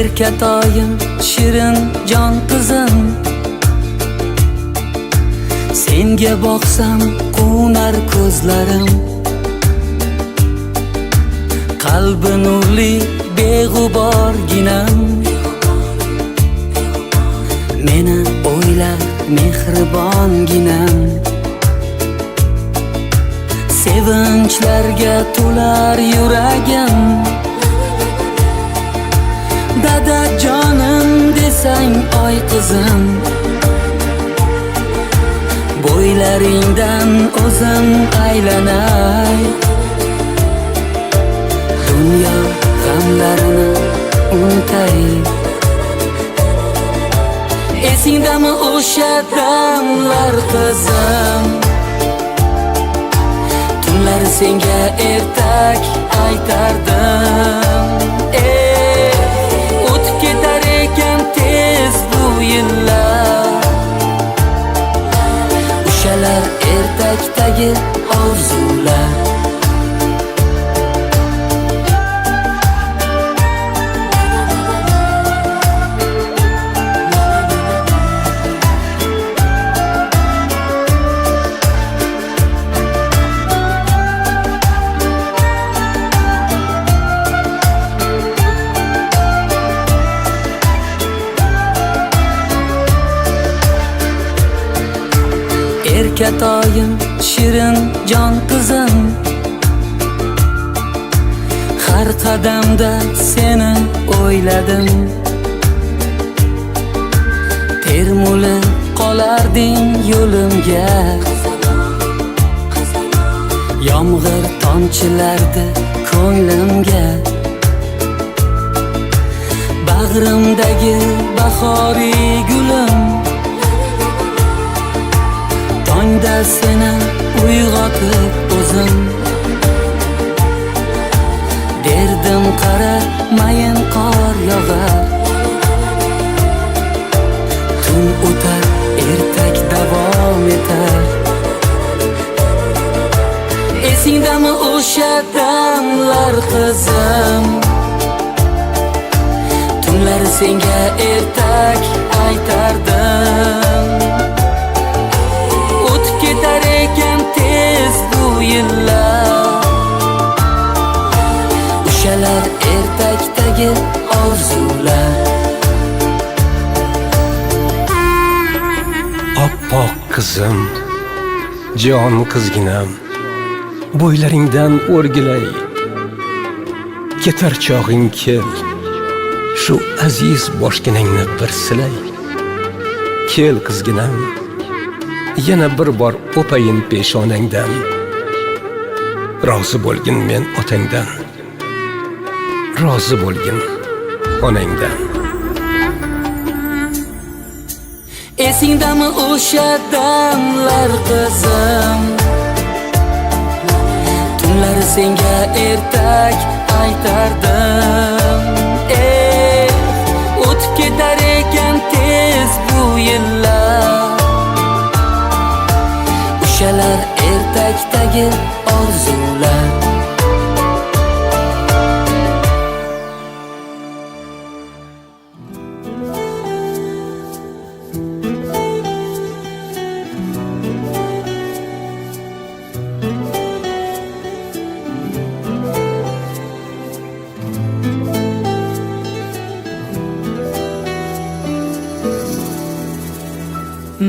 Erkatoyim shirin jon qizim, senga boqsam qo'nar ko'zlarim. Qalbi nurli beg'uborginam, meni o'ylar mehribonginam. Sevinchlarga to'lar yuragim, dada jonim desang oy qizim. Bo'ylaringdan o'zim aylanay, dunyo g'amlarini unutay. Esingdami o'sha damlar qizim, tunlar senga ertak aytardim. O'tib ketar ekan tez bu yillar, o'shalar ertakdagi orzular. Erkatoyim shirin jon qizim, har qadamda seni o'yladim. Termulib qolarding yo'limga, yomg'ir tomchilardi ko'nglimga. Bag'rimdagi bahoriy gulim, tongda seni uyg'otib o'zim derdim, qara mayin qor yog'ar. Tun o'tar, ertak davom etar. Esingdami o'sha damlar qizim, tunlar senga ertak aytardim. Ketar ekan tez bu yillar, o'shalar ertakdagi orzular. Oppoq qizim, jon qizginam, bo'ylaringdan o'rgilay. Ketar chog'ing kel, shu aziz boshginangni bir silay. Kel qizginam, yana bir bor o'payin peshonangdan. Rozi bo'lgin men otangdan, rozi bo'lgin onangdan. Esingdami o'sha damlar qizim? Tunlari senga ertak aytardim. O'tib ketar ekan tez bu yillar. O'shalar ertakdagi orzular.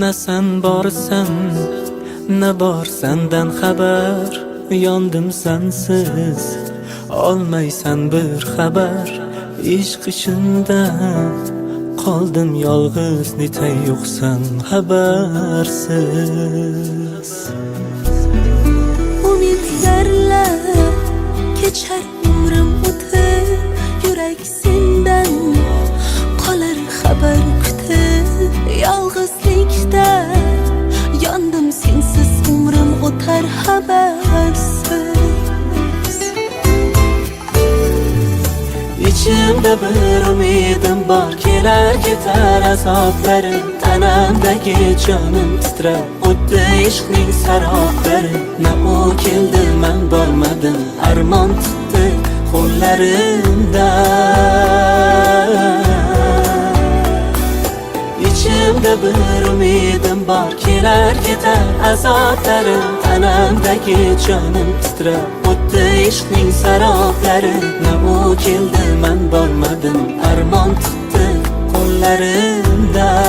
Na sen borsan, na bor sendan xabar. Yondim sensiz, olmaysan bir xabar. Ishq ishindan qoldim yolg'iz, netay yo'qsan xabarsiz. Umidlarla kechar umrim o'tib, yurak sendan qolar xabar kutib. Yolg'izlikda yondim sensiz, umrim o'tar xabarsiz. Ichimda bir umidim bor, kelar ketar azoblarim. Tanamdagi jonim titrar, o'tdi ishqning saroblari. Na u keldi, men bormadim, armon tutdi qo'llarimdan. İçimde bir umidim bor, kelar ketar azoblarim. Tanamdagi jonim titrar, o'tdi ishqning saroblari. Na u keldi, men bormadim, armon tutdi qo'llarimdan.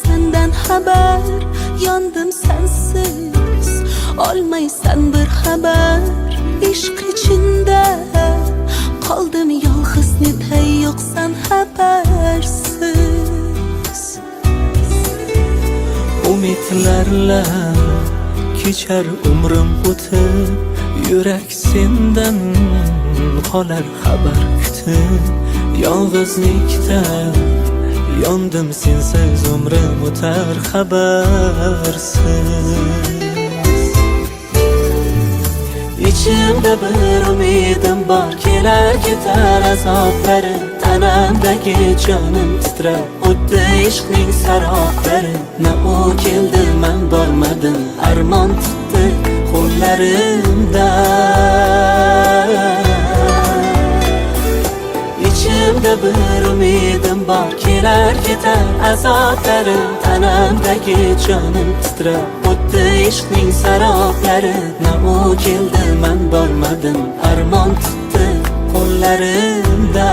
Senden haber, yandım sensiz, olmaysan bir haber. İşq içinde kaldım yalg'iz, netay yo'qsan xabarsiz. Umidlarla kechar umrim o'tib, yurak sendan qolar xabar kutib. Yolg'izlikda yondim sensiz, umrim o'tar xabarsiz. İçimde bir umidim bor, kelar ketar azoblarim. Tanamdagi jonim titrar, o'tdi ishqning saroblari. Na u keldi, men bormadim, armon tutdi qo'llarimdan. İçimde bir umidim bor, kelar ketar azoblarim. Tanamdagi jonim titrar, o'tdi ishqning saroblari. Na u keldi, men bormadim, armon tutdi qo'llarimdan.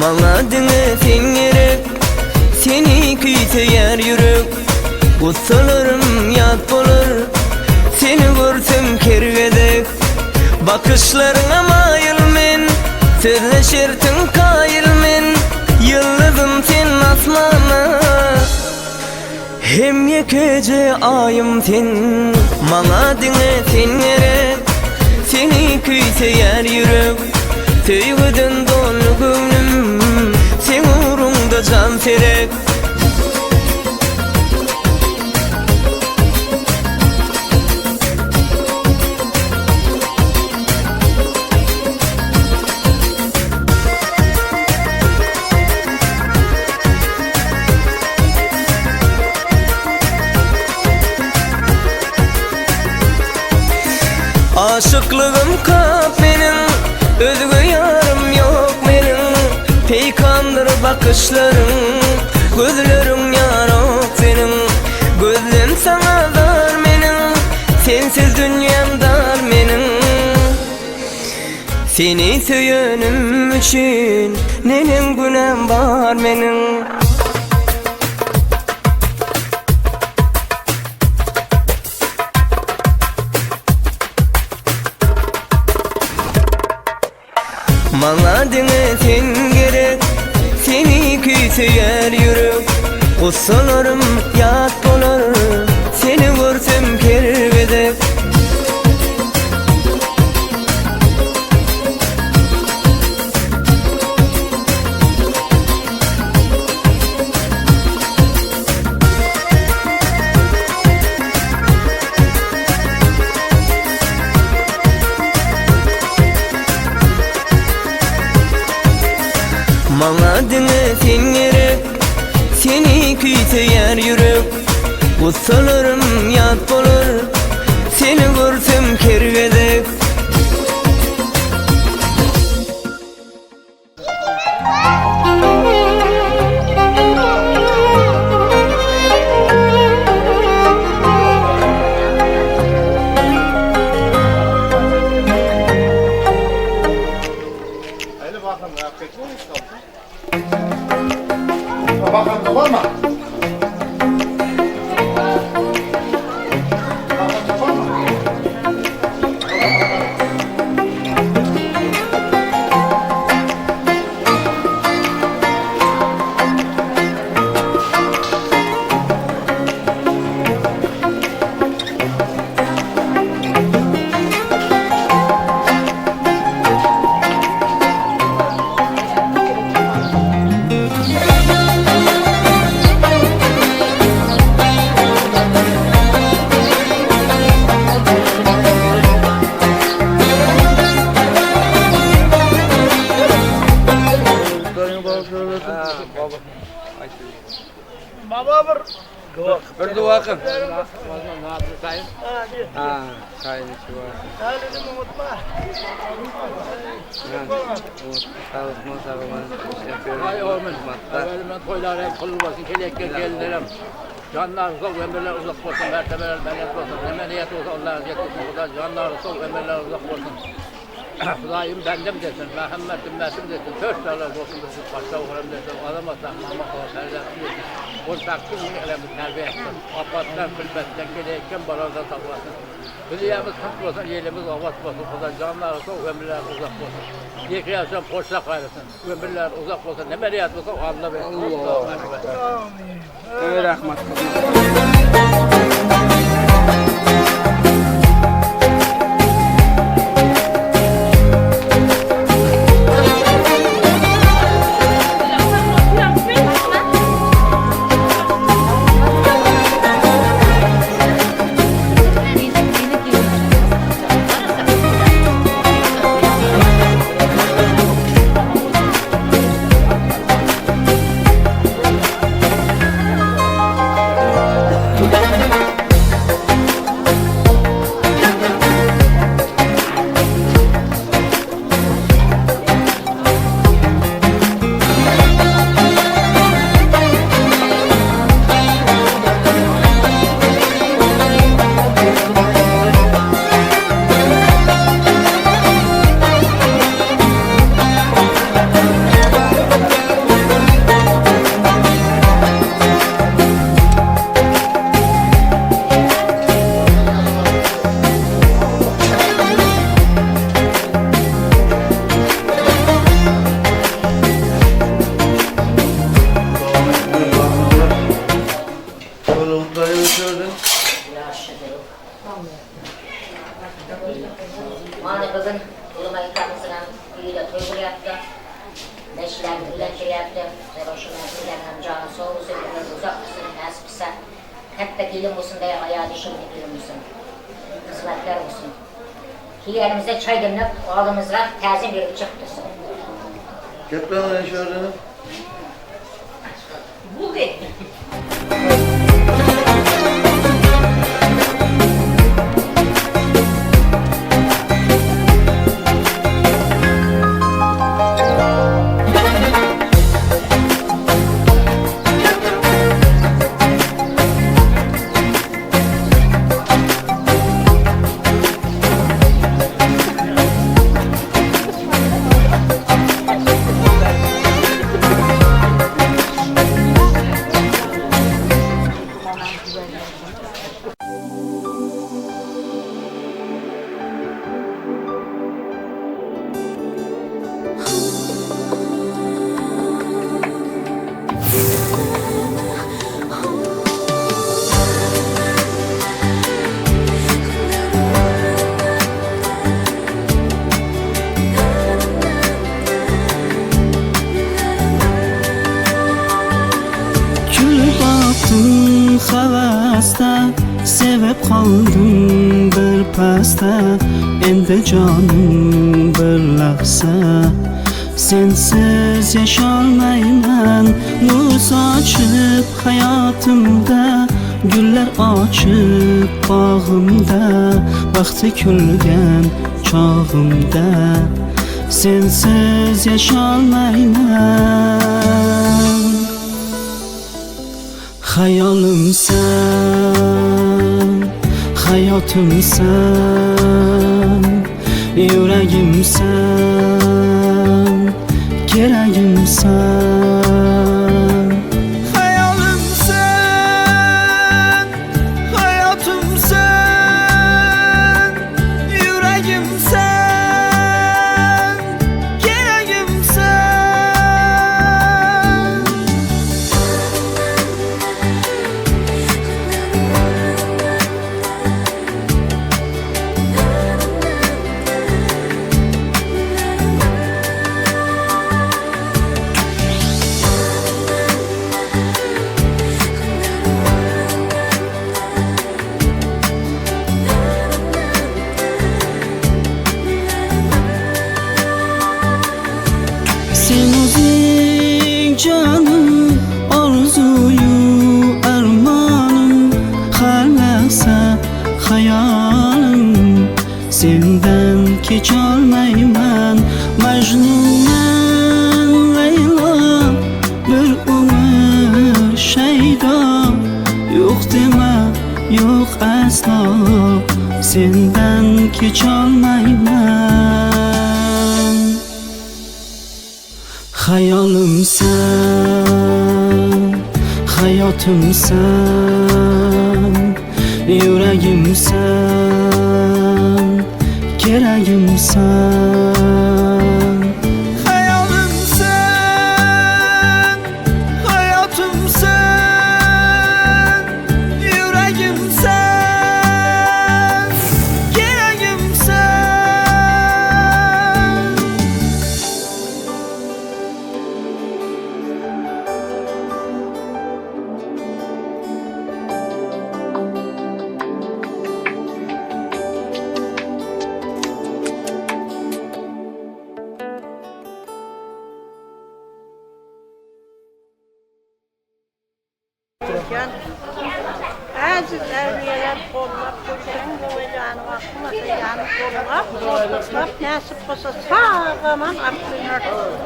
Maladını singirip seni kuytayar yürek. Ussalarim yat bolur, seni görsem kergedek. Bakışlarına mayılmen, sözleşirtin kayılmen. Yıldızım sen asmana, hem yekece ayım sen. Mana dine sen gerek, seni küyse yer yürek. Tüygüdün dolu gönlüm, sen uğrunda can serek. Aşıklığım kap benim, özgü yarım yok benim. Peykandır bakışların, gözlerim yarok senin. Gözlerim sana dar benim, sensiz dünyam dar benim. Seni söyönüm için, nenem günem var benim. Mana dine sen gerek, seni küyse yer yürek. Kussalarım yat bolar, seni görsem kervedek. Mana dine sen gerek, seni küyse yer yürek. Kussalarım yat bolar, seni görsem kervedek. Bakalım tamam mı? Bir dua kıl. Sayın içi var. Evvelime toylar kılılmasın, kelekler gelinlerim. Canlar sol, ömürler uzak olsun, mertebeler benet olsun, emeniyet olsun, Allah'ın yetişsin, canlar sol, ömürler uzak olsun. Hudayım bendim desin, Muhammed ümmetim desin, tört dağlar olsun desin, başta uğram desin, adamazsan mama kala serdesin desin. O takdim yine terbiye etsin, abattan, külbetten, geleyken barajda saklasın. Hülyemiz hak olsun, yerimiz avat olsun, canlar olsun, ömürler uzak olsun. Yekreyasan hoşlak ayrısın, ömürler uzak olsun, ne meriyat olsun, Allah versin. Amin. Evet, rahmet. Mana bugün Uluma İlkamızın büyüyle toy yaptı. Neşiler, diller şey yaptı. Zeroşular, dillerden canı sağ olsun, uzak olsun, nasipse. Hep de dilim olsun diye ayağı dişimde dilim olsun. Kısmetler olsun. Ki elimize çay demlep, ağzımıza tazim verip çıktı. Gitme lan eşyalarını. Bugün. Havasta sevip kaldım bir pasta. Endi canım bir lahza. Sensiz yaşamayman. Nur saçıp hayatımda, güller açıp bağımda. Vakti külgen çağımda, sensiz yaşamayman. Hayalımsan, hayatımsan, yüreğimsen, gereğimsen. Hayalımsan, hayatımsan, yüreğimsen, gereğimsen. Sen özün canım, arzuyu armanım, harlasa hayalım. Senden keç olmayman, Mecnun'dan Leyla, bir ömür şeyda. Yok deme, yok asla, senden keç olmayman. Hayalımsan, hayatımsan, yüreğimsen, gereğimsen. Hayalımsan, hayatımsan, yüreğimsen, gereğimsen. Aziz evliyeler kollap, köşenin koyacağını bakmasa yani kollap, kollap, nasip olsa sağlaman aklına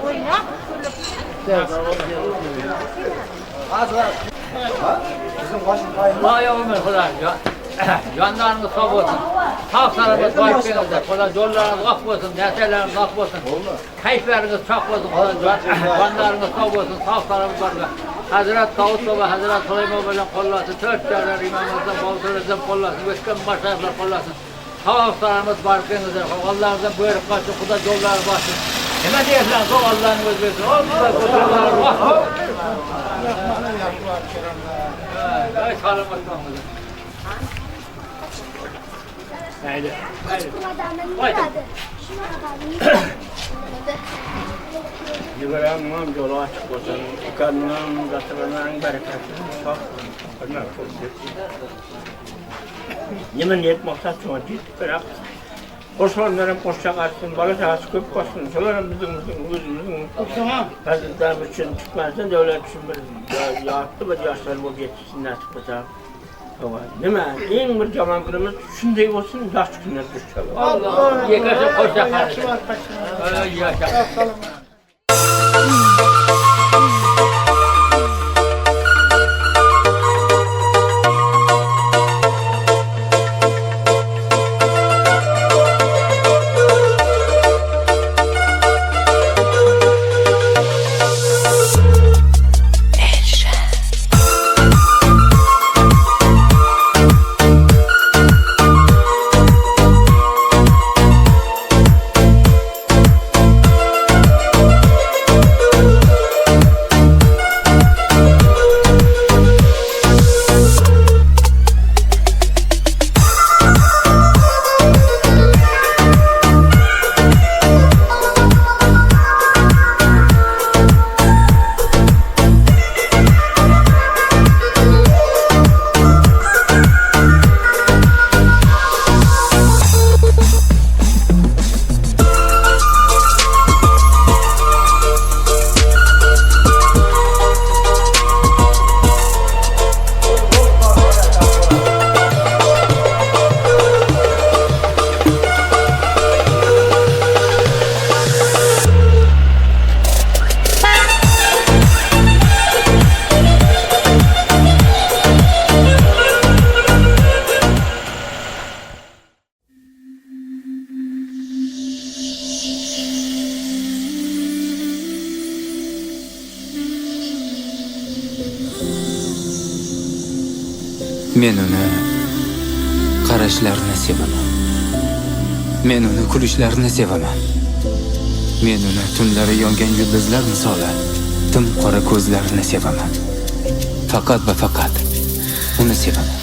oynap, kılıp. Vay Ömer Hoca, yanlarınız sağ olsun. Sağ sarımız başlayınızda, Hoca yollarınız ak olsun, neseleriniz ak olsun. Keyifleriniz çok olsun Hoca, yanlarınız sağ olsun, sağ sarımız başlayın. Hazret Davut Baba, Hazret Süleyman Baba'nın kollasın, 4 tane imamımızdan, Bavutlarımızdan kollasın, Veskan Başarılar kollasın. Sağ-sarımız başlayınızda, Allah'ımızdan buyurup kaçın, Kuda yolları başlayın. Hemen diyesler, sağ Allah'ın özgürsün, Allah'ın kusurları başlayın. Ay sarılmak lazım. Haydi. Yıkıramam yolu açık olsun. Kanının, katırının bereketini çok önemli. Yemin niyet maksat çoğun ciddi bırak. Koşmanların koşacak açsın, balı sahası köp koşsun. Sonra bizim hazırdan için çıkmazsa devlet için bir yaşlı bir yaşlar bu geçsin nasip olacak. Nima? Eng bir yomon kunimiz shunday bo'lsin, yaxshi kunlar düşecek. Allah. Yekasa qo'shaq. Yaxshi. Men uni qarashlarini sevaman. Men uni kulishlarini sevaman. Men uni tunlari yongan yulduzlar misoli tim qora ko'zlarini sevaman. Faqat va faqat uni sevaman.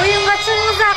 Oyun kaçın uzak.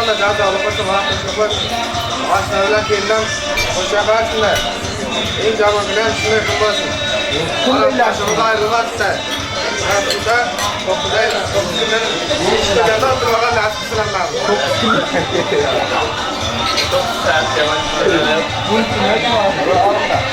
Allah zaten alıp atın. Aslında kendim hoşça kalsınlar. En zaman bilen şunu kılmasın. Kulüyle aşağıda ayrılmazsa. Aslında kokudayız. Kokudayız. Candan durmadan lastik sıranlar. Çok sert yavaş. Bu ne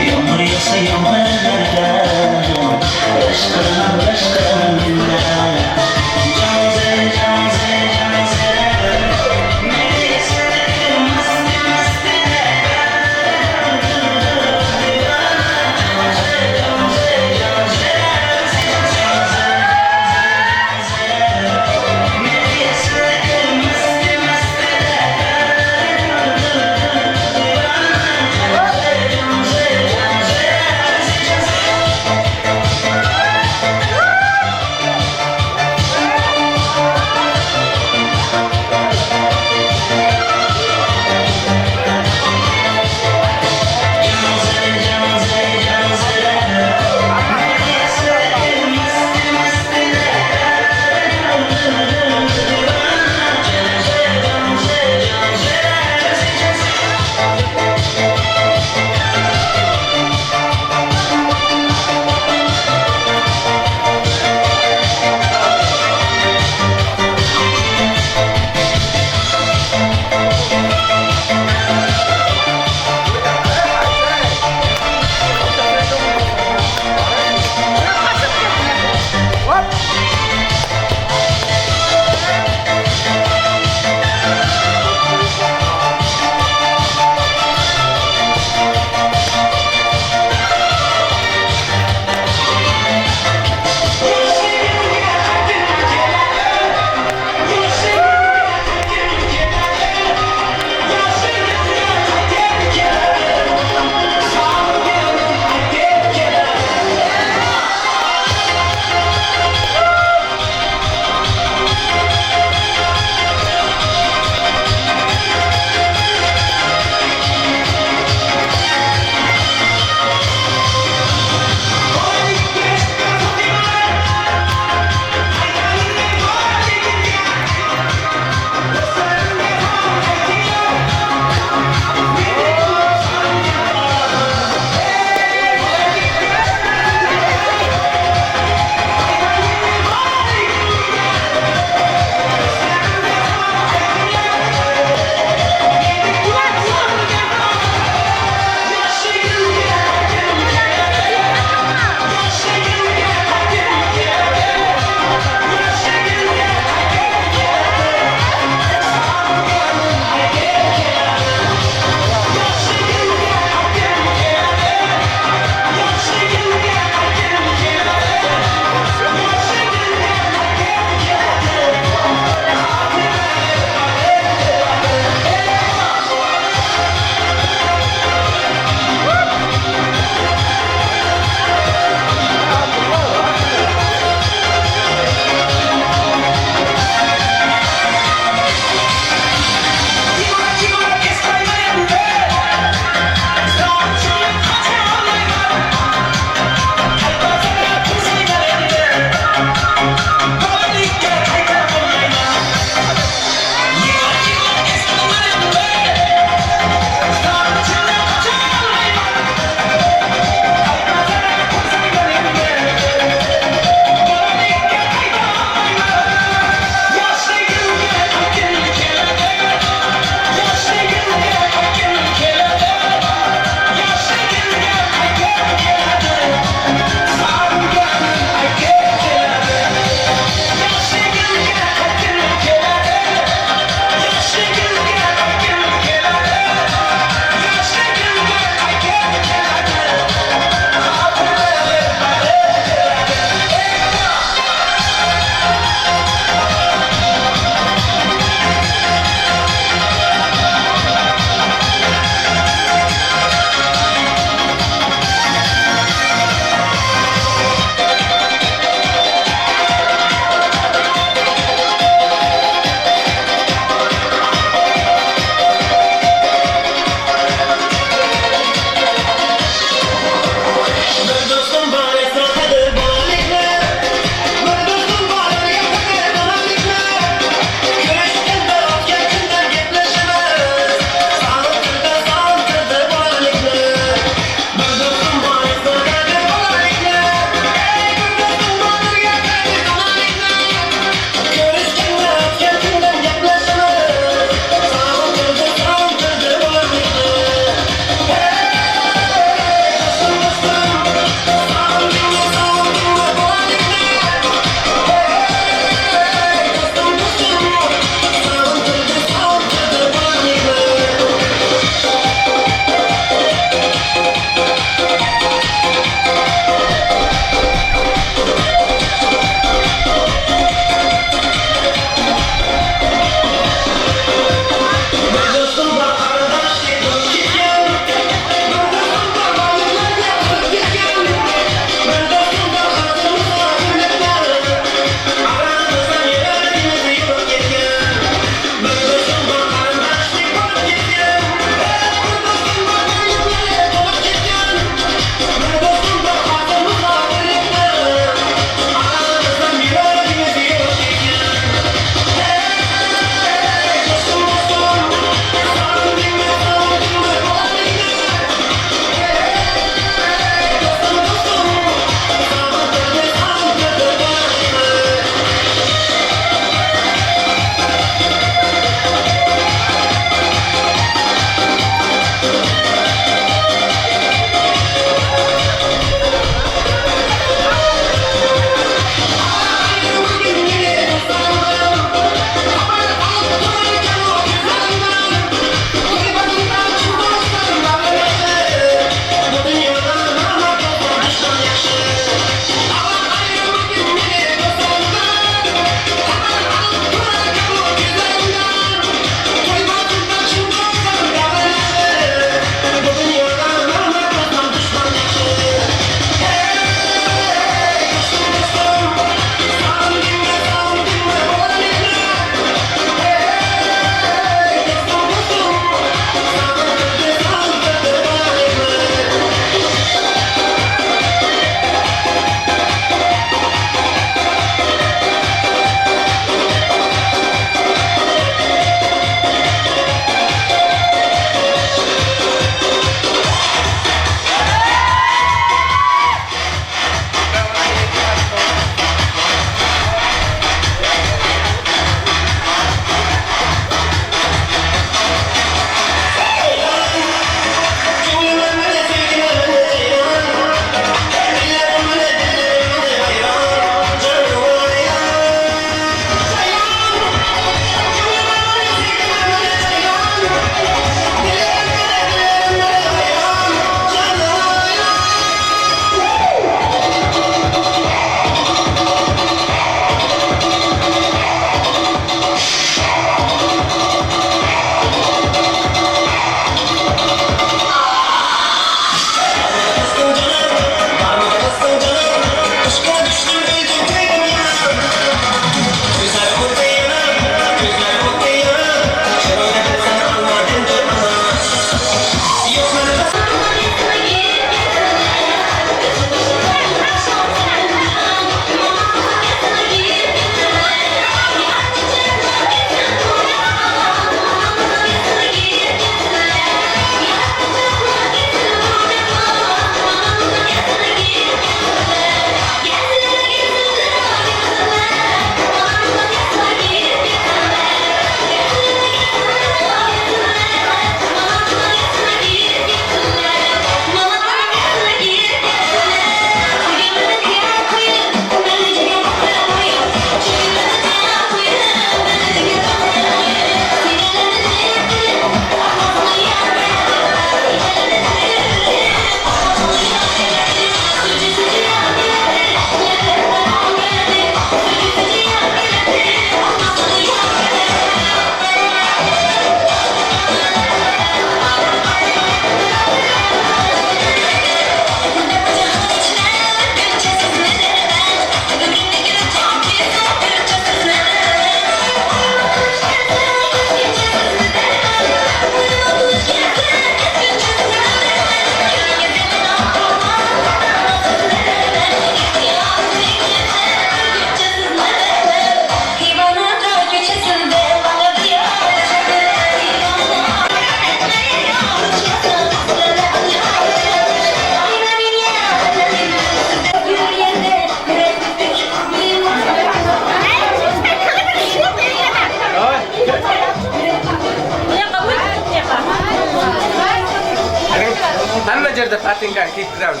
de patinka kiktiramiz.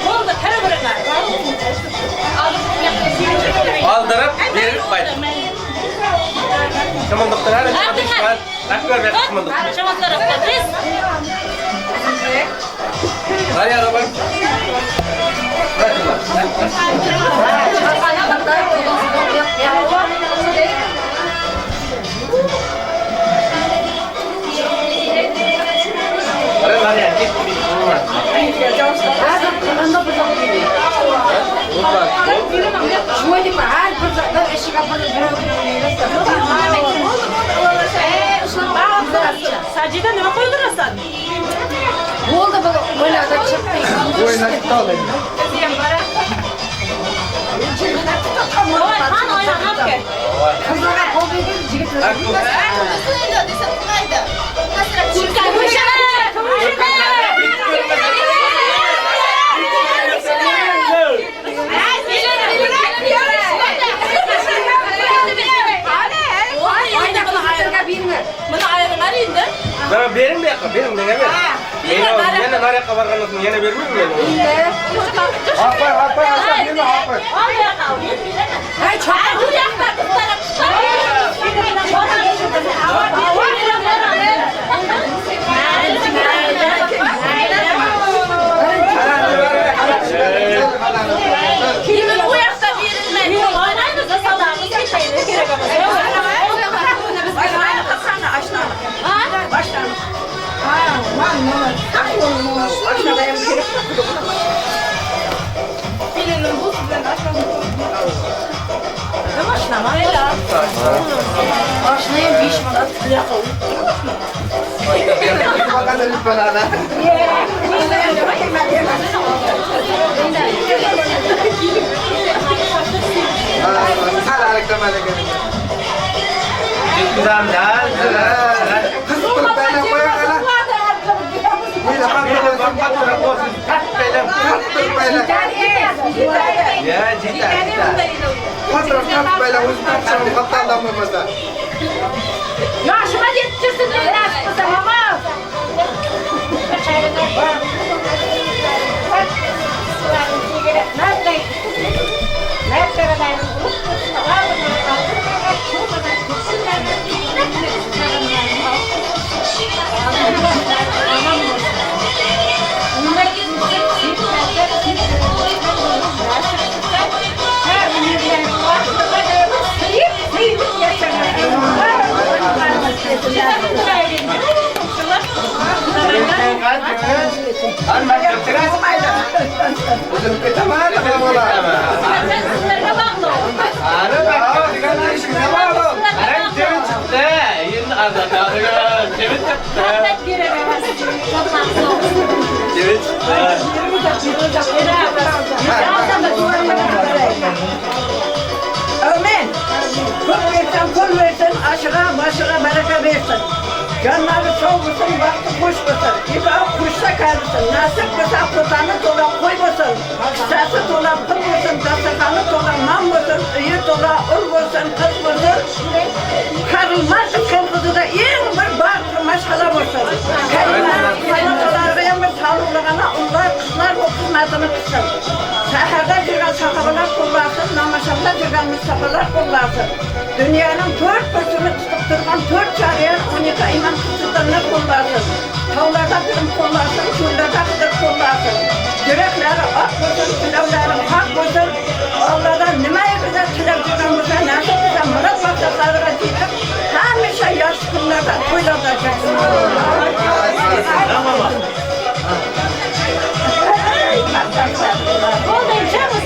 Oldu, kara bıraklar. Aldırıp berip qayt. Şamandıqlar var. Rakbar ver şamandıq. Şamandıqlar biz. Hadi araba. Sacide nima qo'ydirasan? Bo'ldi bu o'yladi chiqdi. Voy, qani oynab kel. Qizlarga qo'l bergan yigitlar. Buni ayirlar endi. Bana berin de yakın, berin de ne ver? Yine nereye kabarganlısın, yine vermiyor mu beni? Hapay, aşağı bir hapay. Hey, çay dur yakma kızlara Kimin bu yaşta verilmedi? Oynayınız da salağımız bir şeyleri gerek ama. Başlarına kısana aşağıda. Başlarına. Aşağıda hem gerek. Birinin bu sizden aşağıda. Ne başlama? Helal. Aşnayım 5 manat. Bakalım lütfen ana. Hala reklam hale gelin. Güzel ya. Kızım ben koyayım ana. Bir de bak Patrak olsun, kat beylem. Ya cita. Patrak böyle uzun hatta adamımızda. Yaşıma yetişirsin öyle kızım ama. Uzun ketamana da bola. Amin. Kul versen, kul versen, aşığa başığa bereket versin. Canları sağ olsun, vakti kuş olsun. İbrahim kuşta kalsın. Nasip kısa kutanı tola koymasın. Kısası tola kıl olsun, dasakanı tola nam olsun. İyi tola ur olsun, kız olsun. Karılmaz kıl kızı da iyi bir bağlı maşkala olsun. Karılmaz en bir sağlıklığına onlar kızlar o kızmadını kızsın. Sahada jirgan sahabalar kullansın, namaşamda jirgan Mustafa'lar kullansın. Dünyanın dört başını tutup durgan dört çağrıyan 12 iman kızlarını kullansın. Tavlarda birim kullansın, şurada kızır kullansın. Yürekleri ak olsun, pilavları hak olsun. Allah'dan nimeye güzel pilav jirganımıza nasip bize murat maksatlarına gidip hamisha yaş günlerde koyulacaksın. Oldu, içer misin?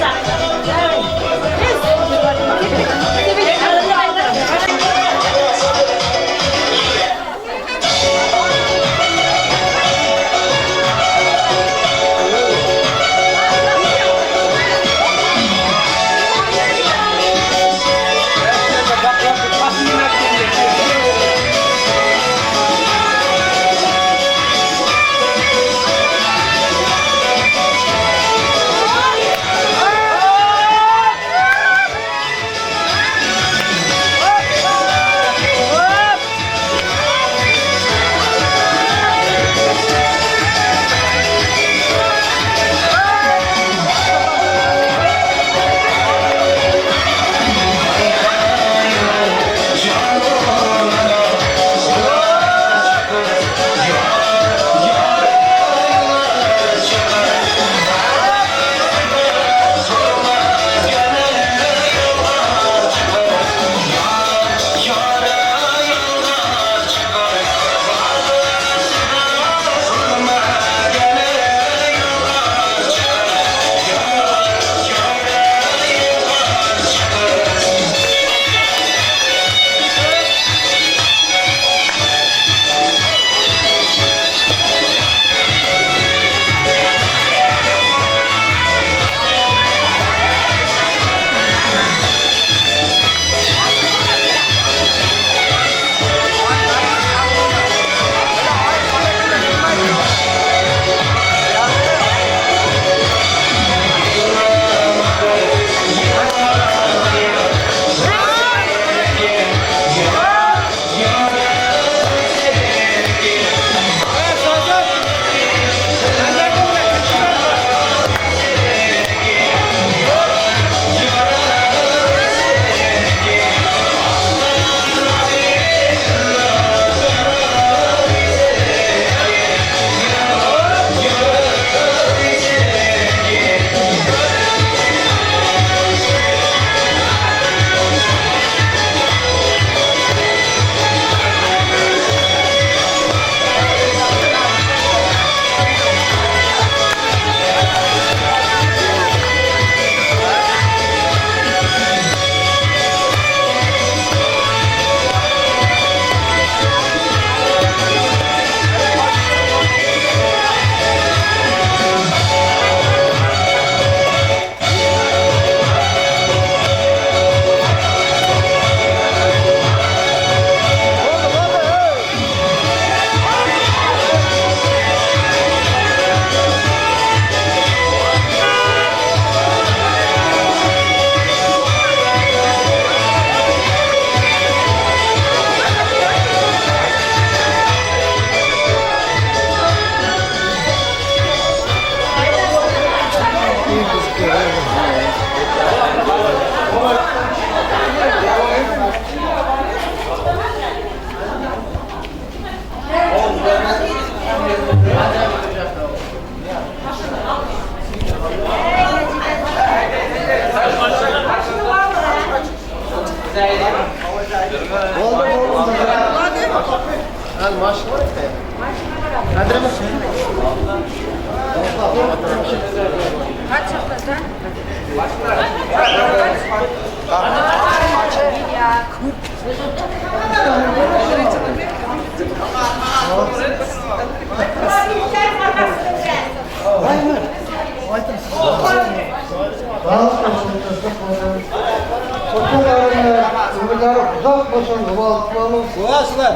Ömürleri uzak olsun, dualıklarımız. Boğazlar,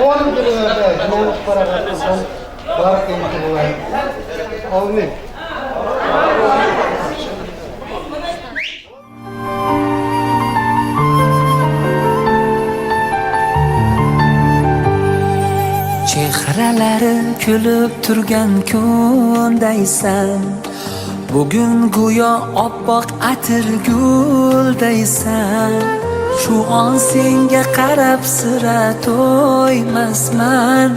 Oğlum gibi öyle, yoğunluk para vermezsen, barak eğitim olayım. Amin. Chehralari kulib turgan kundaysan, bugun go'yo oppoq atir guldaysan. Shu on senga qarab sira to'ymasman.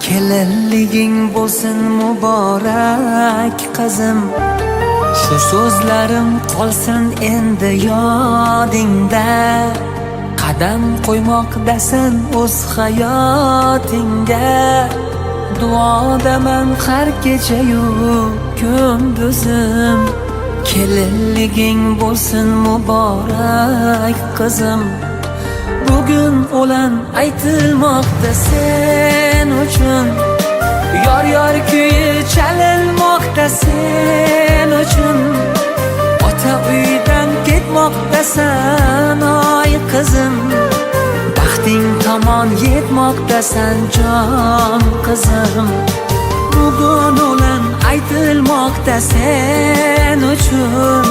Kelinliging bo'lsin muborak qizim. Shu so'zlarim qolsin endi yodingda. Qadam qo'ymoqdasan o'z hayotingga. Duodaman har kecha-yu kunduzim. Kelinliging bo'lsin muborak qizim. Bugun o'lan aytilmoqda sen uchun. Yor kuyi chalinmoqda sen uchun. Ota uydan ketmoqdasan oy qizim. Baxting tomon yetmoqdasan jon qizim. Bugun o'lan aytilmoqda sen uchun.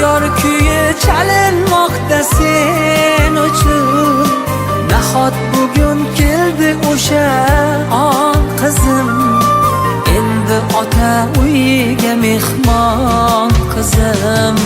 Yor kuyi chalinmoqda sen uchun. Nahot bugun keldi o'sha on qizim. Endi ota uyiga mehmon qizim.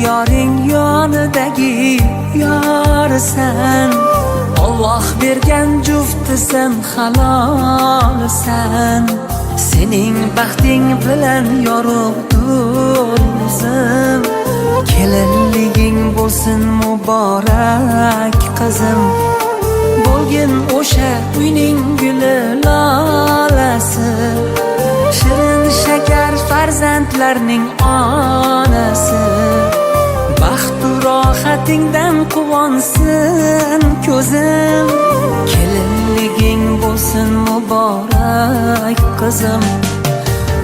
Yoring yonidagi yorisan. Alloh bergan juftisan, halolsan. Sening baxting bilan yorug'dur yuzim. Kelinliging bo'lsin muborak qizim. Bo'lgin o'sha uyning guli lolasi. Shirin shakar farzandlarning onasi. Baxtu rohatingdan quvonsin ko'zim. Kelinliging bo'lsin muborak qizim.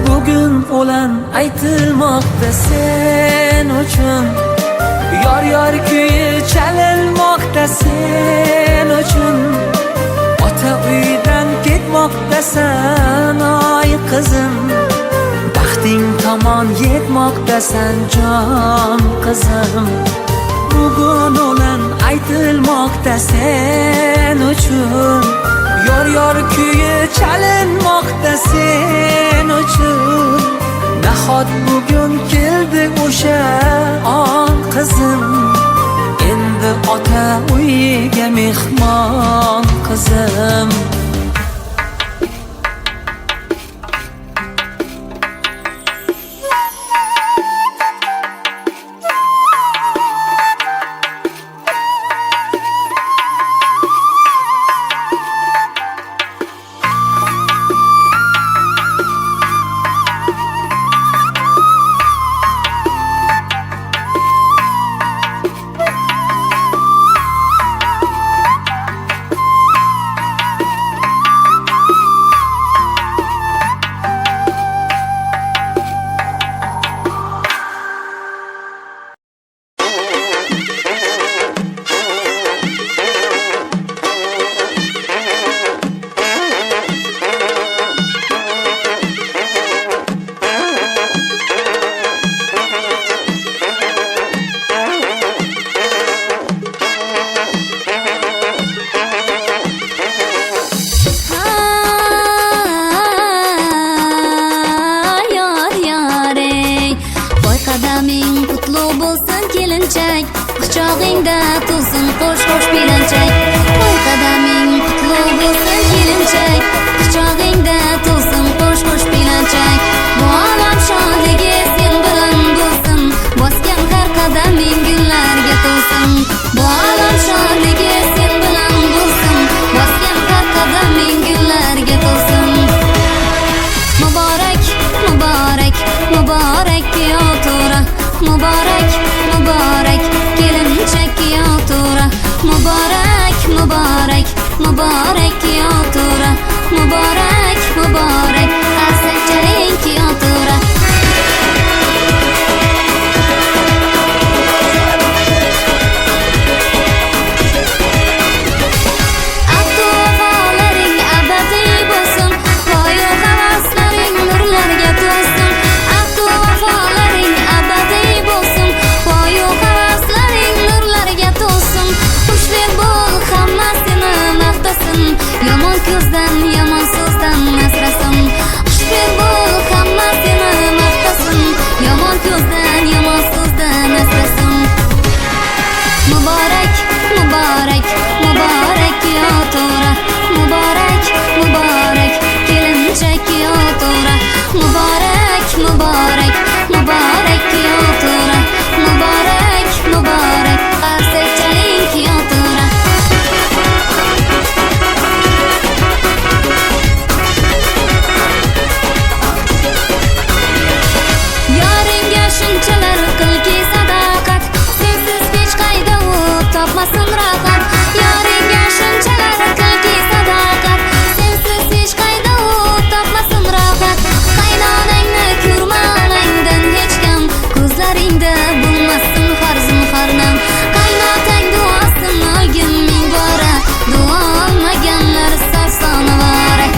Bugun o'lan aytilmoqda sen uchun. Yor kuyi chalinmoqda sen uchun. Ota uydan ketmoqdasan oy qizim. Baxting tomon yetmoqdasan jon qizim. Bugun o'lan aytilmoqda sen uchun. Yor kuyi chalinmoqda sen uchun. Nahot bugun keldi o'sha on qizim. Endi ota uyiga mehmon qizim. quchog'ingda to'lsin qo'sh belanchak. To'y qadaming qutlug' bo'lsin kelinchak, quchog'ingda to'lsin qo'sh belanchak. Bu olam shodligi sen bilan bo'lsin, bosgan har qadaming gullarga to'lsin. Bu olam shodligi sen bilan bo'lsin, bosgan har qadaming gullarga to'lsin. Muborak, muborak, muborak yo'tura, muborak, muborak, kelinchak yo'tura. Muborak, muborak, muborak yo'tura, muborak, muborak, qarsakchaling yo'tura. Aql-vafolaring abadiy bo'lsin, poyu havaslaring nurlarga to'lsin. Aql-vafolaring abadiy bo'lsin, poyu havaslaring nurlarga to'lsin. Xushvaqt bo'l, hamma seni maqtasin, yomon ko'zdan, yomon so'zdan asrasin. Xushvaqt bo'l, hamma seni maqtasin, yomon ko'zdan, yomon so'zdan asrasin. Muborak, muborak, muborak yo'tura, muborak, muborak, kelinchak yo'tura. Muborak, muborak, muborak yo'tura, muborak, muborak, qarsakchaling yo'tura. Yoringga shunchalar qilki sadoqat, sensiz hech qayda u topmasin rohat. Yoringga shunchalar qilki sadoqat, sensiz hech qayda u topmasin rohat. Qaynonangni ko'rma onangdan hech kam, ko'zlaringda bo'lmasin har zinhornam. Qaynotang duosin olgin ming bora, duo olmaganlar safsona vora.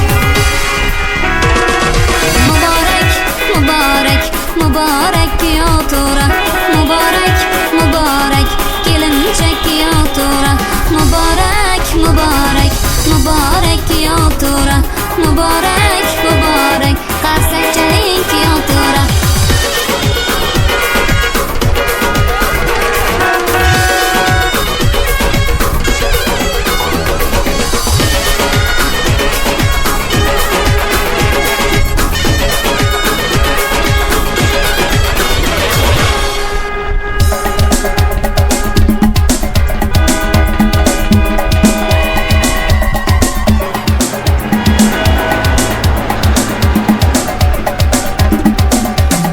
Muborak, muborak, muborak yo'tura, muborak, muborak, kelinchak yo'tura. Muborak, muborak, muborak yo'tura, muborak, muborak, qarsakchaling yo'tura.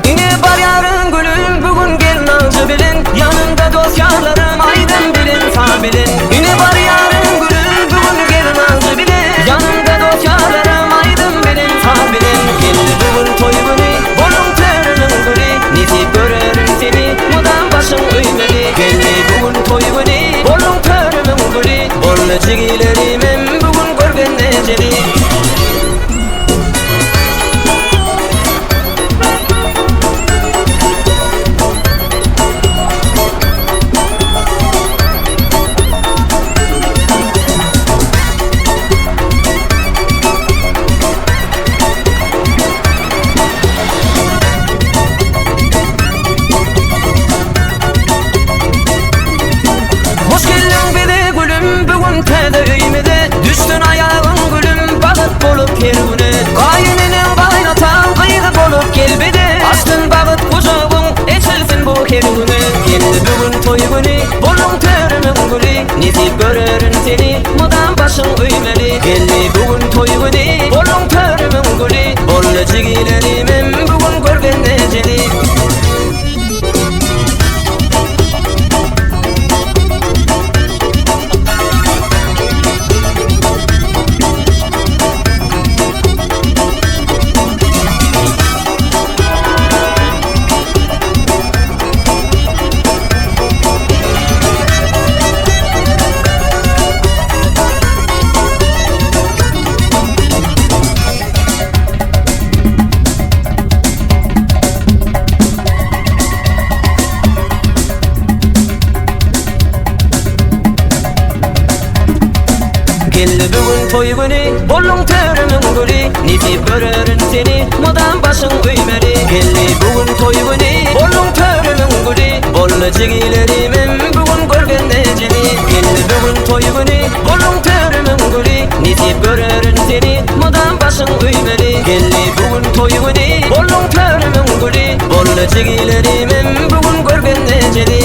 Yine bar yarın gülüm bugün gel nazı bilin, yanında dosyalarım aydın bilin sağ bilin. Yine bar yarın gülüm bugün gel nazı bilin, yanında dosyalarım aydın bilin sağ bilin. Geldi bugün toy günü bolun terinin gülü, nitip görerim seni mudan başın öymeli. Geldi bugün toy günü bolun terinin gülü, bollu cigilerimim bugün görgen neceli. Hoş geldin beni gülüm bugün tede öymede, düştün ayağın gülüm bağıt bolup her güne. Kayınının kaynatan kıydı bolup gel bede, açtın bağıt kucağın eçilsin bu her güne. Geldi bugün toy günü bolun terimin gülü, nitip görerin seni mudan başın öymeli. Geldi bugün toy günü bolun terimin gülü, bollu cigilerimim bugün görgen neceli. Geldi bugün toy günü bolun terimin gülü, nitip görerin seni mudan başın öymeli. Geldi bugün toy günü bolun terimin gülü, bollu cigilerimim bugün görgen Çegilerimim bugün görgen neceli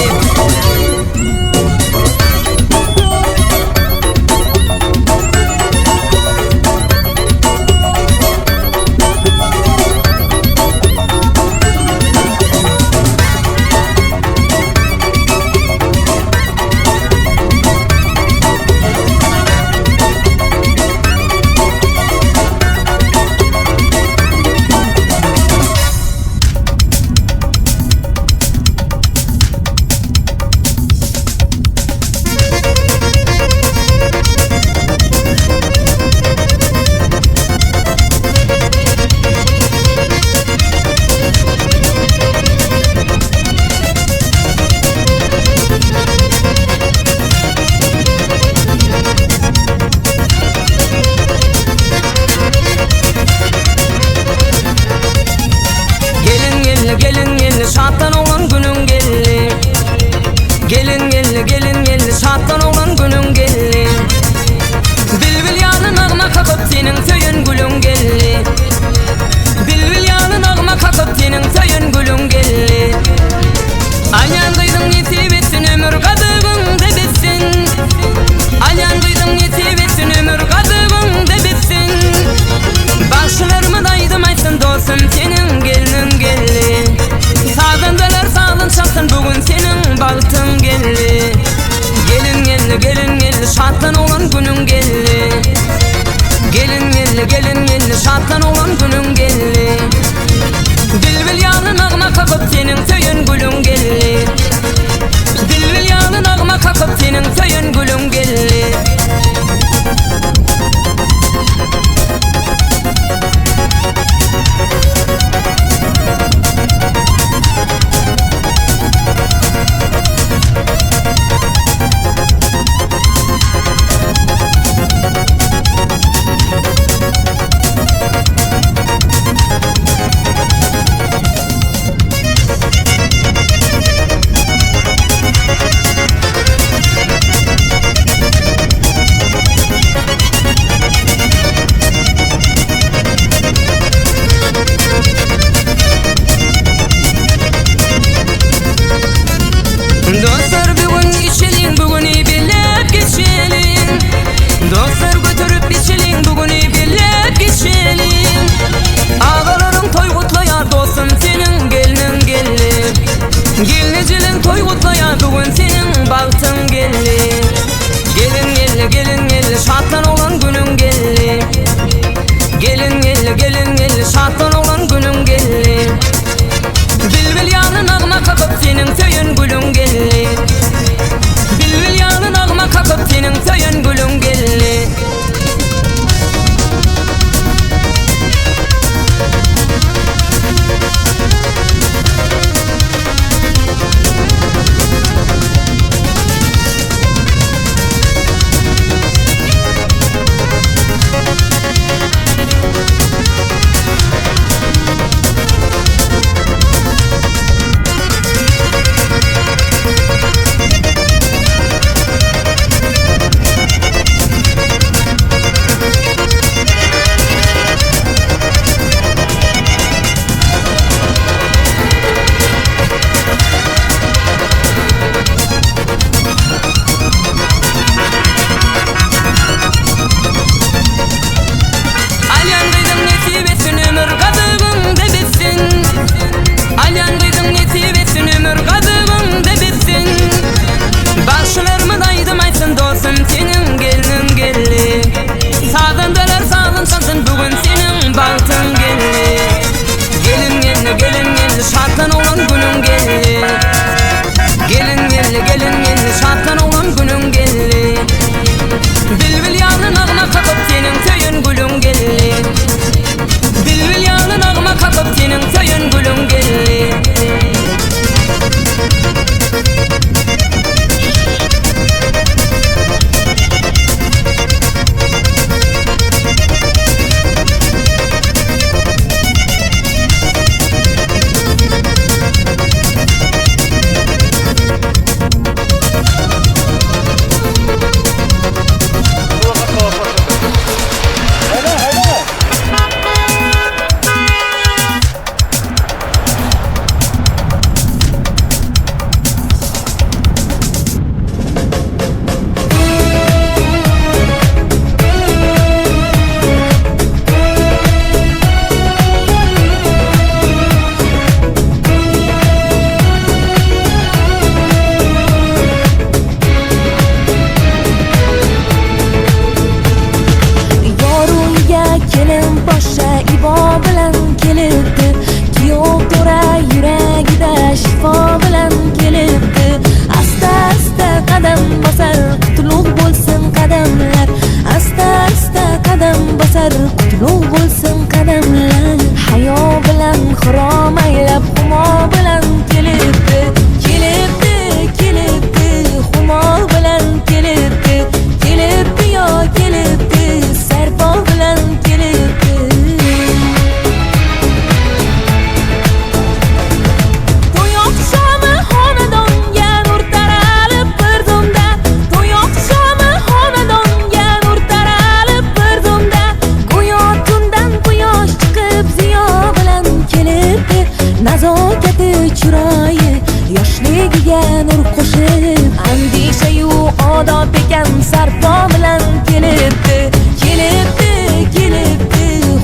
nazokati chiroyi yoshligiga nur qo'shib andishayu odob ekan sarpo bilan kelibdi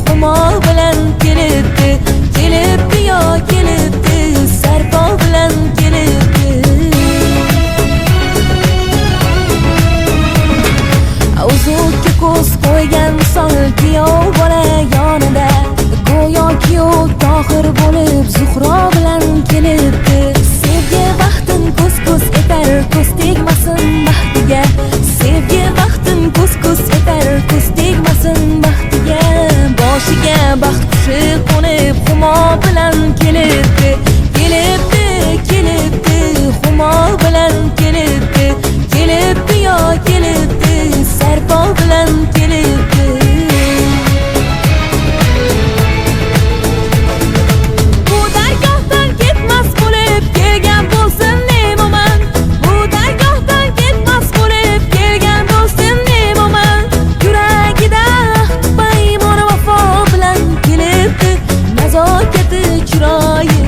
humo bilan kelibdi yo kelibdi sarpo bilan kelibdi uzukka ko'z qo'ygan sol kuyov bola yonida go'yo kuyov tohir bo'lib Zuhro bilan kelibdi sevgi vaqtin ko'z etar ko'z tegmasin baxtiga sevgi vaqtin ko'z etar ko'z tegmasin baxtiga boshiga baxt qushi qo'nib humo bilan kelibdi humo bilan kelibdi yo kelibdi sarpo bilan kelibdi bu dargohdan ketmas bo'lib kelgan bo'lsin nemoman bu dargohdan ketmas bo'lib kelgan bo'lsin nemoman yuragida paymon vafo bilan kelibdi nazokati chiroyi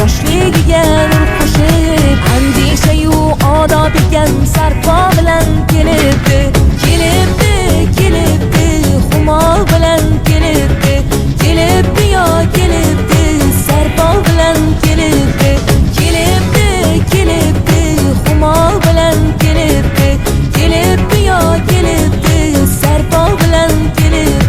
yoshligiga nur qo'shib andishayu odob ekan sarpo bilan kelibdi humo bilan kelibdi yo kelibdi sarpo bilan kelibdi humo bilan kelibdi yo kelibdi sarpo bilan kelibdi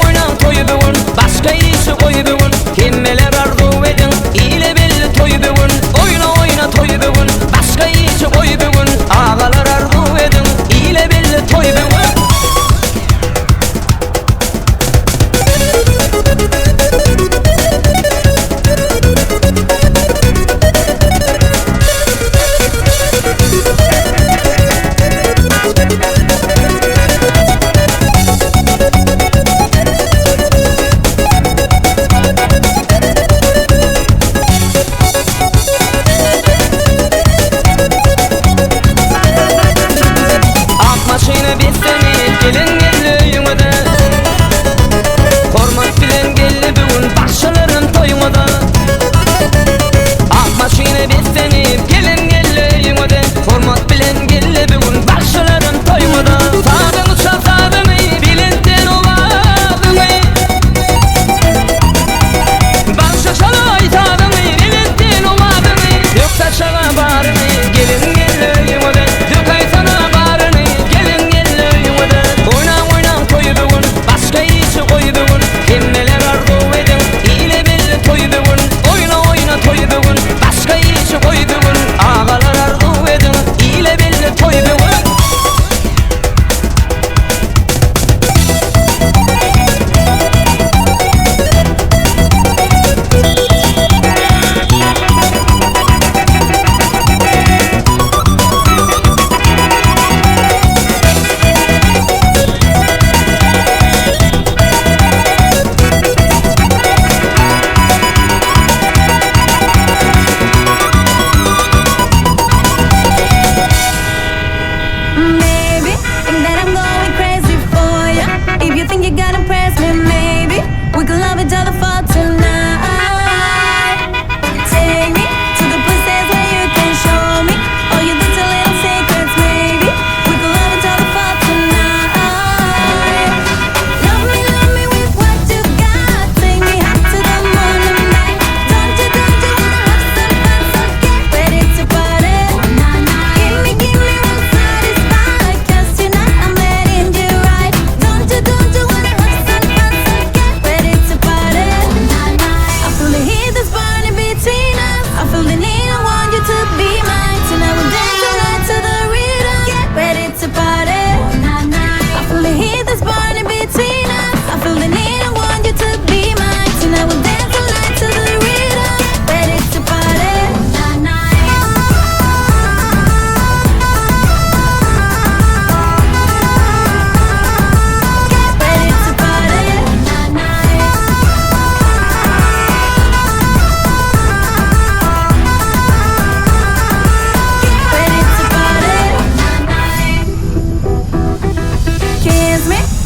Oyna toyu bir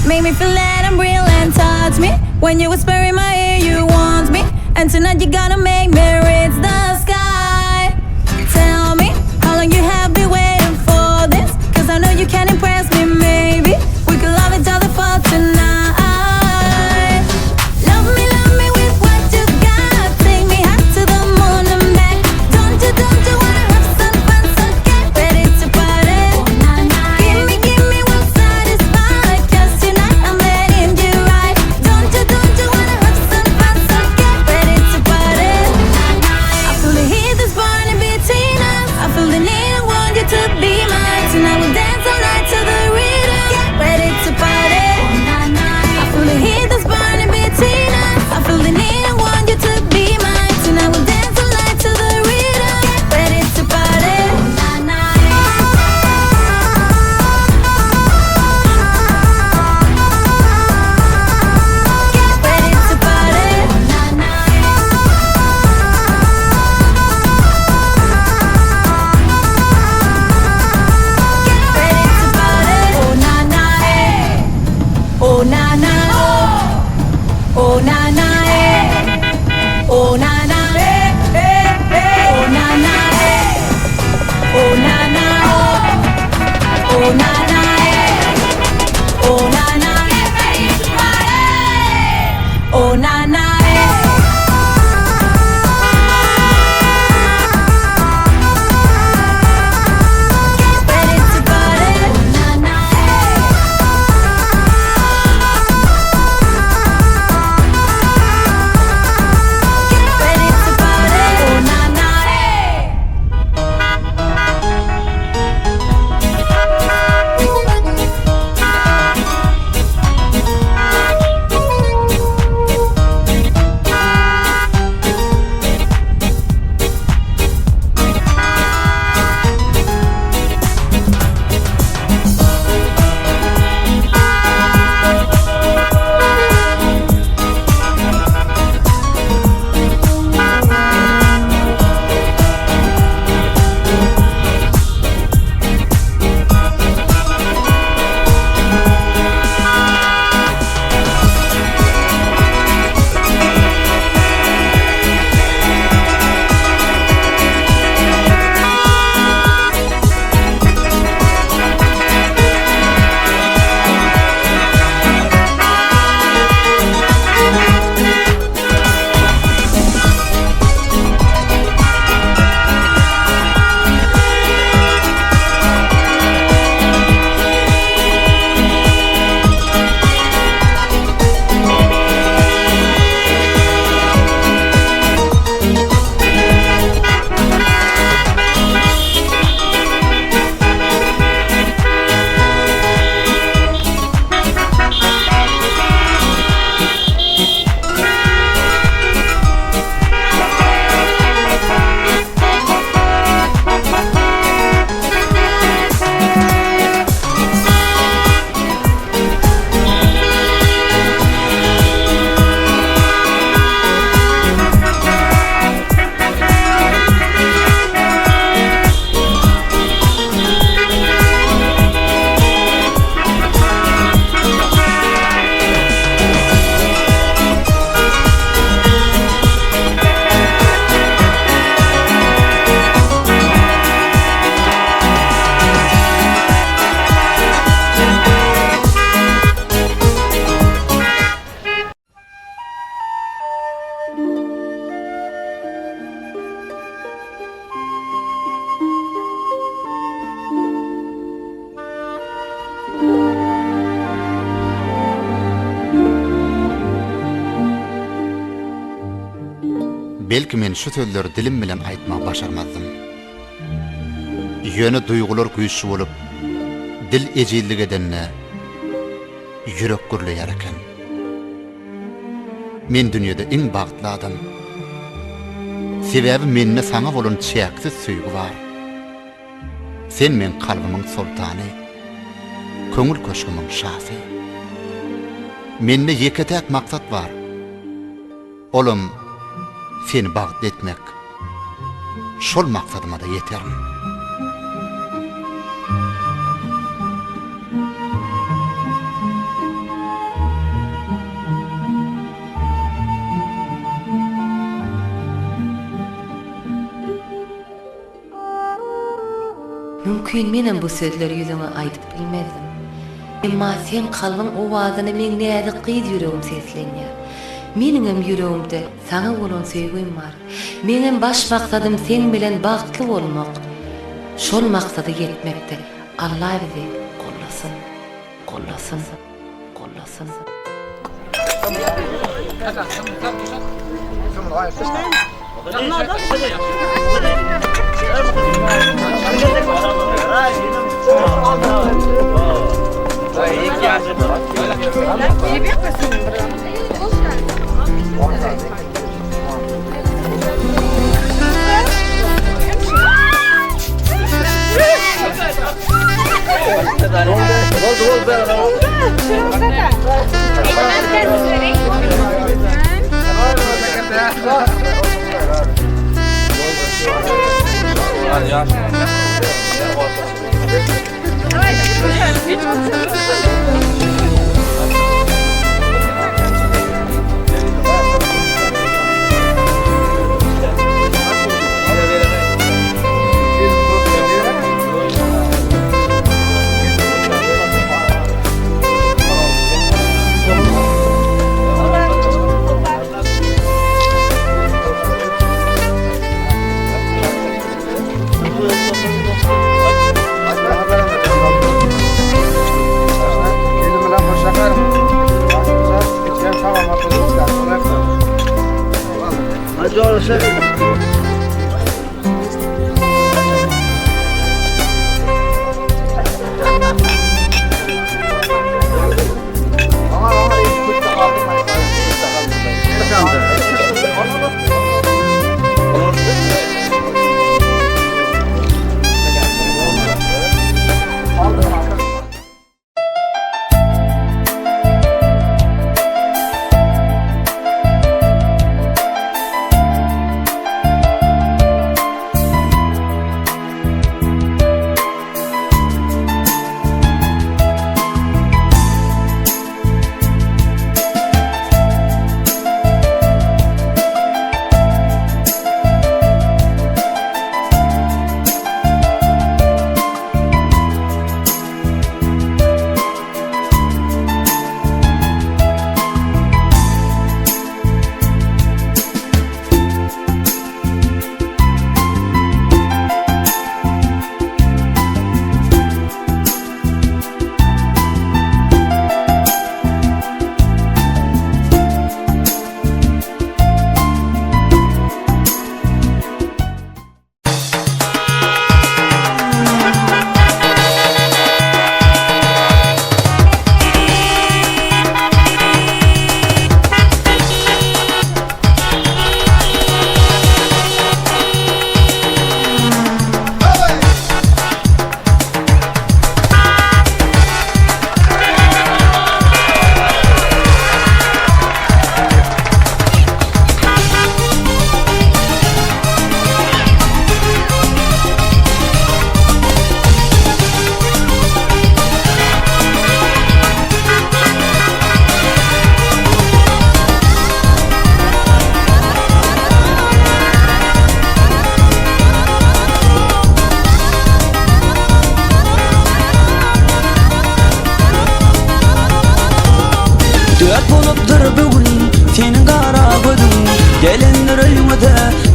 Make me feel that I'm real and touch me. When you whisper in my ear you want me, and tonight you gonna make me reach the sky. Tell me how long you have been waiting for this, 'cause I know you can impress me. Maybe we could love each other for tonight. Love me with what you got. Take me high to the moon and back. Don't you wanna have some fun? So get ready to party. Give me one satisfied. 'Cause tonight I'm letting you ride. Don't you wanna have some fun? So get ready to party. I feel the heat that's burning between us. I feel the need, I want you to be mine. Tonight we'll dance all night to the rhythm. Get ready to party. I feel the heat that's burning between us. I feel the need, I want you to be mine. Tonight we'll dance all night to the rhythm. Get ready to party. Get ready to party. Get ready to party. Oh na na eh. Oh na na oh. Oh na na eh. Oh na na eh. Oh na na eh. Oh na na oh. Oh na na eh. Oh na na get ready to party. Oh na na eh. Get ready to party. Na na eh. Get ready to party. Oh na na eh. Belki men şu sözleri dilim bilen aytmak başarmazdım. Yöne duygular güýçli bolup, dil ejillik edenne yürek gürleýär eken. Men dünýede iň bagtly adam. Sebäbi menne saňa bolan çäksiz süýgi bar. Sen men kalbymyň sultany, köňül köşkümüň şafy. Menne ýeketäk maksat bar. Olum seni bagtly etmek. Şol maksadyma da ýeterim. gün menen bu sözleri yüzüne aytıp bilmezdim. Emma sen kalbin owazyny men näde qyz yüregim seslenýär. Menim yüregimde sana bolan söýgüm bar. Menem baş maksadym sen bilen bagtly bolmak. Şol maksada yetmekde Allah bizi kollasın, kollasın, kollasın.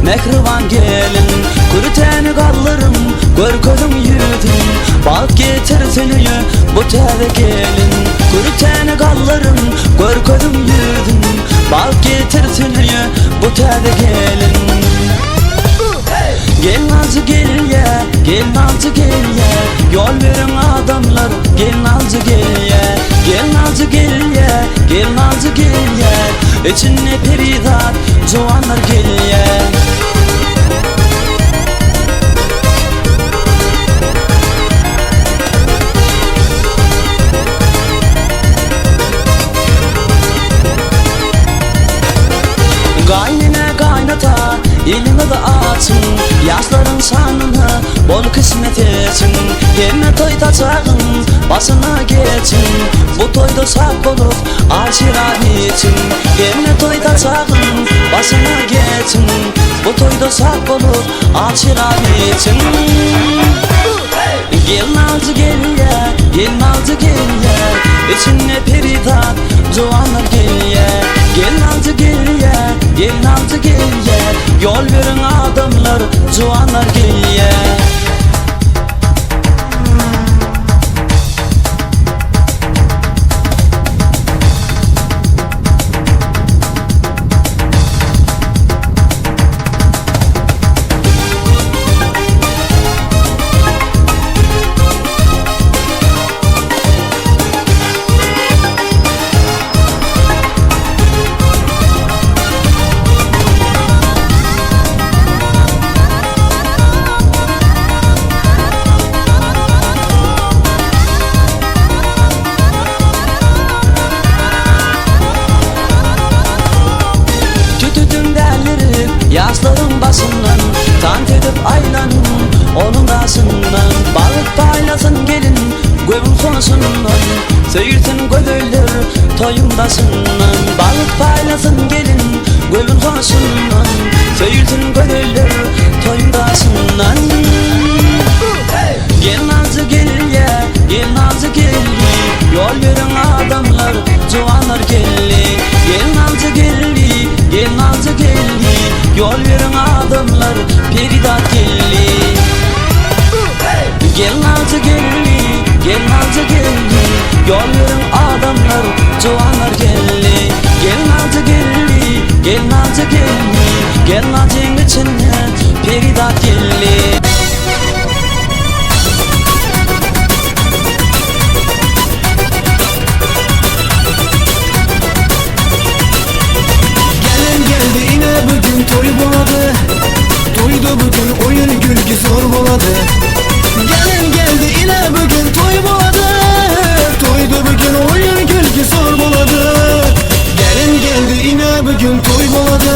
mehriban gelin Kurteni kallarım gör gözüm yüzün Bak getir seni bu teve gelin Kurteni kallarım gör gözüm yüzün Bak getir seni bu teve gelin Gel nazı gel ya, gel nazı gel ya Yol verin adamlar, gel nazı gel ya Gel nazı gel ya, gel nazı gel ya İçine peridat, cuanlar gel ya Kaynine kaynata, elini de açın Yaşların sanını bol kısmet etsin Yerine toyda çağın, başına geçin Bu toyda sak olup aşirat için Yerine toyda çağın, başına geçin Bu toyda sak olup aşirat için Gel nalcı gel ya, gel nalcı gel ya, içine peridat Joanlar gel ya. Gel nalcı gel ya, gel nalcı gel ya, yol verin adamlar Joanlar gel ya. Yaşların başından tant edip aylan onun dasından balık paylasın gelin göğün konusundan seyirsin gödöller toyundasından balık paylasın gelin göğün konusundan seyirsin gödöller toyundasından. Gel nazı gel ya, gel nazı gel, yol verin adamlar Joanlar gelli. Gel nazı gelli, gel nazı gelli, yol verin adamlar peridat gelli. Gel nazı gelli, gel nazı gelli, yol verin adamlar Joanlar gelli. Gel nazı gelli, gel nazı gelli, gel nazın içine peridat gelli. Bugün toy boladı, toyda bugün oyun gülgü zor boladı. Gelin geldi yine bugün toy boladı, toyda bugün oyun gülgü zor boladı. Gelin geldi yine bugün toy boladı,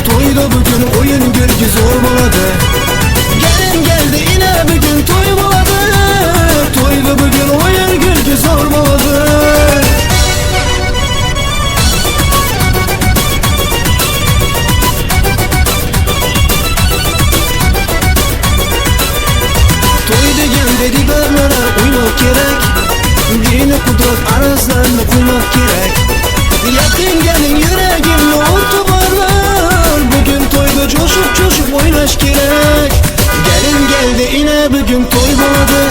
toyda bugün oyun gülgü zor boladı. Gelin geldi yine bugün toy boladı, toyda bugün oyun gülgü zor boladı. Dedi barlara uymak gerek, dini kudret araslarını koymak gerek. Yakın gelin yüreğimle oldu barlar, bugün toyda coşup coşup oynaş gerek. Gelin geldi yine bugün toy boladı,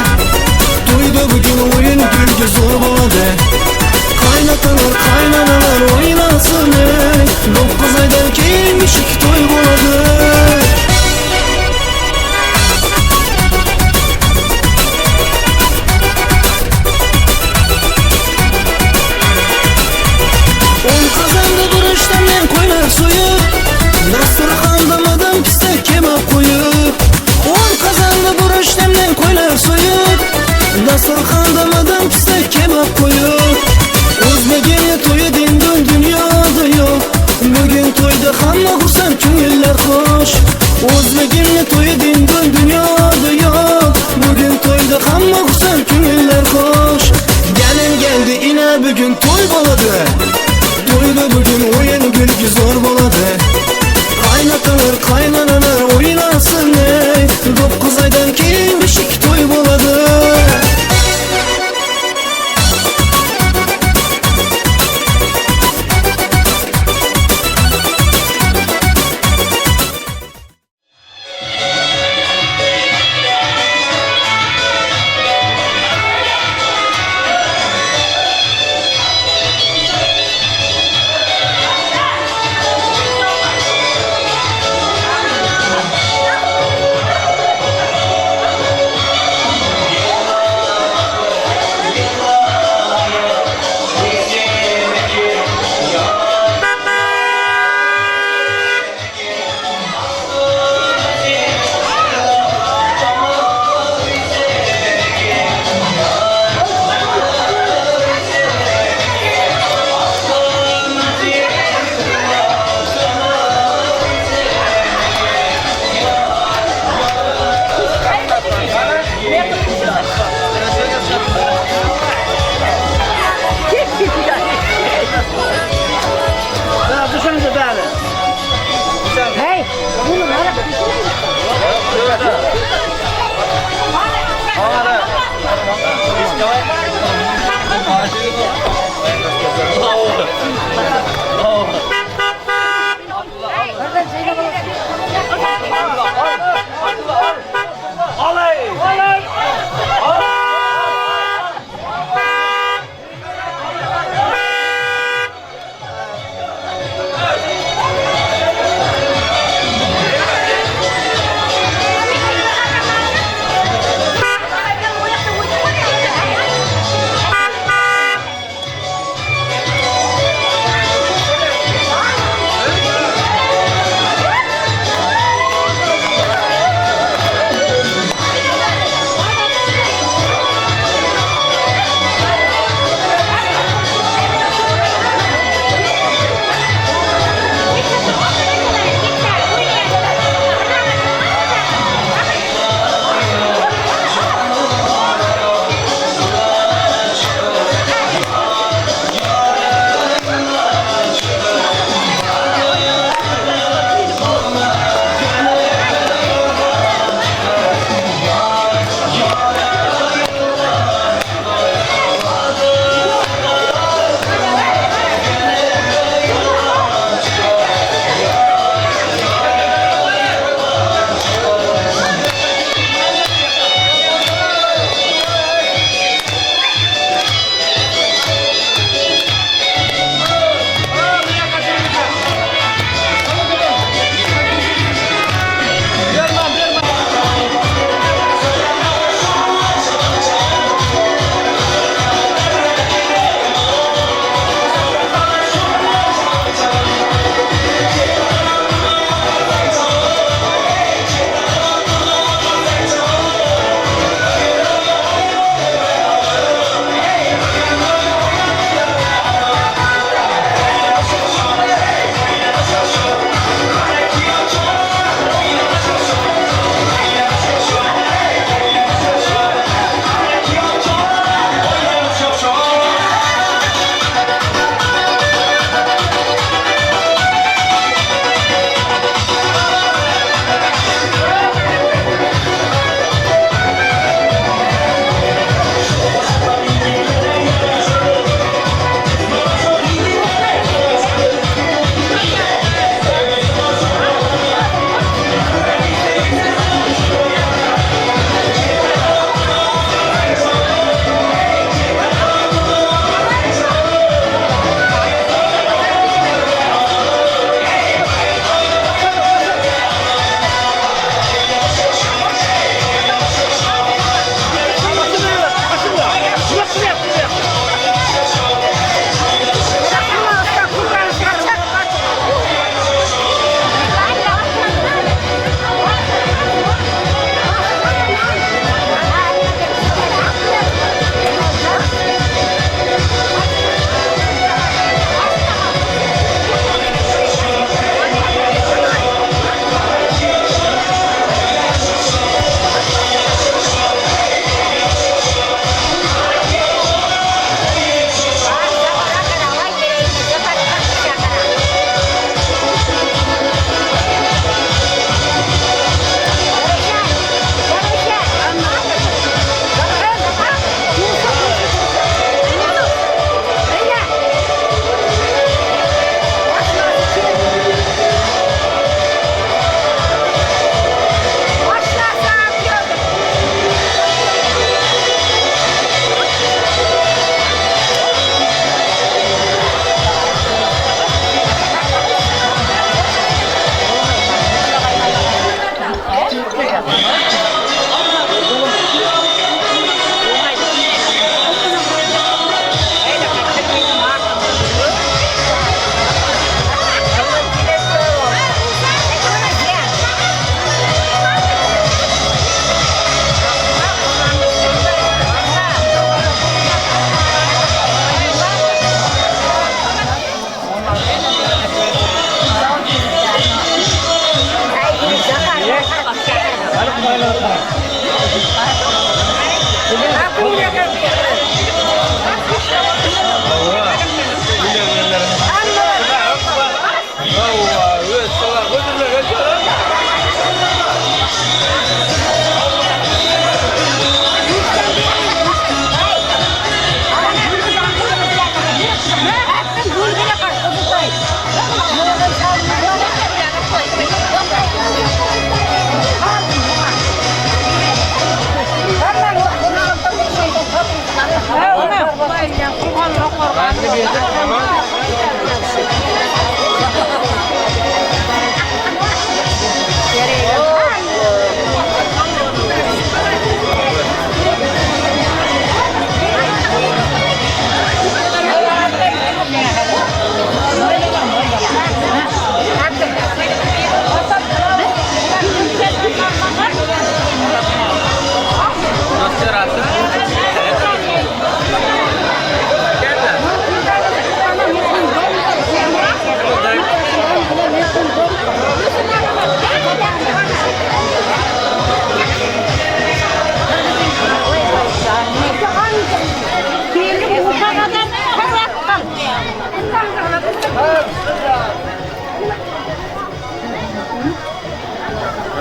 toyda bugün oyun gülgü zor boladı. Kaynatalar kaynanalar oynasın ey, 9 aydan keymiş iki toy boladı. Nasırxandamadan piste kebap koyup, on kazandı buruş demden koylar soyup. Nasırxandamadan piste kebap koyup, Özbek'e toyu dindin dünyada yok. Bugün toyda hamma kursan köngüller hoş. Özbek'e toyu dindin dünyada yok. Bugün toyda hamma kursan köngüller hoş. Gelin geldi yine bugün toy boladı, toyda bugün oyun gülgü zor boladı. Kaynatalar kaynanalar oynasın ey, 9 aydan keyin beşik toy boladı.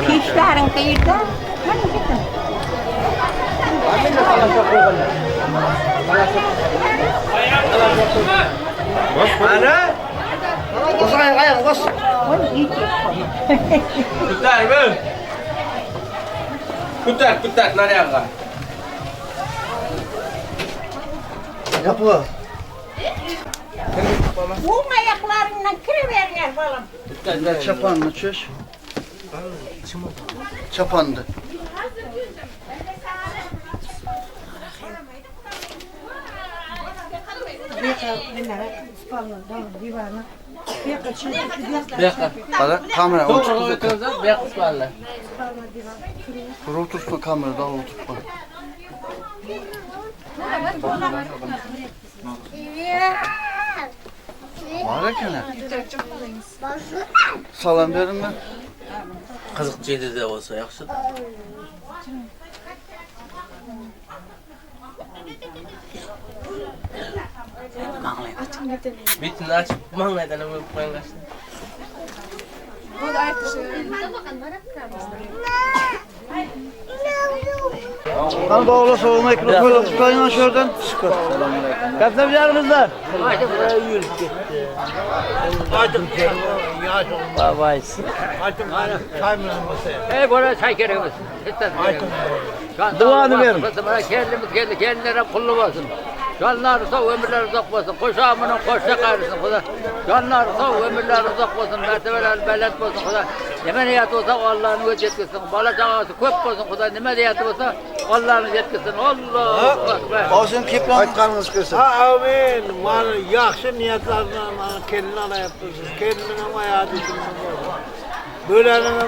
Kişilerin kıyırda. Ana? Koşun ayağım koş. Kutar mı? Kutar nereye kadar? Yapı. Bu ayaklarından kırıverirler balam. Çapanlı çöş. Çapandı. Bana kamera oturtma. Oturtma kamerada oturtma. Var ya salam verin mi? Kızıkçıydı da olsa yaxşı. Bitin açıp mağlaydan ömür koyun kaçtı. Lan bağla soğuk mikrofonu tutayın aşağıdan. Kaptan yanınızda. Haydi buraya yürü gitti. Haydi. Babayız. Haydi çay mı masaya? Buraya çay gereğimiz. Duanı verin. Kendimiz geldi, kendilerine kullu olsun. Canlar sağ, ömürler uzak olsun. Koşamının koşta karısın Kuda. Canlar sağ, ömürler uzak olsun. Mertebeler bellet olsun Kuda. Neme niyatı olsa Allah'ını göz yetkilsin. Bala çağası köp olsun Kuda. Neme niyatı olsa Allah'ını yetkilsin. Allahu Ekber. Olsun kiplan. Aytkanınız kırsın. Amin. Var yaxşı niyatlarla kendini ana yaptırsın. Kendine ayağı düşünün. Böylenin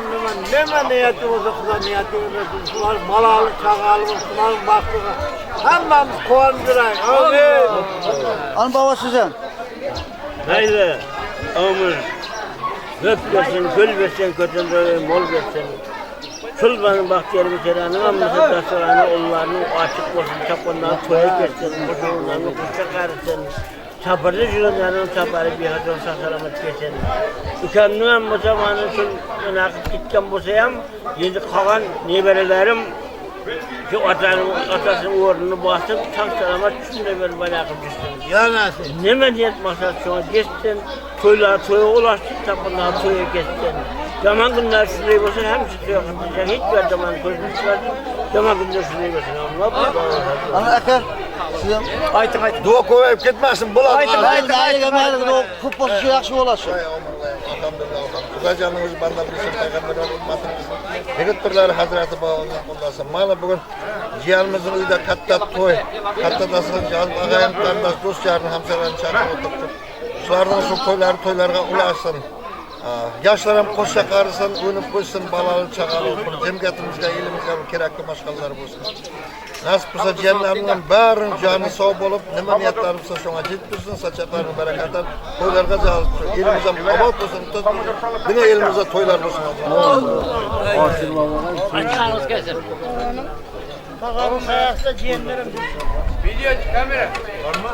neme niyeti olsa Kuda niyeti öğretin. Sular balalık, çağalık, sular baktığı. Hammamiz kuvandırayın. Amin. An baba sizden. Haydi. Amin. Göp versin, gül versin, kötüleri mol versin. Sulbanın bahtiyarı bitirenin amması tasarani onlarının açık olsun, çapından toya geçsin, kuşunlarını kuşa karısın. Çaparlı jürünlerin çaparı bir hatun sasalamat geçsin. Ükendin amma zamanın sul nakit gitken bosayam, şimdi kalan neberelerim şu atasının uğrunu basıp tam selamat üstüne böyle bırakıp düştüm. Ya nasıl? Ne medeniyet maksat şu an geçtin, toya ulaştın, tapındağa toya geçtin. Zaman günler şuraya olsa hem şuraya katılacak, hiçbir zaman gözünü çıkardım, zaman günler şuraya olsa. Ana Eker, sizden. Aytın. Dua koyup gitmezsin, bulan. Aytın. Futbol şu yakşı olasın. Kuzacanımız bana bir şey peygamber olmadınız. Yigit birleri Hazreti Bağlı'nın kullasın. Mana bugün ciğerimizin uyda katta toy, katta dasın cihaz, ağayın kardeş, dost yarın, hamsarların çarpı oturttu. Şulardan şu toylarga ulaşsın. Yaşlarım koşa karısın, önüp koysun, balalı, çağalı olsun. Cemgiyetimizde, elimizde kerakli maşgallar olsun. Nasip olsa ciğerlerimden bärin canı sağ bolup, neme niyetlerimizde şuna жеткizsin, saçaklarını berekatan, toylarga cahil olsun. Elimizde abat olsun, yine elimizde toylar olsun. Açıklarınız kesin. Bakalım sayasında ciğerlerim düşsün. Video kamera. Var mı?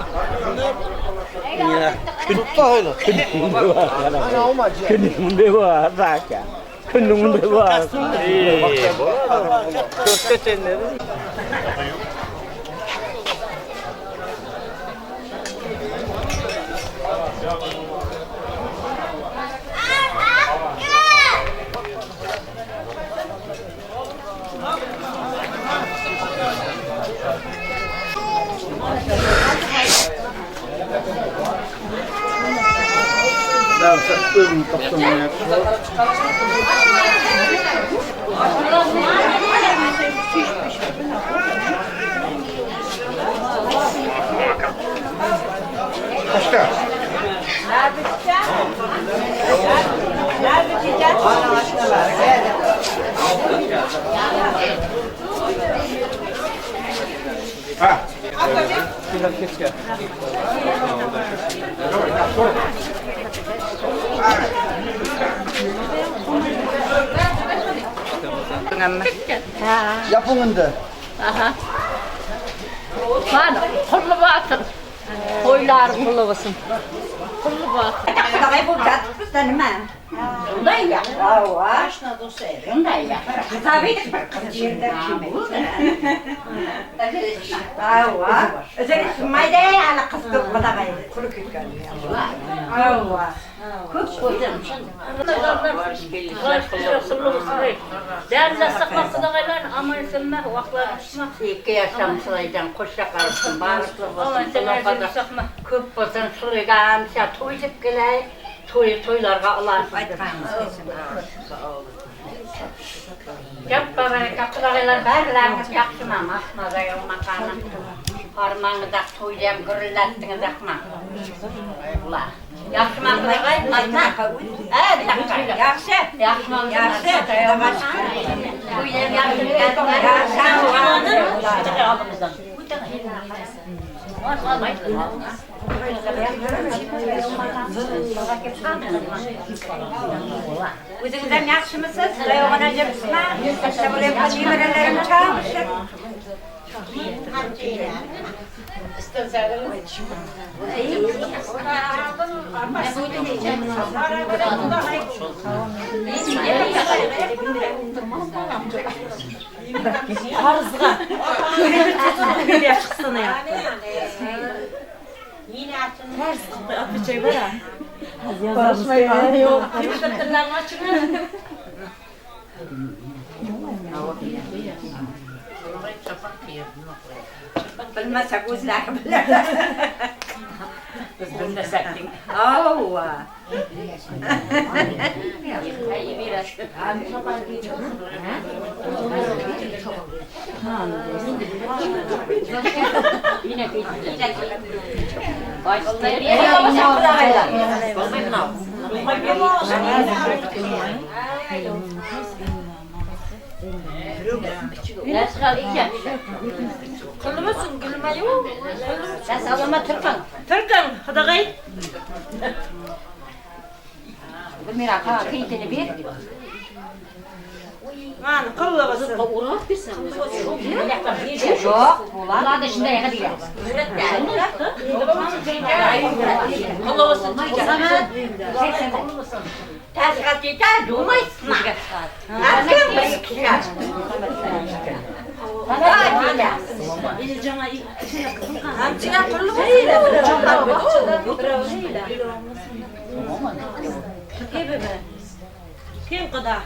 Ya. Tutta öyle. Ana olmaz ya. Kınımda var zaten. Kınımda var. Çok geçenleri. alsa özüm toplamaya. Kaçta? Ha. Biraz geç gel. Yapın da. Aha. Bana kullu bakın. Koylar kullu basın. Kullu bakın. Kadar bu kat tanıma. Bundan ya. Aa, aşna dostu. Bundan ya. Tabii ki bak yerden kimi. Aa, özellikle mayda ala kısık kadar kuru kütken. Aa. Kut koydum. Derle sakması da gaylar ama isimler vaklar çıkmak. İki yaşam sıraydan koşa karıştım. Bağırıklı olsun. Sana köp basın sıraydan şa toyup gelay. Toylarga Allah Jap para kapılarlar barlarımız yaxşımamak, mazaya makana. Harmanıda toylam gürüllattınız akma. Allah. Yaxşımak qilay, atma. Bir dakika. Yaxşı. Yaxşımak. Yaxşı. Toylam yaxşı. O'zingizdan yaxshimisiz? Oyog'ini jimsizmi? Katta bo'layotgan nevaralarim chaqishib. Qarzga. Bir yaxşısını yaptı. Ters atacak var ha. Barışmayın. Yok. Kırıklarını açın. Bilmezsek o'zlar bilar. Biz bilmesek deng. Oo. Kılmasın, gülme yok. Sen sallama Türkan. Türkan, hadi Bilmira ka kıytını bir. Man, kılla basın. Yok, bunlar da şimdi yaka değil. Kılla basın. Ters katıyla durmayısın. Nasıl bir kişiler? Hamçına kılla basın. Kim kadar?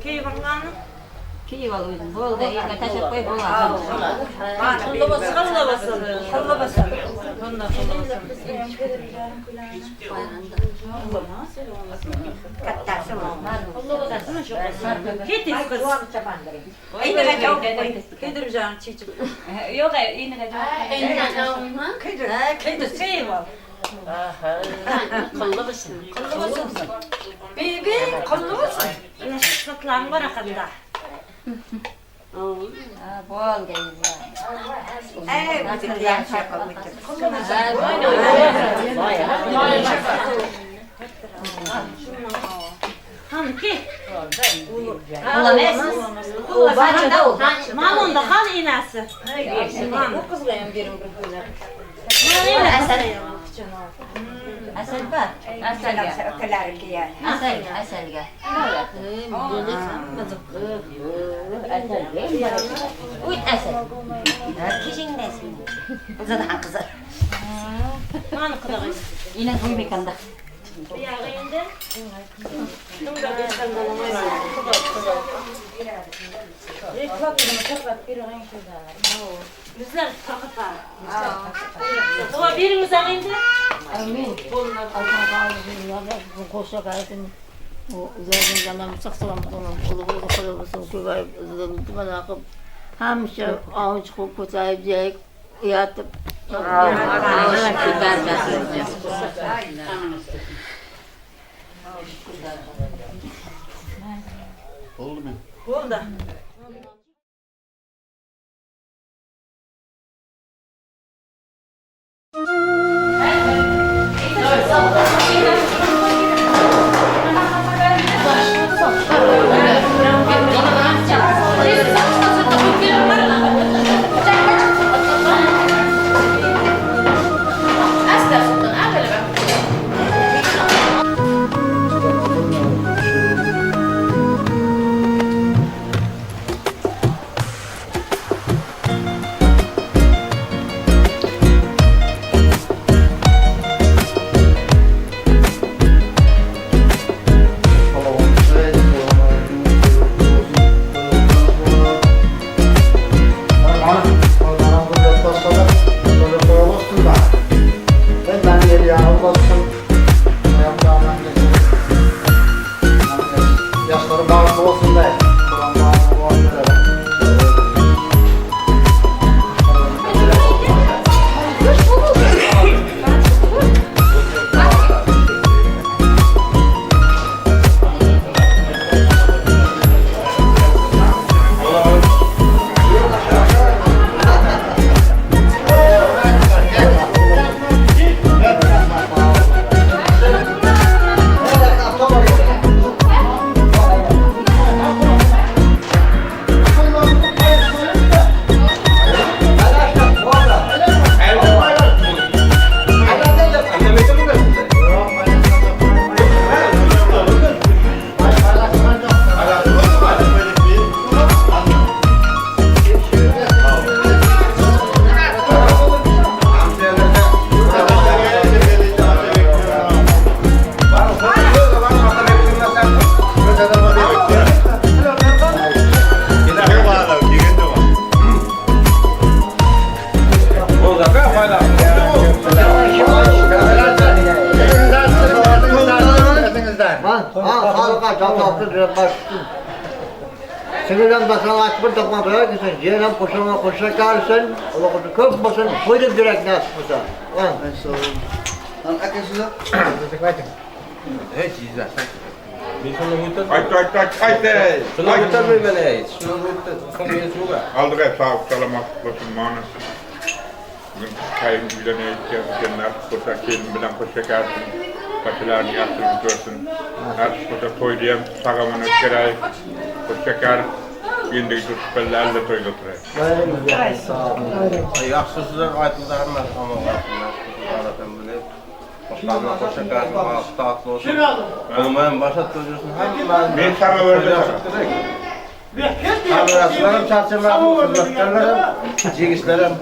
Kim kanganı? Kim alıyordun? Bolda yine taşıp koy bola. Kılla basın, kılla basın. Kılla basın. Kattası mı? Ketis kız. Aynı gacau. Kedireceğim çiçek. Yok ya, aynı gacau. Kedir. Şey var. Kıllı mısın? Kılla basın. Bibi, kılla basın. Yaşlıklarım var akında. Bol geliyor. Bu da yan şaka mıdır? Han ki? Bulamazsın. Kullananda o. Mamon da han inası. Bu kızlayan birim bir güzel. Asal bak. Asal ya. Öteler ki yani. Asal ya. Uyut asal. Kişinin nesmi. Zaten kızar. Man kadar. Yine duymekanda. Ya gayinde. Şunu da geçten dolanmayla. Yüzler takıta. Ama birimiz ağında. Amin. Altına kalmasın, yavrum, koşa kalsın. O zaten canım saksalam bunun, ulu kalmasın, köy bana akıp. Hemşe ağaç kokutayıp yiyip, yatıp. Oldu mu? Oldu. Yaşları bağlı olsun da. Sinirden bakan açmış dokma bırak gitsin. Ciğerden koşama koşa kalsın. Allah koşu köp basın. Koydum direkt nasıl mısa. Lan. Lan akışı da. Hiç izle. Ay. Şuna götürme beni. Şuna götür. Şuna götür. Aldık hep sağ selamat olsun manası. Bugün kayın bilene ihtiyacınlar. Koşa kelin bilen koşa kalsın. Başılarını yaptığını görsün. Her koşa toyduyam sağamanı keray. Koşa kal. Yendiği tutup belli elde toy götüreyim. Yaxşısızlar aytıldarlar ama anlatım bile. Başkanlar koşa kalsın. Hasta olsun. Onu ben başa tutuyorsun. Ben sana verdim. Aslanım çarşılarım, kızlarım, cigislerim.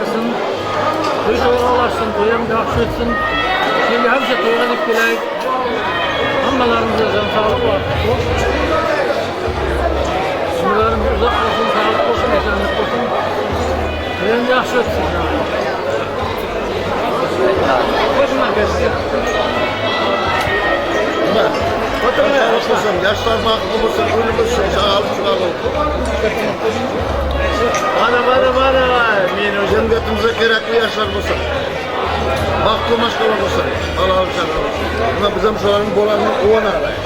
arısın, toy toygalaşsın, toyam yaxşı etsin. Şimdi hemşe toyga dip geleyik. Hammalarımıza can sağlık var. Ömürlerimiz uzak olsun, sağlık olsun, esenlik olsun. Toyam yaxşı etsin. Hoşuma gelsin. Yaşlar bakımı mısın, ölü müsün, sağlık sağlık. Bana, men cemiyetimize gerekli yaşlar mısın? Baklı maşkala mısın? Allah'ım sana. Ama bizim şuanın bolanını oğan arayın.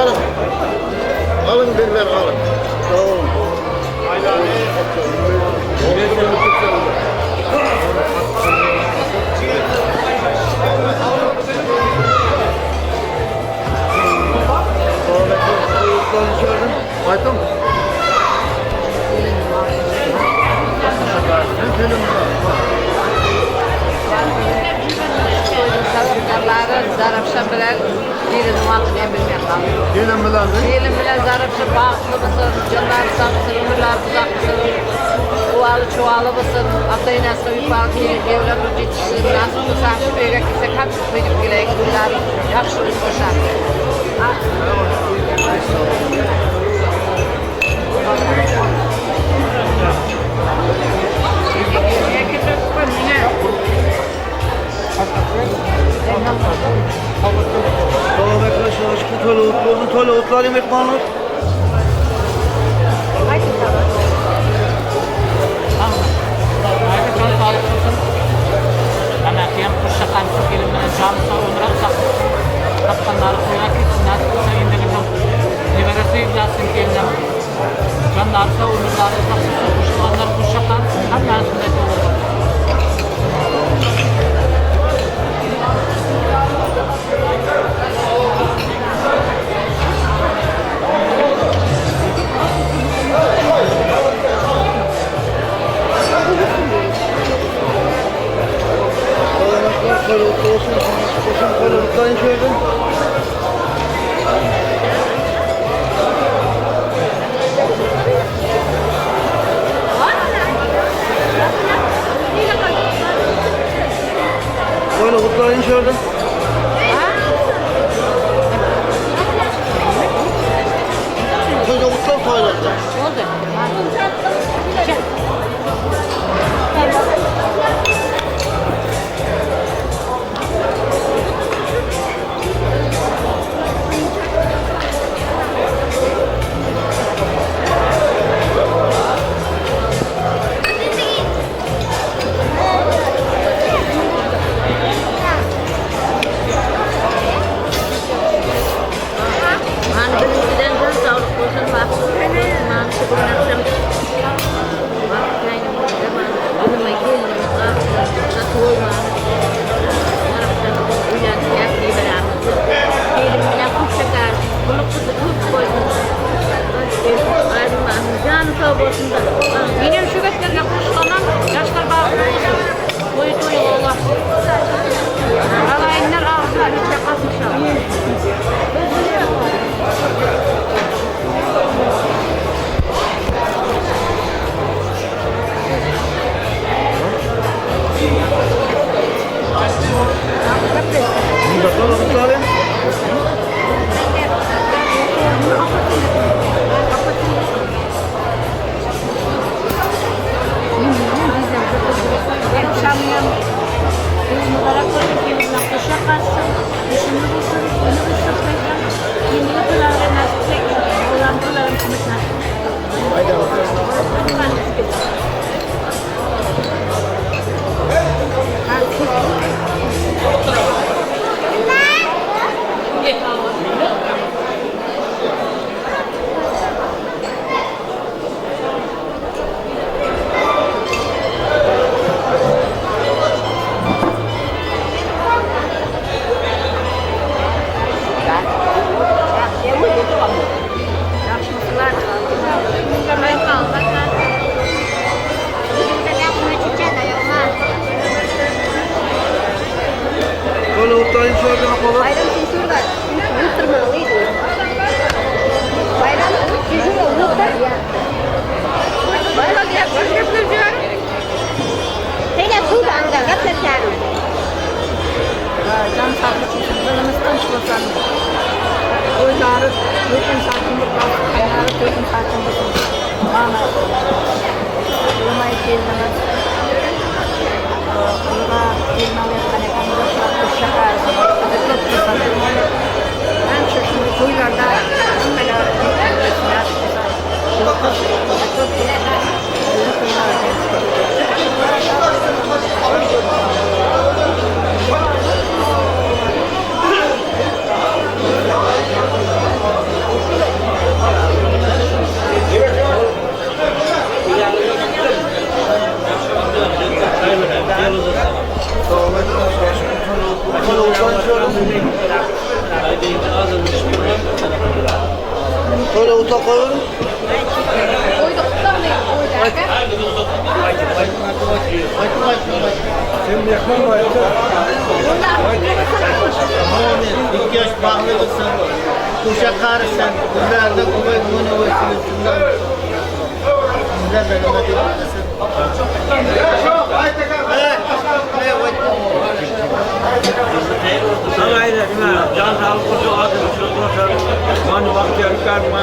Alın. Alın, ver, alın. Tamam. Aytım. Zarapşa bilen dilini vaktine bilmeyen kaldı. Gelin bilen mi? Gelin bilen zarapşa bağlı mısın, canlar sapsın, ömürler uzak mısın, uvalı çuvalı mısın, atayın asla bir bağlı evler ücretçisi, nasıl bu saçı böyle kimse kapı koyup geleyik, bunlar yakşı üstüşler. Tamam arkadaşlar, şu toyla otlar yemek var mı? Canlarsa onurları saksın, kuşakanlar kuşakan, hemen sünnet olur. Böyle kutlayın şöyle. Şöyle kutlar paylaşacağım. Oldu. Benim şu beklerle kuşlanan yaşlar bağlı boyu toyu Allah. Alayınlar ağzına hiç yakasın şahı. Bakalım kutlayın. Akşamleyin bizim olarak böyle nakışa karşı düşünür olsun, bunu ısıtmayacağım. Şimdi yapılarla nasıl çekiyor, olan pılarım kımıtlar. Haydi bakalım. Böyle kutlayın şöyle bakalım. Bayram sensör var. Unutturmalıydı. Bayram sensör unuttur ya. Bayram yapacak. Allah'ın sabretsin. Dilimiz tinç olsun. Oyları bütün saatimiz kalsın. Kaynağı bütün saatimiz olsun. Amin. Olmayı gelmemiz. Kuluğa gelmemiz. Kanekamıza şarkı şakarsın. Çok kısalım. Ben şimdi kuyularda hammeler nasip olsa. Çok Böyle uta koyun. Şimdi yakın var. İlk yaş bağlılıksın. Kuşa karışsan. Bunlarda kuvvet bunu vesilesinler. Sizler de ne diyorsun? Aynen, can sağlık kursu adı, manu baktiyar karma,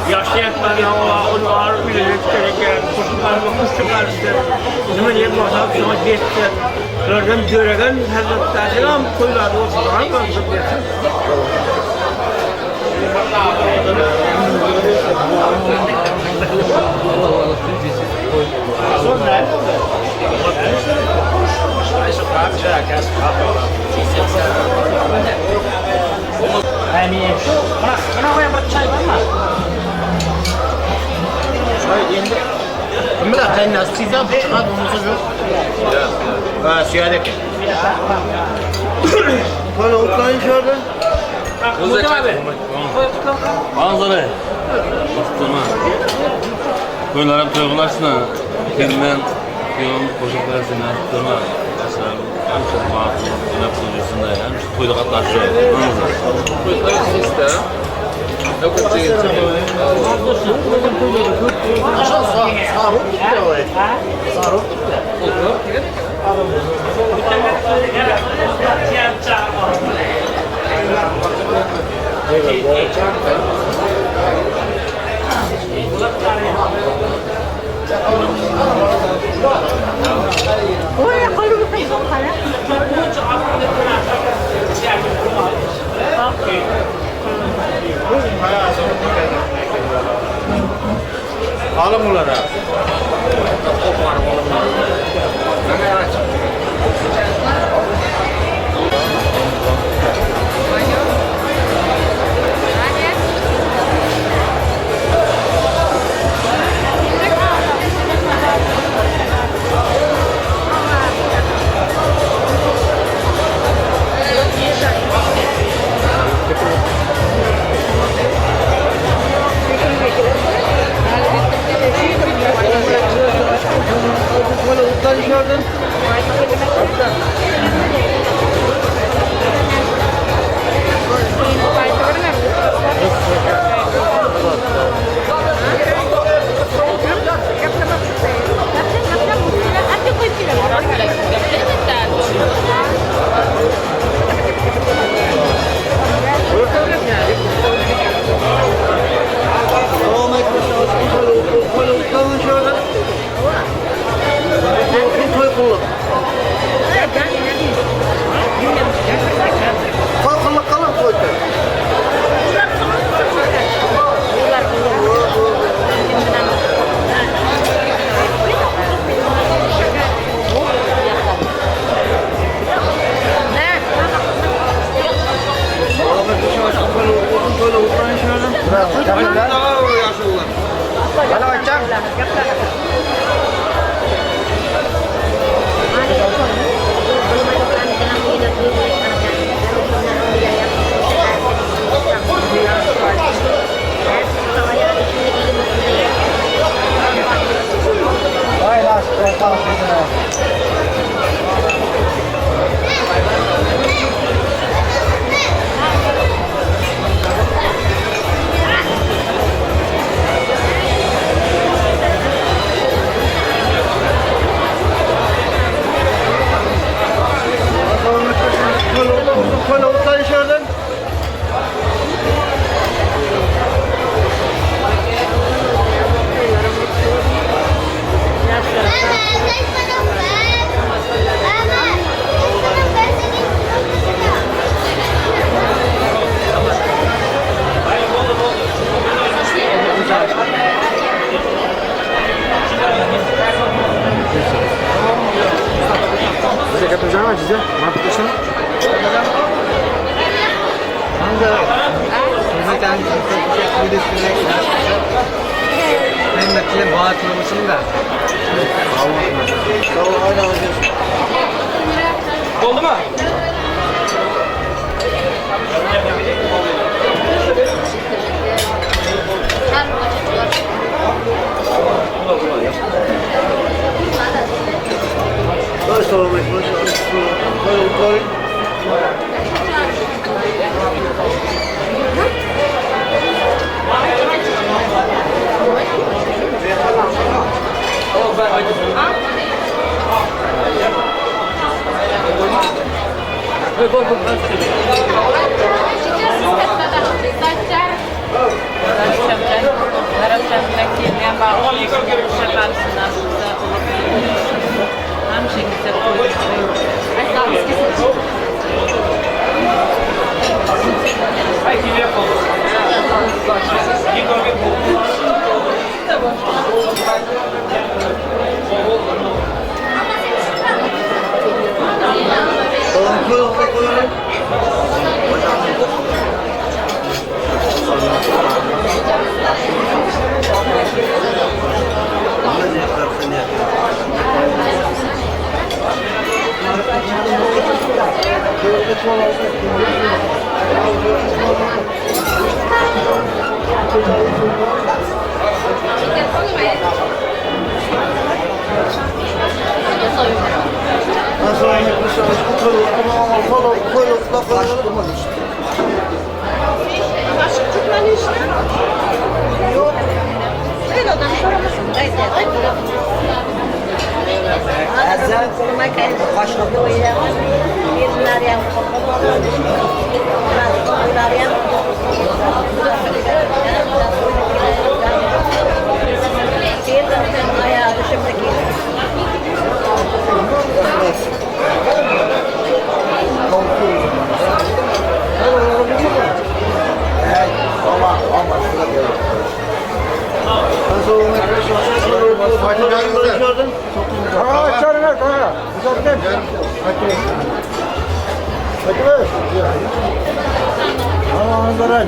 yaşayanlar ya onu ağır bilecek gereken kuş çıkarıştır. Bizim yem olsa şuna geçti. Gördüm göregen hazretlerden am koylar olsun. Hangi diyorsun? Sonra Mira, kain nasi jam, çıkar bunu çocuk. Siyadek. Böyle utlayın şöyle. Muhtem abi. Manzara. Bastırma. Koylarım toygulaşsın. Bilmem. Yolun koşuk versin. Bastırma. Hamşa mağazı. Yine projesinde yani. Toyda katlaşıyor. Manzara. Koylar sizde. Yok ettiğin için. Aşağı sarıp gitti oraya. Sarıp gitti. Oraya koyup bir sokana. Alın bunları. Böyle utlan şuradan. Böyle utlan şuradan. Toy kullan. Kalkınlık kalın toy. Böyle uzun şöyle. Bravo. Yaşlılar. Hadi bakacağım. Vay lan, var size? Marketleşen? Hangi? Zaten bir de ben de bağ kurulmasını da. Tamam, aynen hocam. Oldu mu? Böyle sorulmuş. Böyle.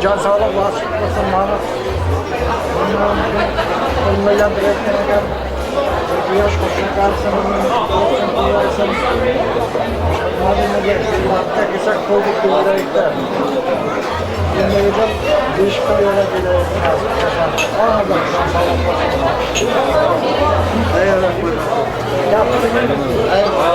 Can sağlık vasıf olsun bana. Olmayan bir ekmeğe bir yaş koşun karşısında olsun diyorsan madem öyle hatta kesak koyduk diyorlar. Bunları değiş koyuyorlar diyorlar. Anladım. Can sağlık olsun. Eyvallah. Eyvallah.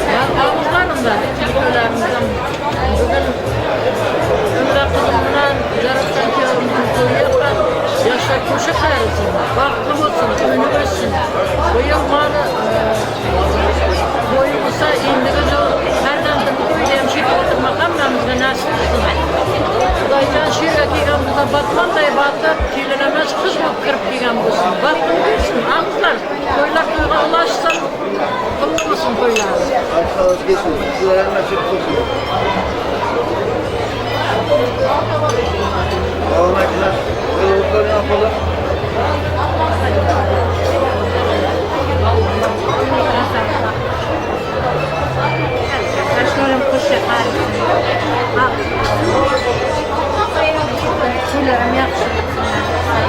Ben almışlarım da. Çocuklarımızdan. Bugün olsa indiki her namdan koyduğum şey oturmak hamamızda nasip kılmak. Kudaycan şirke kigamızda batman da battı, kirlenemez kız bu kırıp kigam olsun. Battın bilsin, aklar, koylar kuyuğa ulaşsın, kılmasın koylar. Aşağısı geçiyor. Sizlerin açık tutuyor. Ağırmaklar, yolculukları yapalım. Kaşlarım kuşa harika. Tüylerim yakışık.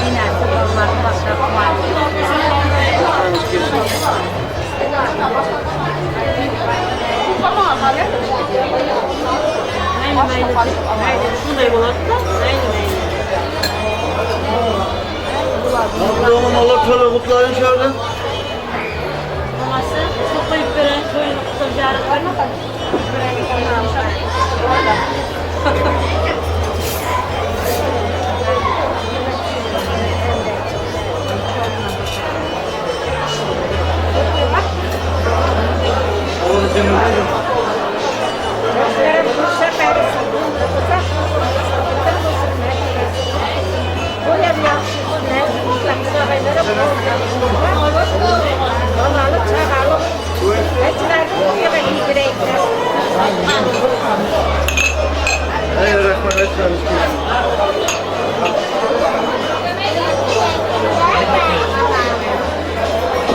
Yine kullanmak başka kullanmak. Şunday bulalım. Ablamın Allah çolukların şöyle. Maması su koyup veren koyun kutacağız. Hayır, rahmet etmemiz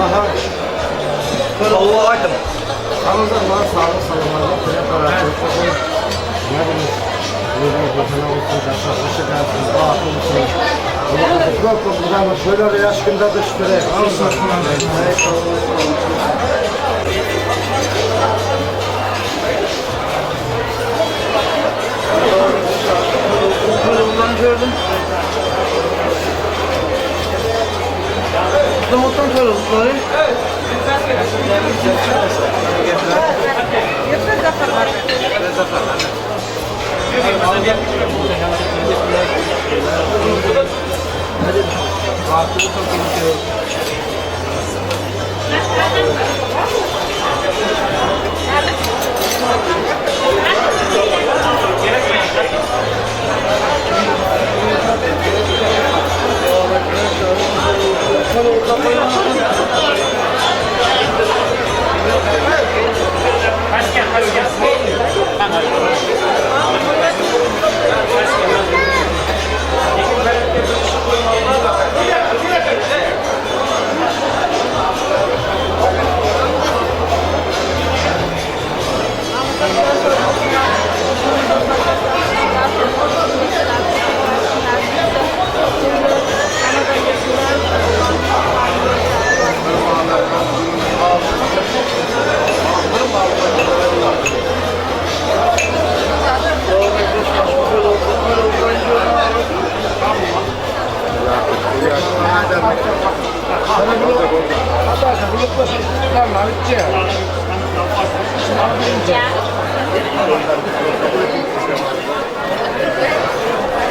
Aha. Allah'a aydım. Ramazan var, sağlık salamalı. Böyle karakter. Ne bileyim. Yürüyüş bakana olsun, kaçak başı gelsin, bağlı olsun. Çok güzel, şöyle yaşkında dıştırı. Alsın. Gördüm. Damattan sarıldıkları.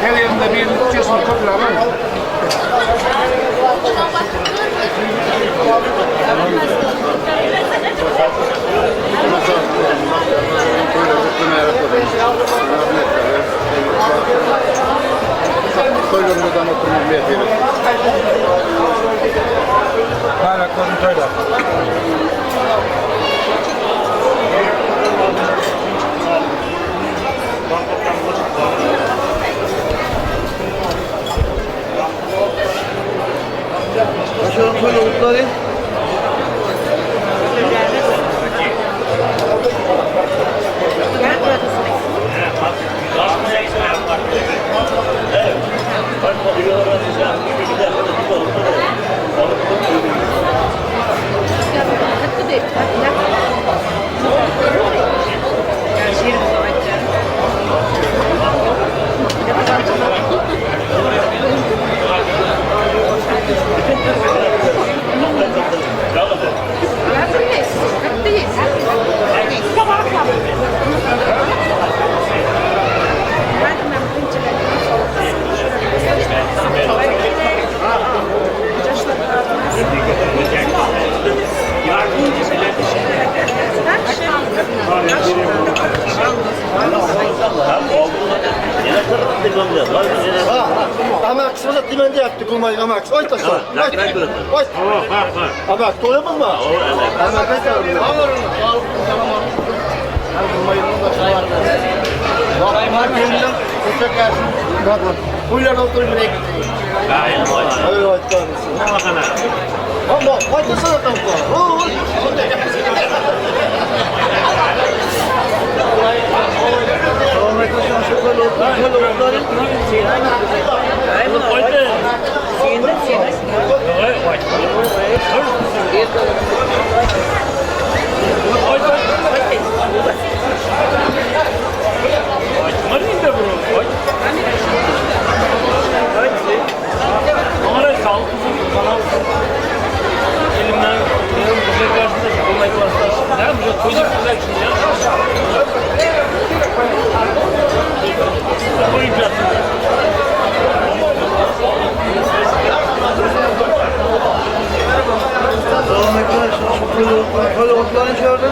Her yerinde bir bütçesini kopyala ama. Koyduğumuzdan oturmamı yapıyoruz. Hala konuşuyla. Başarım şöyle utları. tıkılmayı kamak. Oy taşla. Oy. Oy. Ama toyamaz mı? Ama ne kadar? Uylar oturup direkt. Hayır, ama hadi sana kanka. Böyle otların gördün.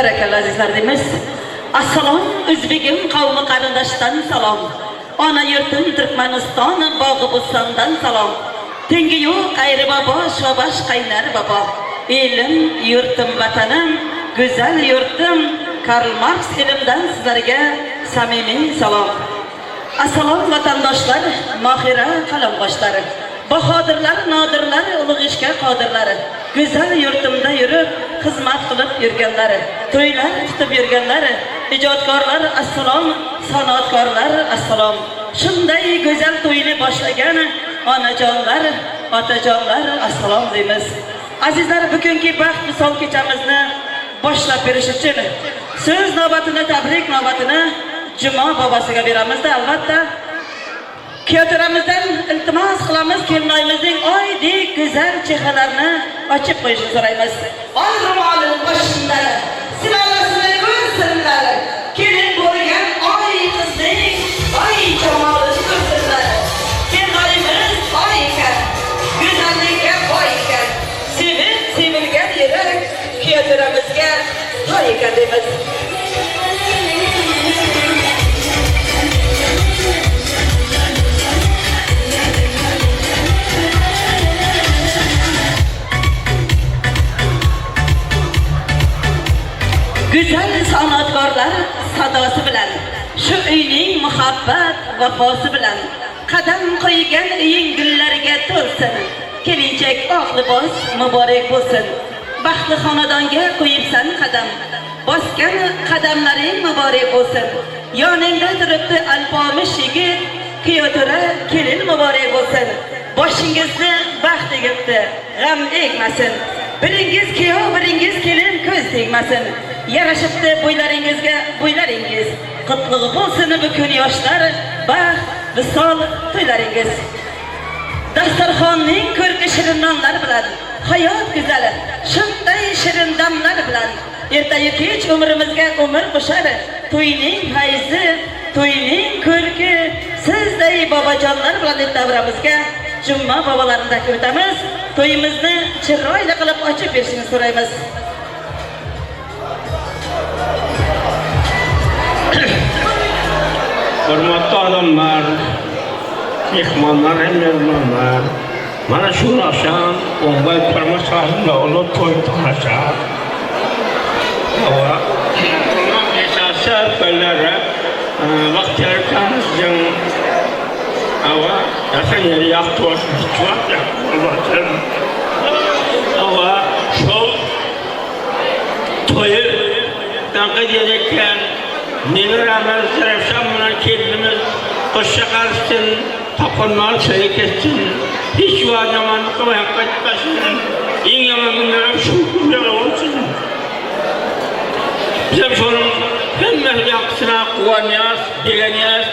Barakallah azizlarimiz. Assalom O'zbegim qavmi qarindoshdan salom. Ona yurtim Turkmaniston bog'i Bo'stondan salom. Tengi yo'q ayri bobo shobash qaynar bobo. Elim, yurtim, vatanim, go'zal yurtim, Karl Marx elimdan sizlarga samimiy salom. Assalom vatandoshlar, mohira qalamqoshlari, bahodirlar, nodirlar, ulug' ishga qodirlari, go'zal yurtimda yurib xizmat qilib yurganlari, to'ylar tutib yurganlari, ijodkorlar assalom, san'atkorlar assalom. Shunday go'zal to'yni boshlagan onajonlar, otajonlar assalom deymiz. Azizlar, bugungi baxt misol kechamizni boshlab berish uchun so'z navbatini, tabrik navbatini Juma bobosiga beramizda, albatta Kuyovlarimizdan iltimos qilamiz, kelinlarimizning oydek go'zal chehralarini ochib qo'yishni so'raymiz. Oy ro'molim boshimdagi silolasining ko'zlari, kelin bo'lgan oy qizning oy jamoli ko'zlari. Kelinlarimiz oy ekan, go'zallikka boy ekan, sevib sevilgan yeri kuyovlarimizga to'y ekan deymiz. vafası bilen Kadam koygan yengillarga to'lsin Kelinchak oq libos muborak bo'lsin Baxtli xonadonga qo'yibsan qadam Bosgan qadamlaring muborak bo'lsin Yoningda turibdi alpomish yigit Kuyotura kelin muborak bo'lsin Boshingizni baxt egibdi g'am egmasin Biringiz kuyov biringiz kelin ko'z tegmasin Yarashibdi bo'ylaringizga bo'ylaringiz Qutlug' bo'lsin bugun yoshlar baxt visol to'ylaringiz Dasturxonning ko'rki shirin nonlar bilan hayot go'zali shunday shirin damlar bilan ertayu kech umrimizga umr qo'shar to'yning fayzi to'yning ko'rki sizday bobojonlar bilan deb davramizga jumma bobolarini taklif etamiz to'yimizni chiroyli qilib ochib berishini so'raymiz. Hurmatli odamlar, mehmonlar, mehmonlar. Mana shu oqshom o'g'il turmush qilishda ular to'y tomosha. Va yashashsa to'ylari vaqt yaratganimizdan ava yaqin yaxtu chiqadi. Ava shu to'y taqdirkan nelerimiz tarafdan bilan kendimiz qo'sha qarsin taqonlar şey kessin hiç var yamanlık olmayan kaçmasın en yaman günlerim şu günler olsun bizim sorumuz hem yaksına kuvaniyaz, dileniyaz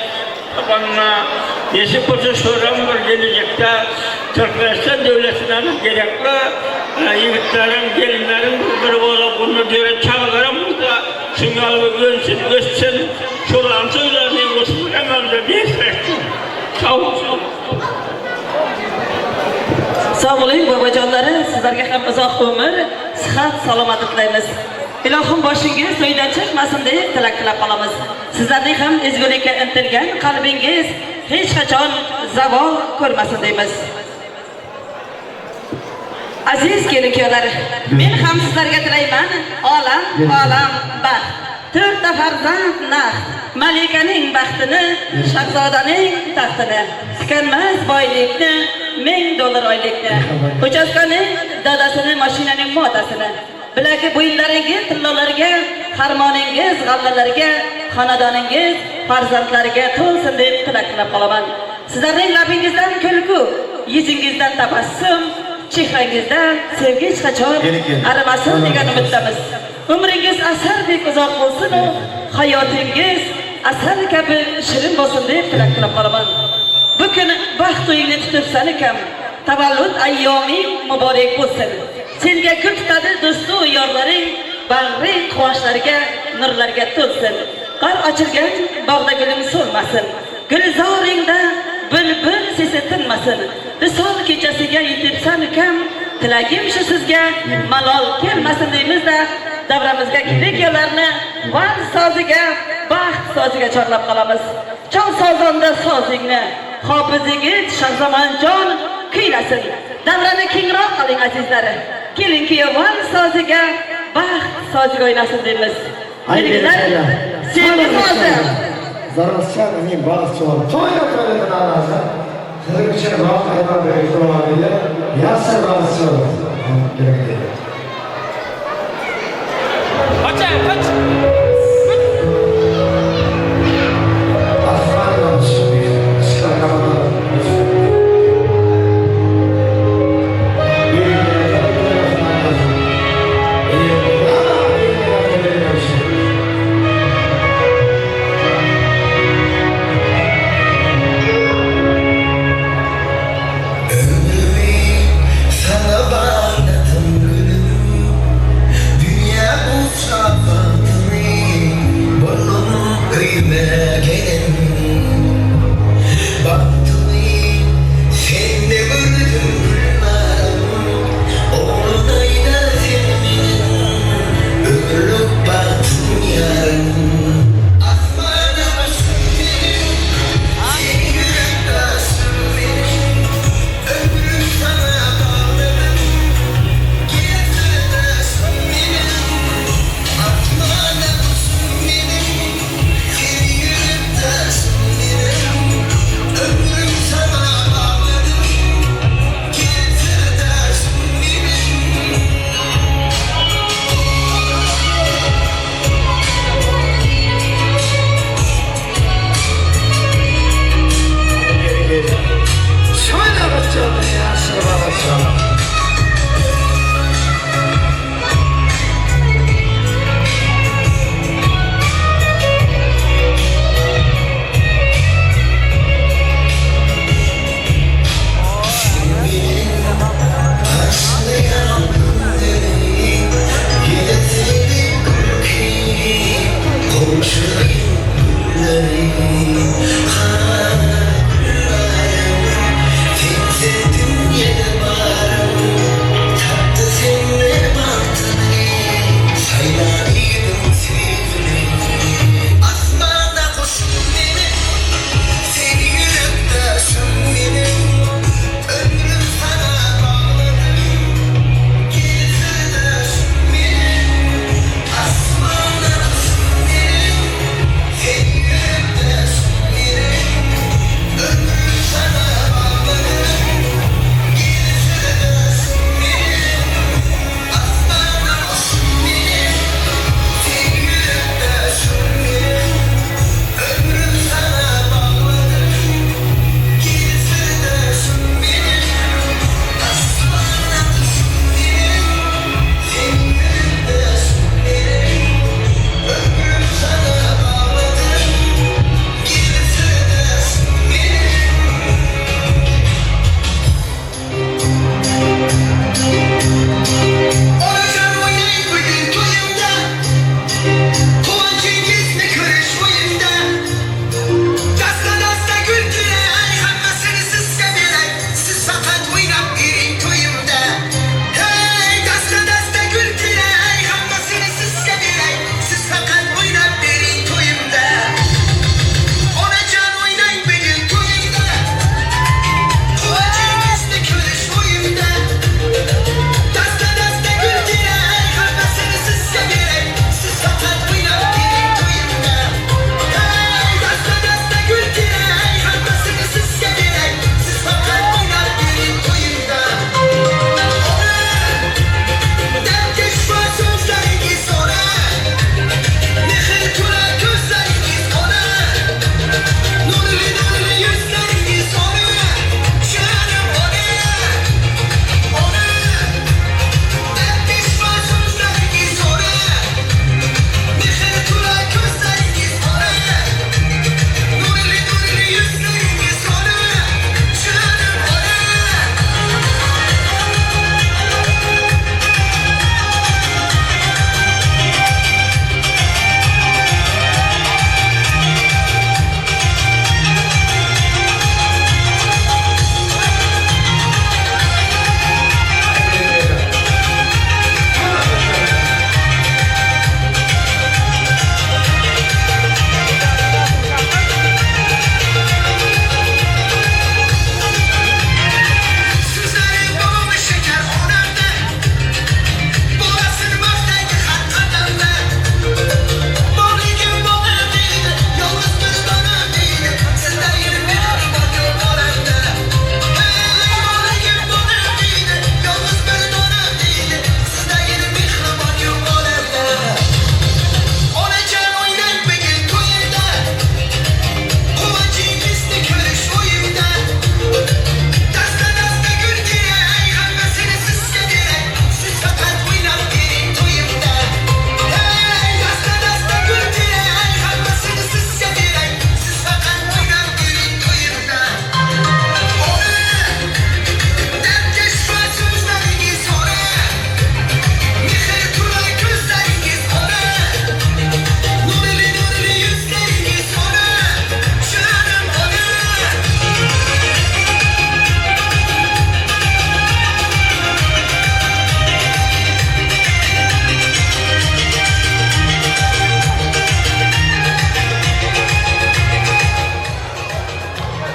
taqonuna nesip olsa sorum var gelecekte Türkmenistan devletinden gerekli yigitlerin, gelinlerin bir olarak bunu diyor çağırırım da Şungalı ölsün, ölsün, şuran söylerini olsun, hemen de bir seksin. Sağ olun. Sağ olun babacanları, sizlerge hem uzak ömür, sıhhat, salomatlık dilaymiz. İlohim başıngiz to'ydan chiqmasin deb tilak qilib qolamiz. Sizlarning ham ezgulikka intilgan qalbingiz hech qachon zavol ko'rmasin deymiz. Aziz kelin-kuyovlar, men ham sizlarga tilayman olam baxt. 4 ta farzand nah, malikaning baxtini, shahzodaning taxtini, tikanmas boylikni, $1000 oylikni, uchastkaning dadasini, mashinaning motasini, bilagi bo'yinlaringiz tillolarga, harmoningiz g'allalarga, xonadoningiz farzandlarga to'lsin deb tilak qilib qolaman. Sizlarning labingizdan kulgu, yuzingizdan tabassum, chehrangizda sevgi hech qachon arimasin degan umiddamiz. Umringiz asardek uzoq bo'lsin, hayotingiz asar kabi shirin bo'lsin deb tilak qilib qolaman. Bu kun baxt to'yingni tutibsan ekan, tavallud ayyoming muborak bo'lsin. Senga gul tutadi do'stu yorlaring, bag'ring quvonchlariga, nurlarga to'lsin. Qor ochilgan bog'da gulim so'lmasin. Gulzoringda bulbul sesi tinmasin. Visol kechasiga yetibsan ekan, tilagim shu sizga malol kelmasin deymizda, davramizga kelganlarni vals soziga, baxt soziga chorlab qolamiz. Chol sozonda sozingni, hofizingiz Shahzamonjon kuylasin. Davrani kengroq qiling azizlari. Kelin-kuyov vals soziga, baxt soziga o'ynasin deymiz. Aytinglar, sevgi sozi. Zarafshon uning bog'chisi to'yga qo'yilgan anasi sizga rohat aytib berishdi. Yaxshi bog'chisi kerak edi. Sana bağladım gülüm, dünya uçağı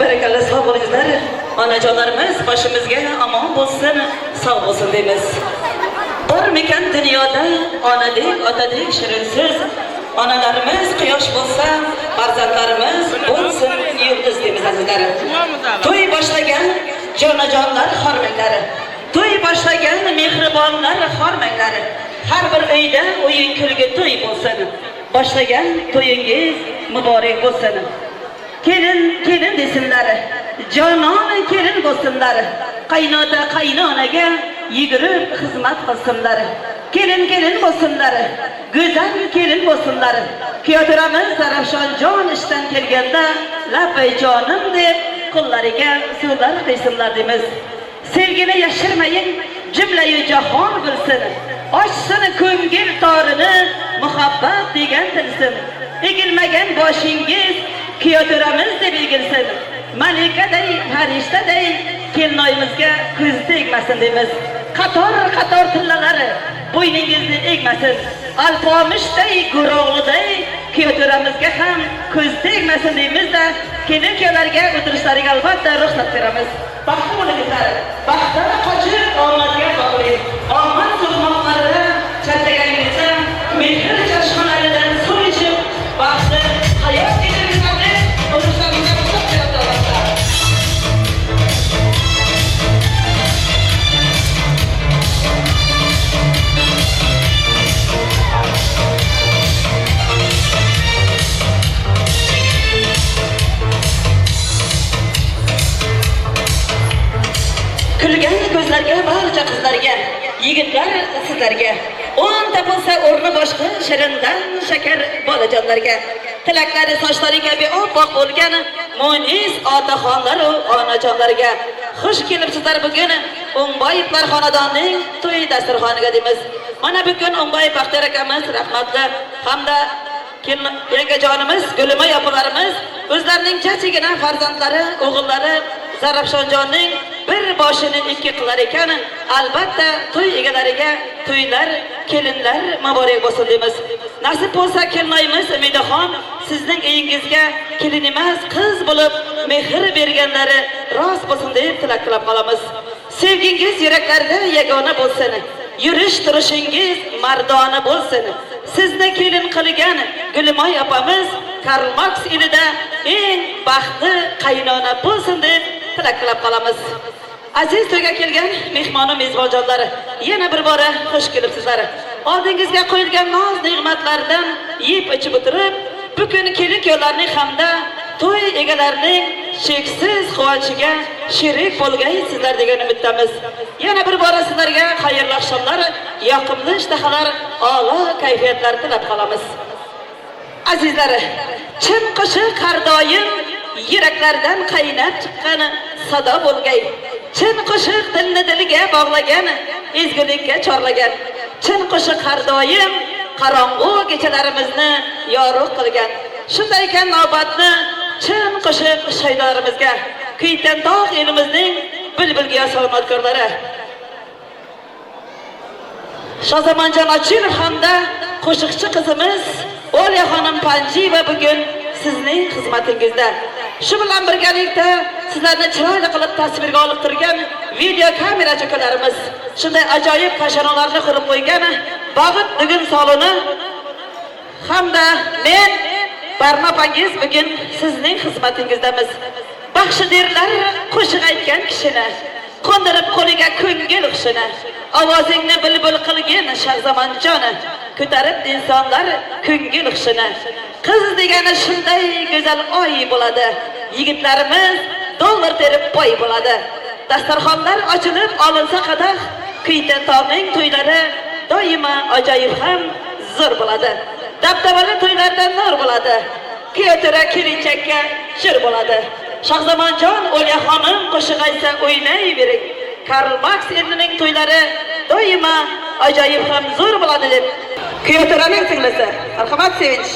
Barakalla sağ bo'lingizlar. Onajonlarimiz boshimizga omon bo'lsin, sağ bo'lsin deymiz. Bormikan dunyoda onadek, otadek shirin so'z. Onalarimiz quyosh bo'lsa, farzandlarimiz bo'lsin yulduz deymiz azizlarim. To'y boshlagan jonajonlar xormanglar. To'y boshlagan mehribonlar xormanglar. Har bir uyda o'yin kulgi to'y bo'lsin. Boshlagan to'yingiz muborak bo'lsin. Kelin, kelin desinlar. Jonon kelin bo'lsinlar. Qaynota qaynonaga yugurib xizmat qilsinlar. Kelin, kelin bo'lsinlar. Go'zal kelin bo'lsinlar. Kuyotiramiz Zarafshonjon ishdan kelganda "Labay jonim" deb qo'llariga suvlar quysinlar deymiz. Sevgini yashirmaying, jumlayu jahon bilsin. Ochsin ko'ngil torini, muhabbat degan tilsin. Egilmagan boshingiz kuyotiramiz deb egilsin. Malikaday, farishtaday kelinoyimizga ko'z tegmasin deymiz. Qator tillalari bo'yningizni egmasin. Alpomushday, guroqliday kuyotiramizga ham ko'z tegmasin deymizda, kelin-kuyovlarga o'tirishlariga albatta ruxsat beramiz. Baxtli bo'linglar. Baxtdan qochib omadga boqing. Omad so'zmoqlarida chattaganingizda mehr chashmalaridan suv ichib, baxtli hayot kechirishlarni o'tishlaringizga ruxsat beramiz. Kulgan ko'zlarga barcha qizlarga, yigitlar sizlarga, 10 topilsa o'rni boshqa shirindan shakar bolajonlarga, tilaklari sochlari kabi oppoq bo'lgan mo'nis otaxonlar va onajonlarga xush kelibsizlar bugun O'ngboyevlar xonadonining to'y dasturxoniga deymiz. Mana bugun O'ngboyev Baxtiyor akamiz rahmatli hamda yangajonimiz Gulimay opalarimiz o'zlarining chachigina farzandlari, o'g'illari Zarafshonjonning bir boshini ikki qilar ekan, albatta to'y egalariga to'ylar, kelinlar muborak bo'lsin deymiz. Nasib bo'lsa kelinoyimiz Umidaxon sizning uyingizga kelin emas, qiz bo'lib mehr berganlari rost bo'lsin deb tilak qilib qolamiz. Sevgingiz yuraklarda yagona bo'lsin. Yurish turishingiz mardona bo'lsin. Sizni kelin qilgan Gulimoy opamiz Karl Marx ilida eng baxtli qaynona bo'lsin deb tilak qilib qolamiz. Aziz to'yga kelgan mehmonu mezbonjonlar, yana bir bora xush kelibsizlar. Oldingizga qo'yilgan noz ne'matlardan yeb ichib o'tirib, bugun kelin-kuyovlarning hamda to'y egalarining cheksiz quvonchiga sherik bo'lgaysizlar degan umiddamiz. Yana bir bora sizlarga xayrli oqshomlar, yoqimli ishtahalar, a'lo kayfiyatlar tilab qolamiz. Azizlar, chin qo'shiq har doim yuraklardan qaynab chiqqan sado bo'lgay. Chin qo'shiq dilni diliga bog'lagan, ezgulikka chorlagan. Chin qo'shiq har doim qorong'u kechalarimizni yorug' qilgan. Shunday ekan navbatni chin qo'shiq shaydolarimizga, kuytan tog' elimizning bulbulga san'atkorlari Shozamonjon Ochilov hamda qo'shiqchi qizimiz Olya xonim Panjiva bugun sizning xizmatingizda. Shu bilan birgalikda sizlarni chiroyli qilib tasvirga olib turgan video kamera cho'kalarimiz, shunday ajoyib qashanolarni qurib qo'ygan Bog'it Dugun saloni hamda men Barnopangiz bugun sizning xizmatingizdamiz. Baxshidirlar qo'shiq aytgan kishini, qo'ndirib qo'liga ko'ngil hushini, ovozingni bulbul qilgin Shahzamonjoni, ko'tarib insonlar ko'ngil hushini. Qiz degani shunday go'zal oy bo'ladi. Yigitlarimiz dollar terib boy bo'ladi. Dasturxonlar ochilib olinsa qadah, kuytan tog'ning to'ylari doimo ajoyib ham zo'r bo'ladi. Dabdabali to'ylardan nur bo'ladi. Kuyotira kelinchakka shir bo'ladi. Shahzamonjon Olya xonim qo'shiq aytsa o'ynayvering. Karl Marx elining to'ylari doimo ajoyib ham zo'r bo'ladi deb kuyotiraning singlisi Marhamat Sevinch.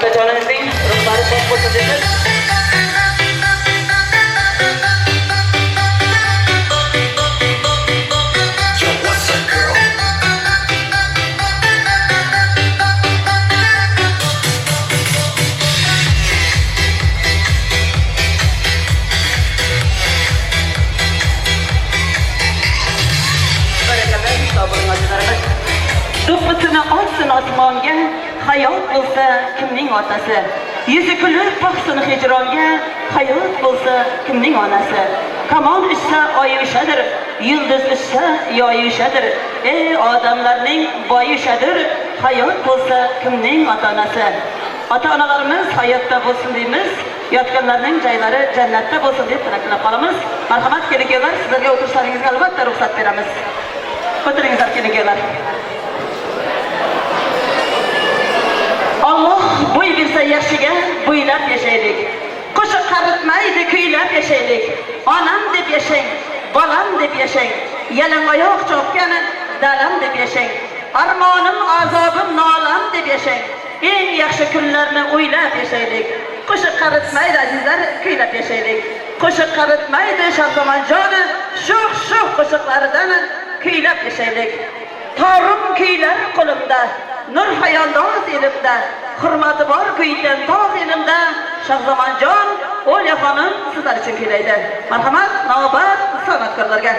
Otajonimizning ruhlari pok bo'lsin deymiz. Do'ppitini otsin osmonga, hayot bo'lsa kimning otasi? Yuzi kulib boqsin hijronga, hayot bo'lsa kimning onasi? Kamon ishsa oyushadir, yulduz ishsa yoyushadir. Ey odamlarning boyushadir, hayot bo'lsa kimning ota-onasi? Ota-onalarimiz hayotda bo'lsin deymiz. Yotganlarning joylari jannatda bo'lsin deb tilab qolamiz. Marhamat kelinlar, sizlarga o'tirishlaringizga albatta ruxsat beramiz. O'tiringizlar kelinlar. Allah bo'y bersa yaxshiga bo'ylab yashaylik. Qo'shiq qaritmaydi, kuylab yashaylik. Onam deb yashang, bolam deb yashang. Yalang oyoq chopgani dalam deb yashang. Armonim, azobim, nolam deb yashang. Eng yaxshi kunlarni o'ylab yashaylik. Qo'shiq qaritmaydi azizlar, kuylab yashaylik. Qo'shiq qaritmaydi Shahzomanjoni, sho'x qo'shiqlaridan kuylab yashaylik. Torum kuylar qo'limda, nur hayondoz elimda, hurmati bor kuydan tog' elimda. Shahzomanjon, O'lya xonim sizlar uchun kuylaydi. Marhamat, navbat san'atkorlarga.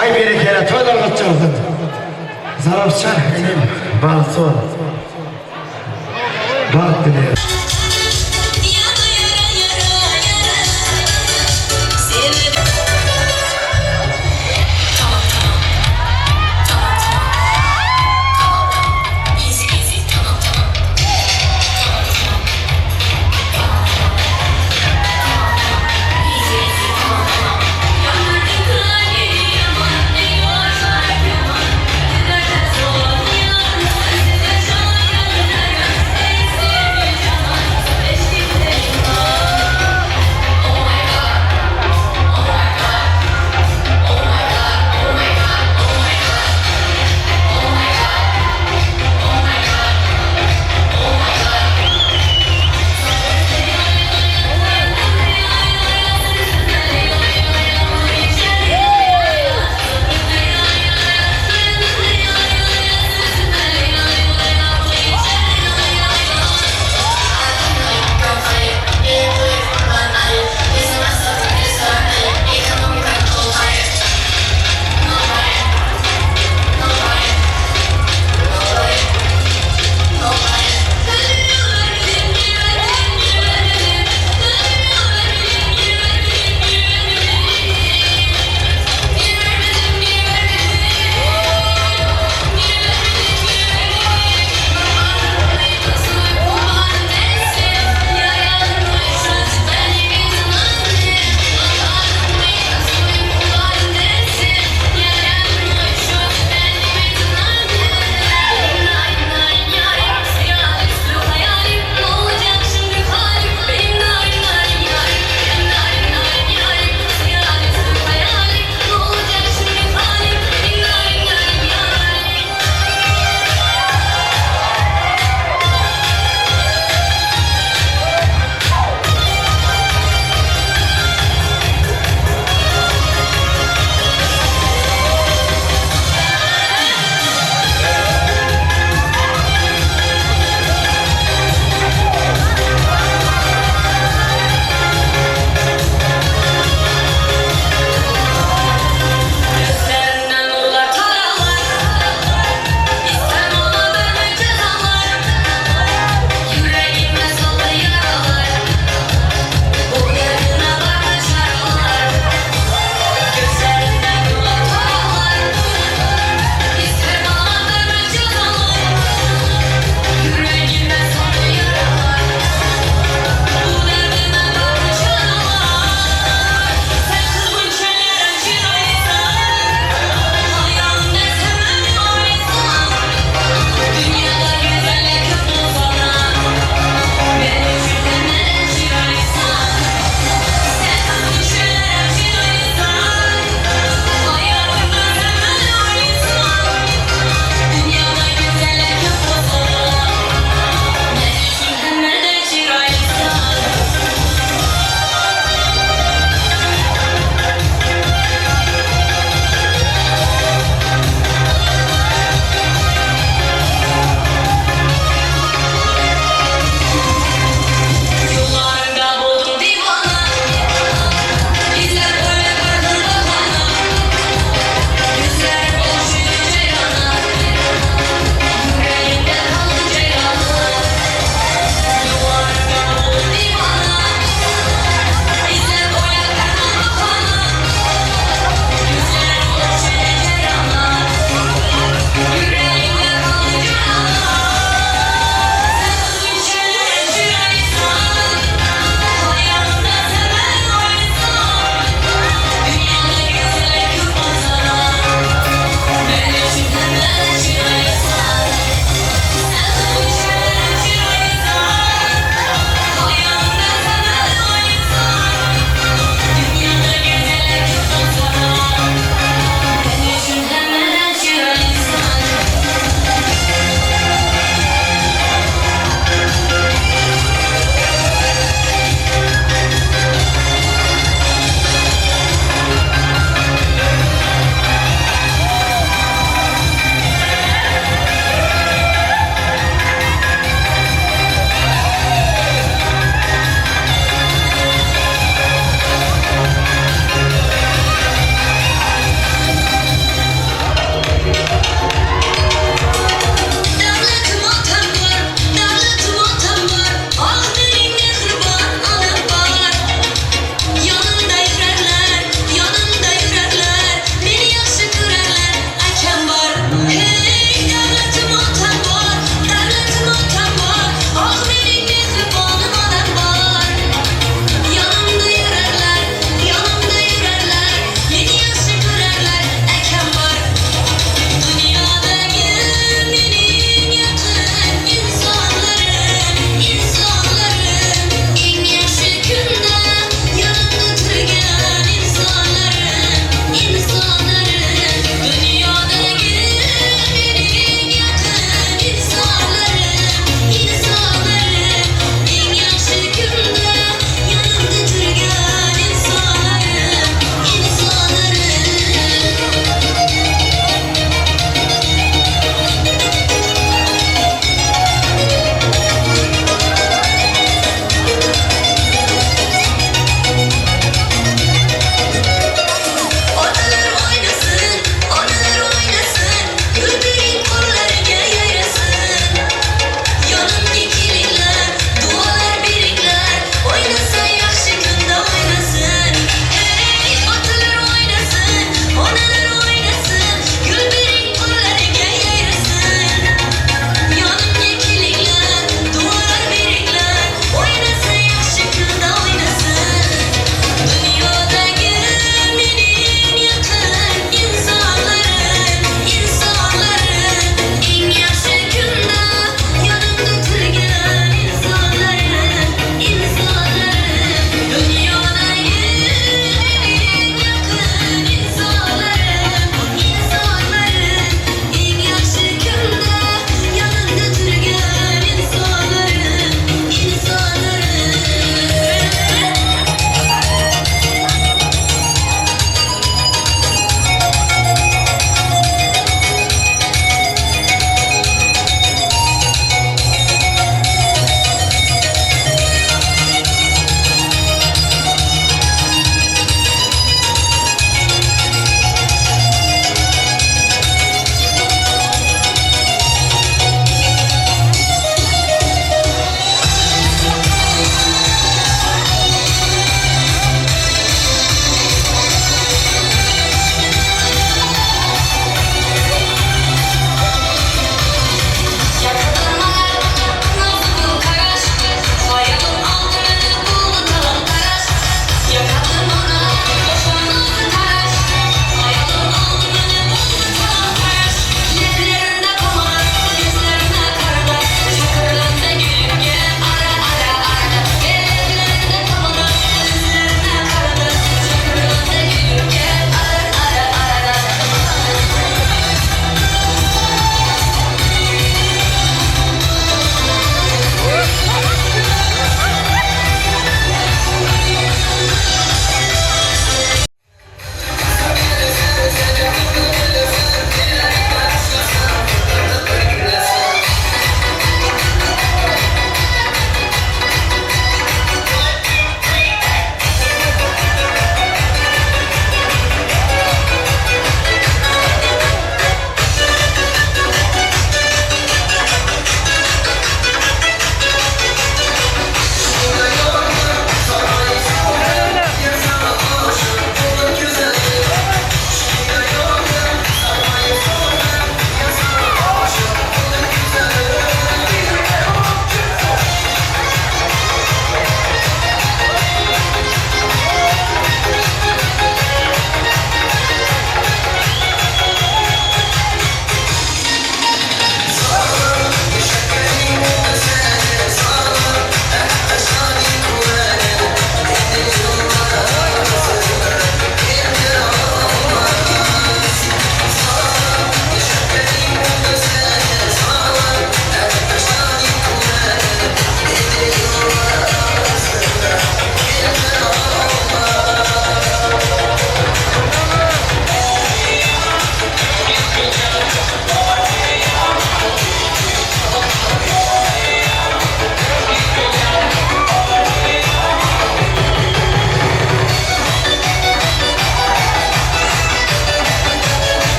Ay berekeli toylar kaçırdın. Zarafçar elim balsı ol. Bak dilerim. Sevdim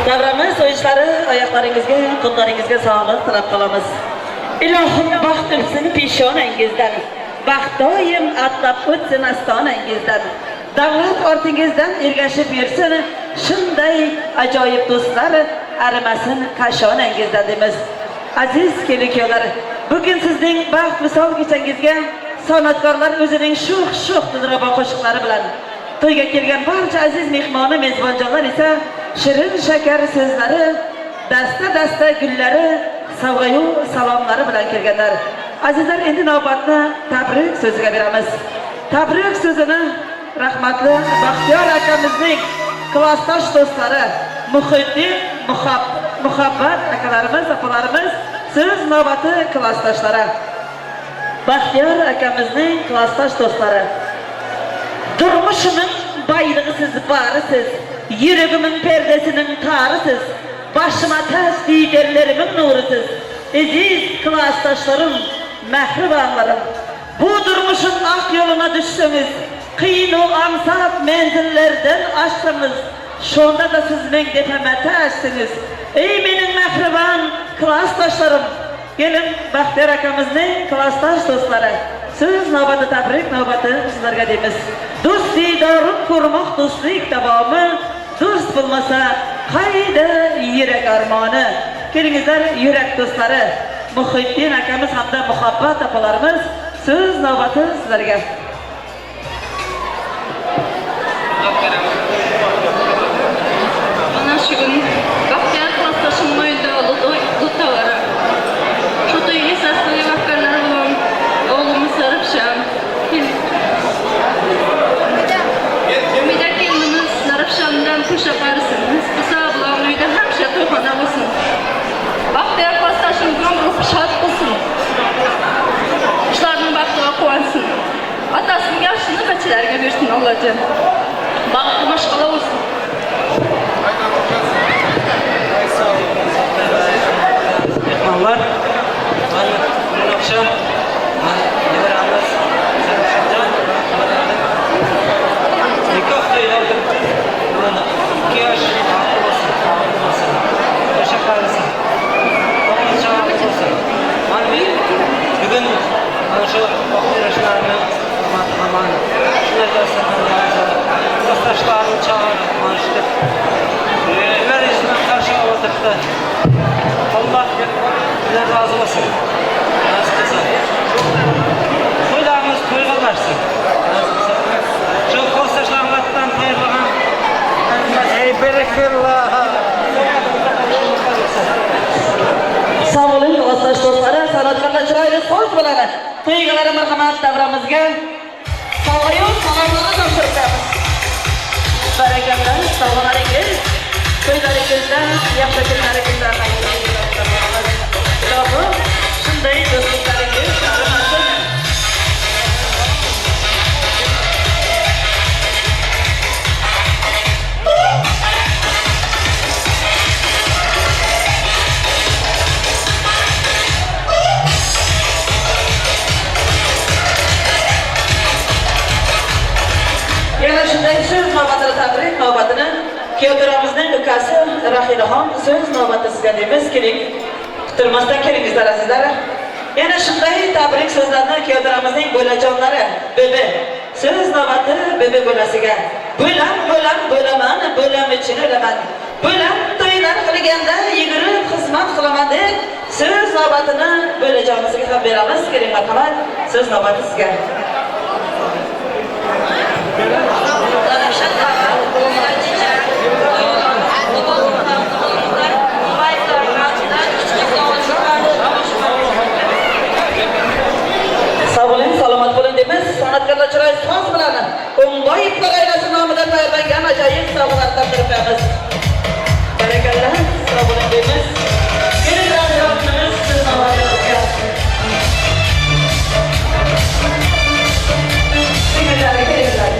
Davramız oyuncuları ayaklarınızga, qo'llaringizga sog'lik tilab qolamiz. Ilohim baxt o'psin peshonangizdan. Baxt doim atlab o'tsin astonangizdan. Davlat ortingizdan ergashib yursin. Shunday ajoyib do'stlar arimasin qashonangizdan deymiz. Aziz kelin-kuyovlar, bugun sizning baxt misol kechangizga san'atkorlar o'zining sho'x dilrabo qo'shiqlari bilan to'yga kelgan barcha aziz mehmoni mezbonjonlar esa shirin shakar so'zlari, dasta gullari, sovg'a-yu salomlari bilan kelganlar. Azizlar, endi navbatni tabrik so'ziga beramiz. Tabrik so'zini rahmatli Baxtiyor akamizning klassdosh do'stlari, Muhiddin, Muhabbat akalarimiz, opalarimiz, so'z navbati klassdoshlari. Baxtiyor akamizning klassdosh do'stlari. Durmuşumun bayrağısız barısız, yüreğimin perdesinin tarısız, başıma ters liderlerimin nurusuz, aziz klassdaşlarım, mehribanlarım. Bu durmuşun ak yoluna düşseniz, kıyın o ansat menzillerden açtınız, şonda da siz men tepeme tersiniz. Ey benim mehriban klassdaşlarım, gelin Baxtiyor akamızning klassdosh do'stlari. Siz navbatda tabrik navbati sizlarga deymiz. Do'st diydorim ko'rmoq do'stlik davomi, do'st bo'lmasa qayda yurak armoni. Kelingizlar yurak do'stlari, Muhiddin akamiz hamda Muhabbat opalarimiz, so'z navbati sizlarga. Mana shu kun Baxtiyor klassdoshim mo'yinda o'tavara. Shu to'yga sasliga bakkanlar bilan oğlumuz Sarıpşan. Umida kelinimiz Sarıpşan'dan kuş yaparsınız. Kısa bulan uyda hemşe toyxona olsun. Baxtiyor klassdoshim ömrü şad olsun. İşlarının baxtığa kuvansın. Atasının yaşını bachilariga bersin Allohjon. Baxtli mashg'ula olsun. Mehmonlar, bugun akşam nevaramiz Sarıpşanjon nikoh to'ylarida buni 2 yosh bo'lsin. O'sha qarisin. To'g'ri bo'lsin. Mana bugun mana shu oxirlashlarini hamon shunday dasturxonlarni klassdoshlarini chaqirib mana shu ular izdan qarshi o'tiribdi. Allah bizden razı olsun. Nasıl kısa? Toylarımız toyga versin. Şu klassdaşlarımızdan hayırlıgan. Ey berekallah. Sağ olun klassdosh do'stlari, san'atkorlar chiroyli so'z bilan to'ygalar marhamat davramizga sog'ayib salomlarni topshiramiz. Barakallah, sog'laringiz, to'ylaringizda yaxshi kunlaringizda Ilohim shunday do'stliklaringiz arimasin. Yana shunday so'z navbatini tabrik navbatini Kuyovlarimizning ukasi Rahilaxon so'z navbati sizga deymiz. Keling, kutilmasdan kelingizlar azizlar. Yana shunday tabrik so'zlarni kuyovlarimizning bo'lajonlari Bebe so'z navbati Bebe bo'lasiga. Bo'laman, bo'lam için o'laman. Bo'lam to'ylar qilganda yugurib xizmat qilaman deb so'z navbatini bo'lajonimizga ham beramiz. Keling, marhamat, so'z navbati sizga. Sağ olun, salomat bo'lin deymiz. San'atkorlar chiroyli so'z bilan O'ngboyevlar oilasi nomidan tayyorlangan ajoyib sovg'alar taqdim etamiz. Barakallah, sağ olun deymiz. Kelinglar, yordamimiz siz navbatingizga. Kelinglar.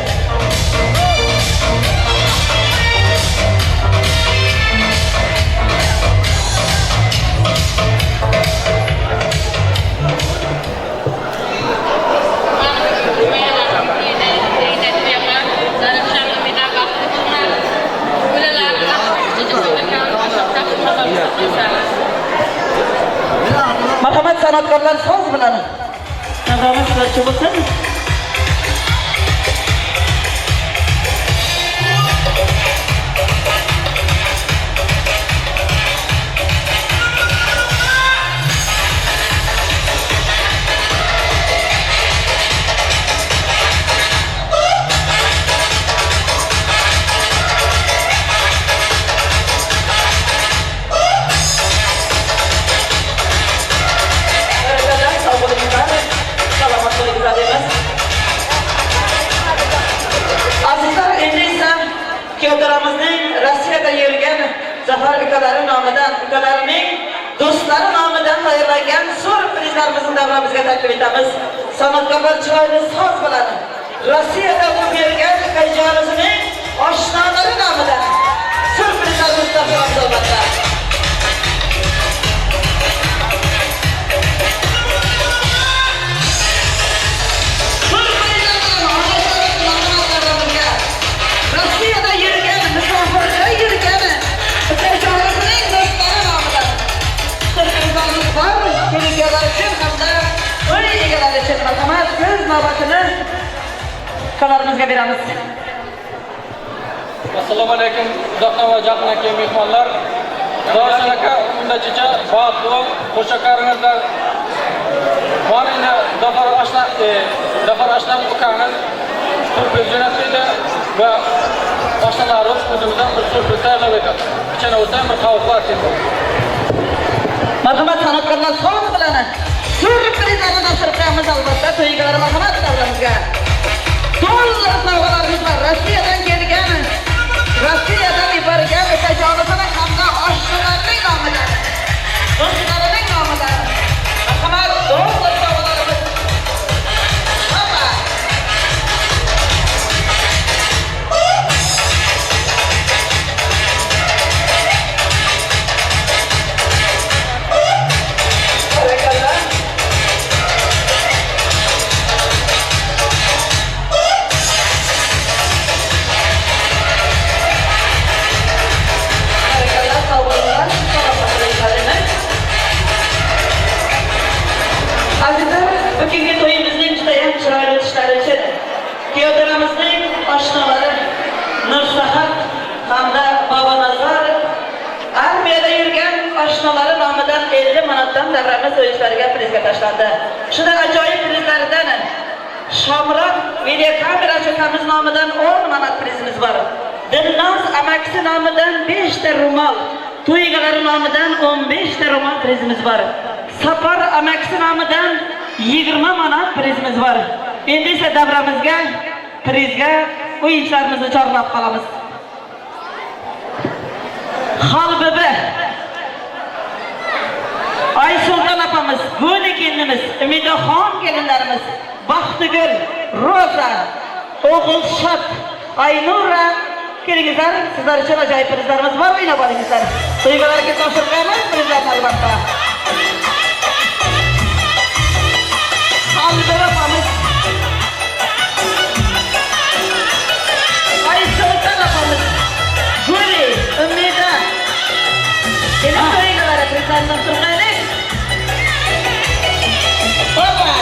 Zafer ülkeleri namıdan, ülkelerinin dostları namıdan hayırlangan sürprizlerimizin davramızga taklif etamiz. Sanatga bir chiroyli soz bilan Rossiyada bu bergan kayjonimizning oshnolari nomidan sürprizlarimiz taqdim etilmoqda. Rossiyada yurgan, musofirda yurgan kayjonimizning dostlari nomidan sürprizlarimiz bor. Kelgular uchun hamda uy egalari uchun marhamat ko'z navbatini kalarimizga beramiz. Assalomu alaykum, uzoqdan va yaqindan mehmonlar. Ravshan aka, unda chicha, batlo, qo'shaqaringizlar. Mana Zafar Ashnam ukani sürpriz jo'natdi va oshnalari o'zimizdan bir sürpriz tayyorlab etadi. Ichana o'tsa bir qavoqlar keldi. Marhamat sanatkorlar so'z bilan sürprizlarni nashr qilamiz albatta. To'ygalar marhamat davramizga. To'liq sovg'alarimiz bor. Rossiyadan kelgan, Rossiyadan yuborgan kayjonimizning hamda oshnalarning nomidan, do'stlarining nomidan marhamat to'liq sovg'alarimiz. Bugünkü to'yimizning judayam chiroyli o'tishlari uchun kuyovlarimizning oshnolari Nursahat hamda Bobonazar armiyada yurgan oshnolari nomidan 50 manatdan davramiz o'yinlariga prizga tashlandi. Shunda ajoyib prizlardan Shamroq videokamerachi ukamiz nomidan 10 manat prizimiz bor. Dilnoz amaksi nomidan 5 ta ro'mol, to'ygalari nomidan 15 ta ro'mol prizimiz bor. Sapar amaksi nomidan 20 manat prizimiz var. Endi esa davramizga prizga o'yinchilarimizni chorlab qolamiz. Xalbibi Aysulton opamiz, Guli kelinimiz, Umidaxon kelinlarimiz, Baxtigul, Roza, O'g'ilshot, Aynura kelingizlar, sizlar uchun ajoyib prizlarimiz bor, o'ynab olingizlar. To'ygalarga topshirganmiz prizlarni albatta. Xalbibi opamiz, Aysulton opamiz, Guli, Umida kelin to'ygalarga prizlarni topshirganmiz. Opa!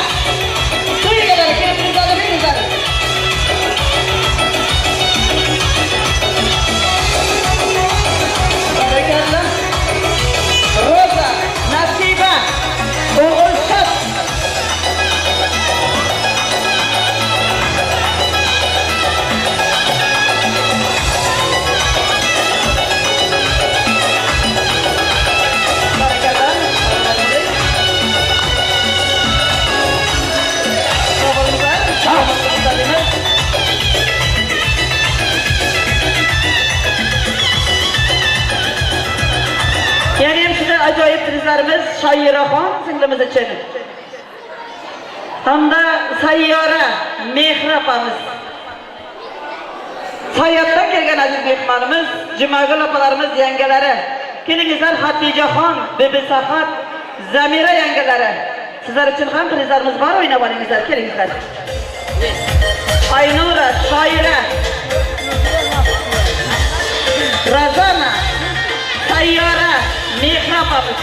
To'ygalarga kelin prizlarni beringizlar. Barakallah. Roza, Nasiba, O'g'ilshot. Yani size ajoyib prizlarimiz Shoiraxon singlimiz uchun. Hamda Sayyora Mehr opamiz. Sayohatdan kelgan aziz mehmonimiz, Jumagul opalarimiz yangalari. Kelingizlar Hatijaxon, Bibi Sahat, Zamira yangalari. Sizlar uchun ham prizlarimiz bor, o'ynab olingizlar, kelingizlar. Aynura, Shoira, Razana, Sayyora, Mehr opamiz.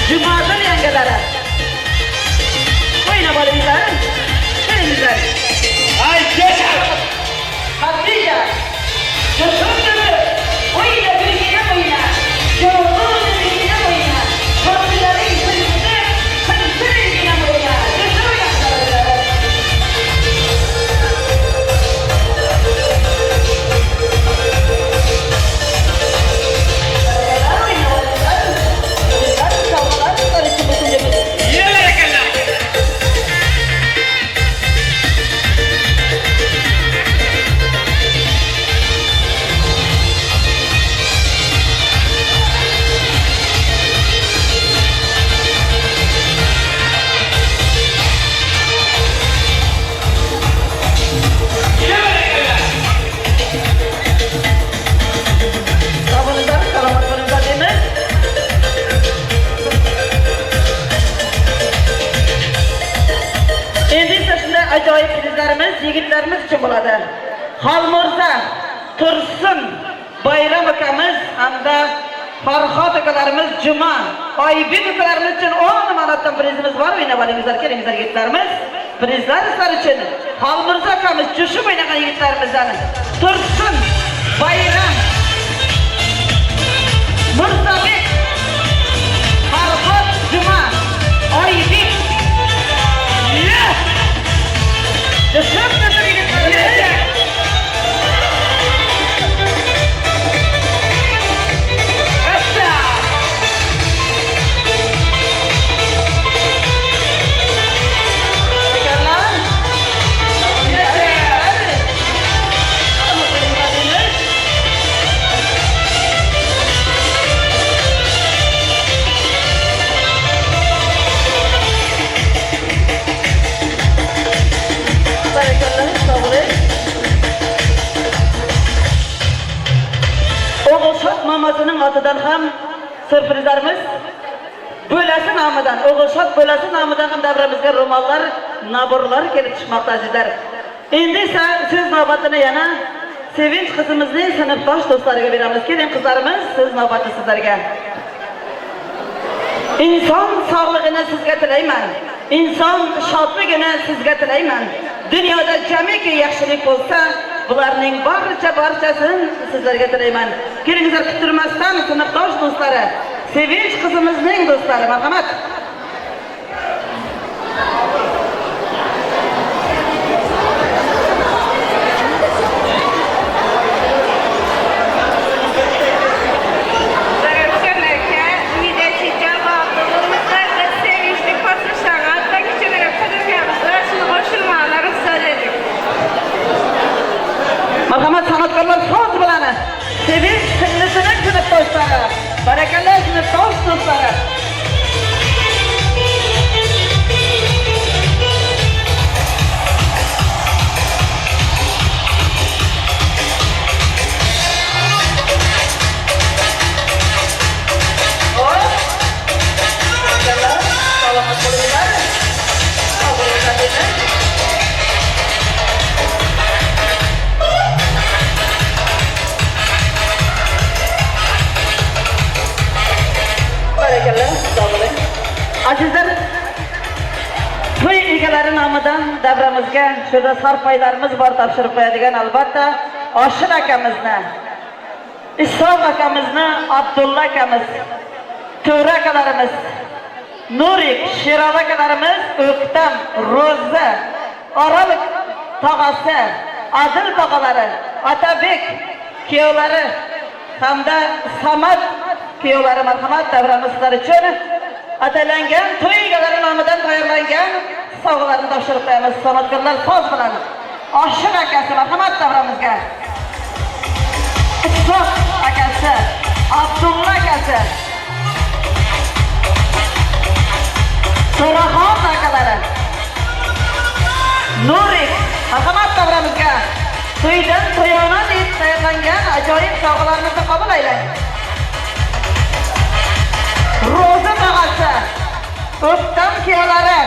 Jumagul yangalari. O'ynab olingizlar, kelingizlar. Ay, geçer! Hatija! Çocuğun oyna birlikte oyna! Çocuğun birlikte oyna! Çocukların birlikte birlikte oyna! Çocuğun akası, Halmurza, Tursun, Bayram akamiz hamda Farhod akalarimiz Juma, Oybek akalarimiz uchun 10 manatdan prizimiz bor. O'ynabolingizlar, kelingizlar yigitlarimiz. Prizlar sizlar uchun Halmurza akamiz jo'shib o'ynagan yigitlarimizdan Tursun, Bayram, Murzabek, Farhod, Juma, Oybek. Jo'shib yigitlar. Oğulşat mamasının adıdan ham sürprizlerimiz Bölesi namıdan, Oğulşat bölesi namıdan ham davramizga romallar, naborlar kelip çıkmakta azizler. Endi ise söz navbatını yana Sevinç kızımızın sınıfdosh dostlarına beramiz. Keling kızlarımız, söz navbati sizlarga. İnson sog'lig'ini sizga tilayman. İnson shodligini sizga tilayman. Dunyoda jamiki yaxshilik bo'lsa, bularning barchasini sizlarga tilayman. Kelingizlar kutirmasdan sınıfdosh dostlari, Sevinç kızımızning dostlari, marhamat. Marhamat sanatkarlar soz bilan Sevinç singlisining sinfdoshlari, barakallah sinfdosh do'stlari. Azizlar, to'y egalari nomidan davramizga shunda sarpaylarimiz bor topshirib qo'yadigan albatta Oshir akamizni, Isoq akamizni, Abdulla akamiz, To'ra akalarimiz, Nurik, Sherali akalarimiz, O'ktam, Ro'za, Oraliq tog'asi, Adil tog'alari, Atabek kuyovlari hamda Samad kuyovlari marhamat davramiz sizlar uchun atalangan to'y egalari nomidan tayyorlangan sovg'alarni topshirib qo'yamiz. San'atkorlar soz bilan Oshir akasi marhamat davramizga. Isoq akasi, Abdulla akasi, To'raxon akalari, Nurik marhamat davramizga. To'ydan to'yona deb tayyorlangan ajoyib sovg'alarni qabul aylang. Ro'za tog'asi, O'ktam kuyovlari,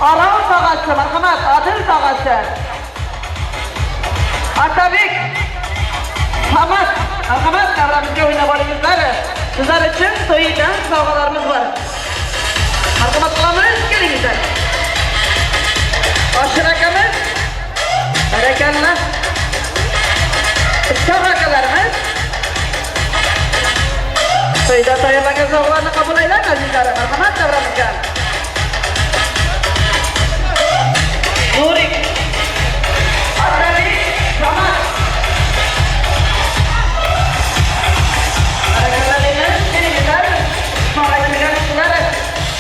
Orol tog'asi, marhamat, Adil tog'asi, Atabek, Samad, marhamat davramizga o'ynab olingizlar. Sizlar uchun to'ydan sovg'alarimiz bor. Marhamat qilamiz, kelingizlar. Oshir akamiz, barakallah. Isoq akalarimiz to'yda tayyorlangan sovg'alarni qabul aylang azizlar. Marhamat davramizga. Nurik, Atabek, Samad. Barakallah deymiz, kelingizlar. Ma'lumotlar sizlar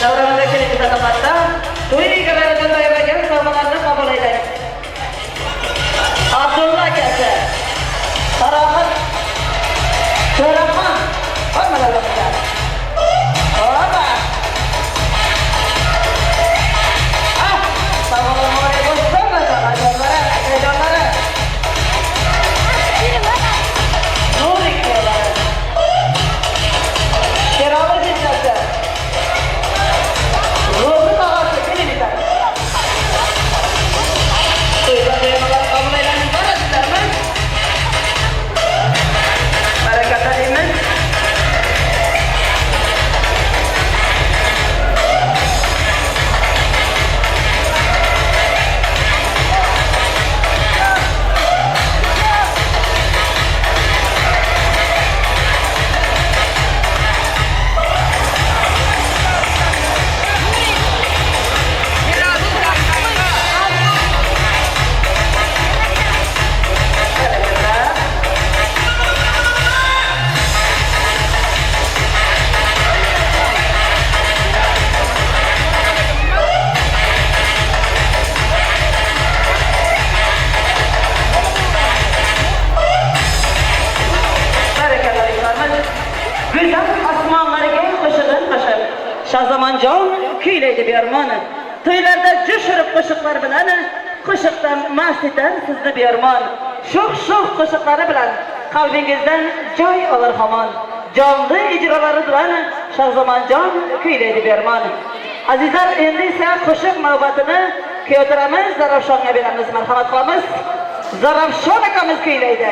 davramizga kelingizlar albatta. To'y egalaridan tayyorlangan sovg'alarni qabul aylang. Abdulla akasi, Farahod, To'raxon, hammalarga. Oba. Şahzamanjon küyleydi biyarmanı. Toylarda coşurup koşuklar bilen, koşuktan mast eder sizni biyarman. Şok koşukları bilen kalbingizden joy alır haman. Canlı icraları bilen Şahzamanjon küyleydi biyarman. Azizlar, endi ise koşuk muhabbatını kuyuyoramiz, Zarafshonga beramiz, marhamat qilamiz. Zarafshon akamiz kuyleydi.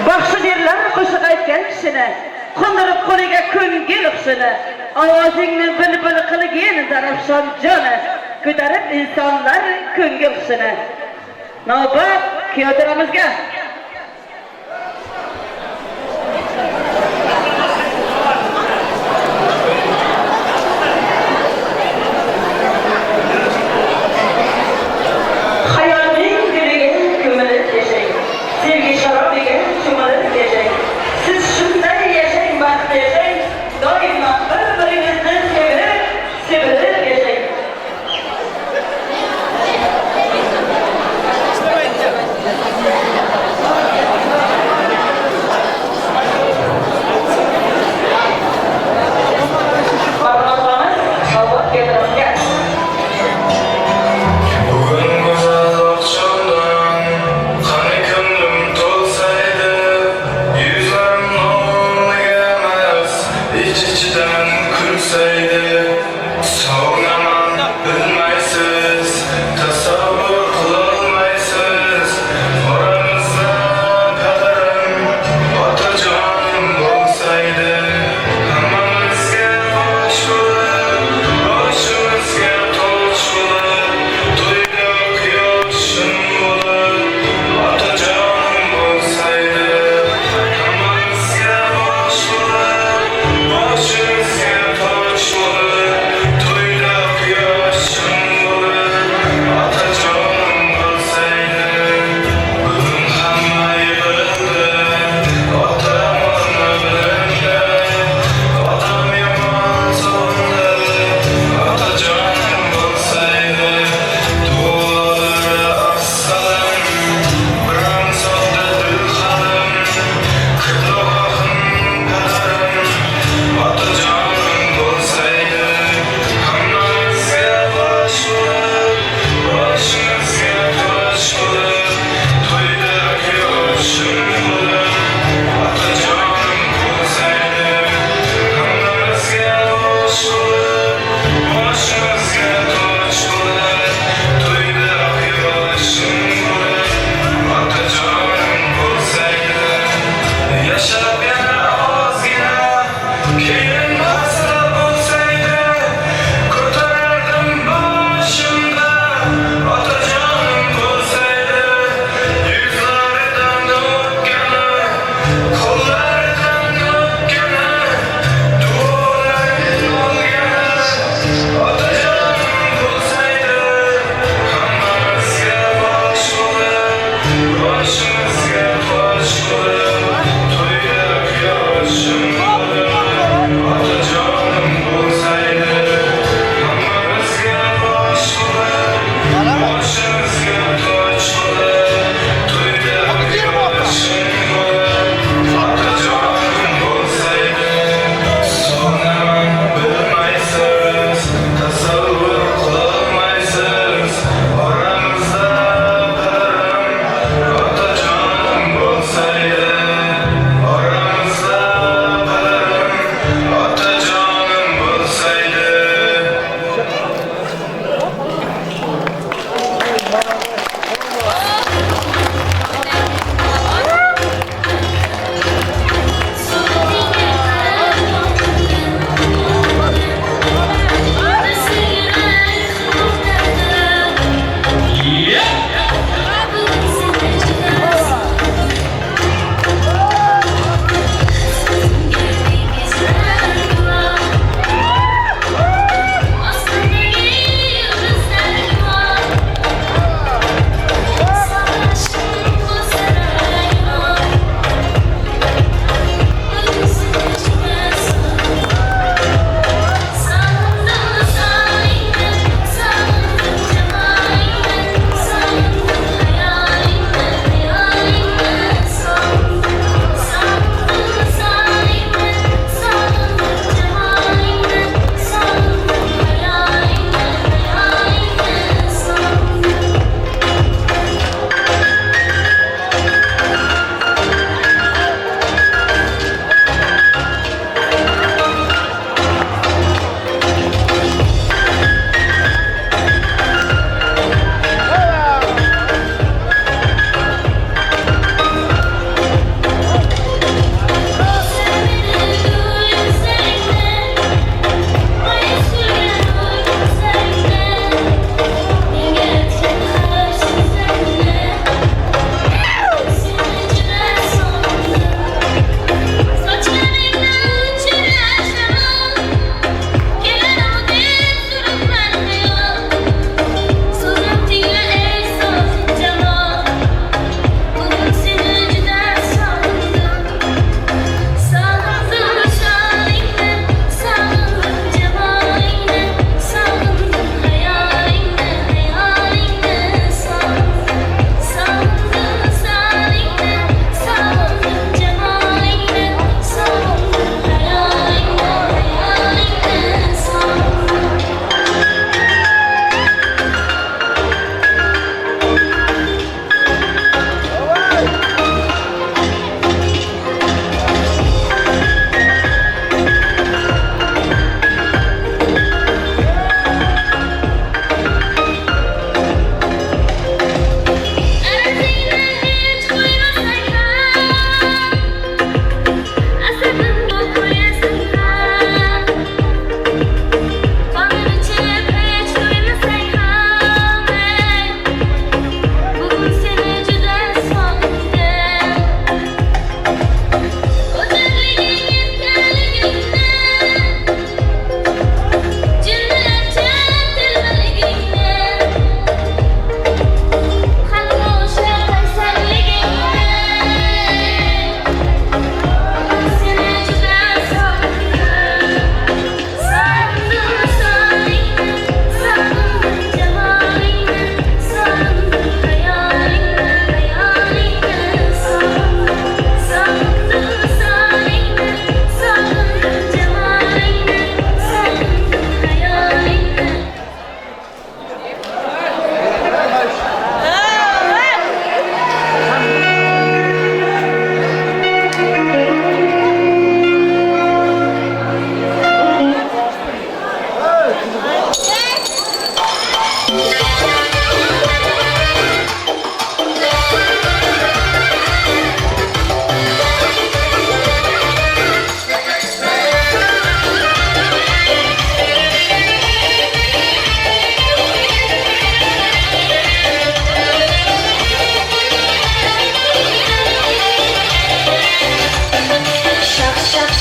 Baxshi derlar qo'shiq aytgan kishini, qo'ndirib qo'liga ko'ngil o'qishini, ovozingni bil qilgin Zarafshon joni, ko'tarib insonlar ko'ngil qishini. Navbat kuyotiramizga.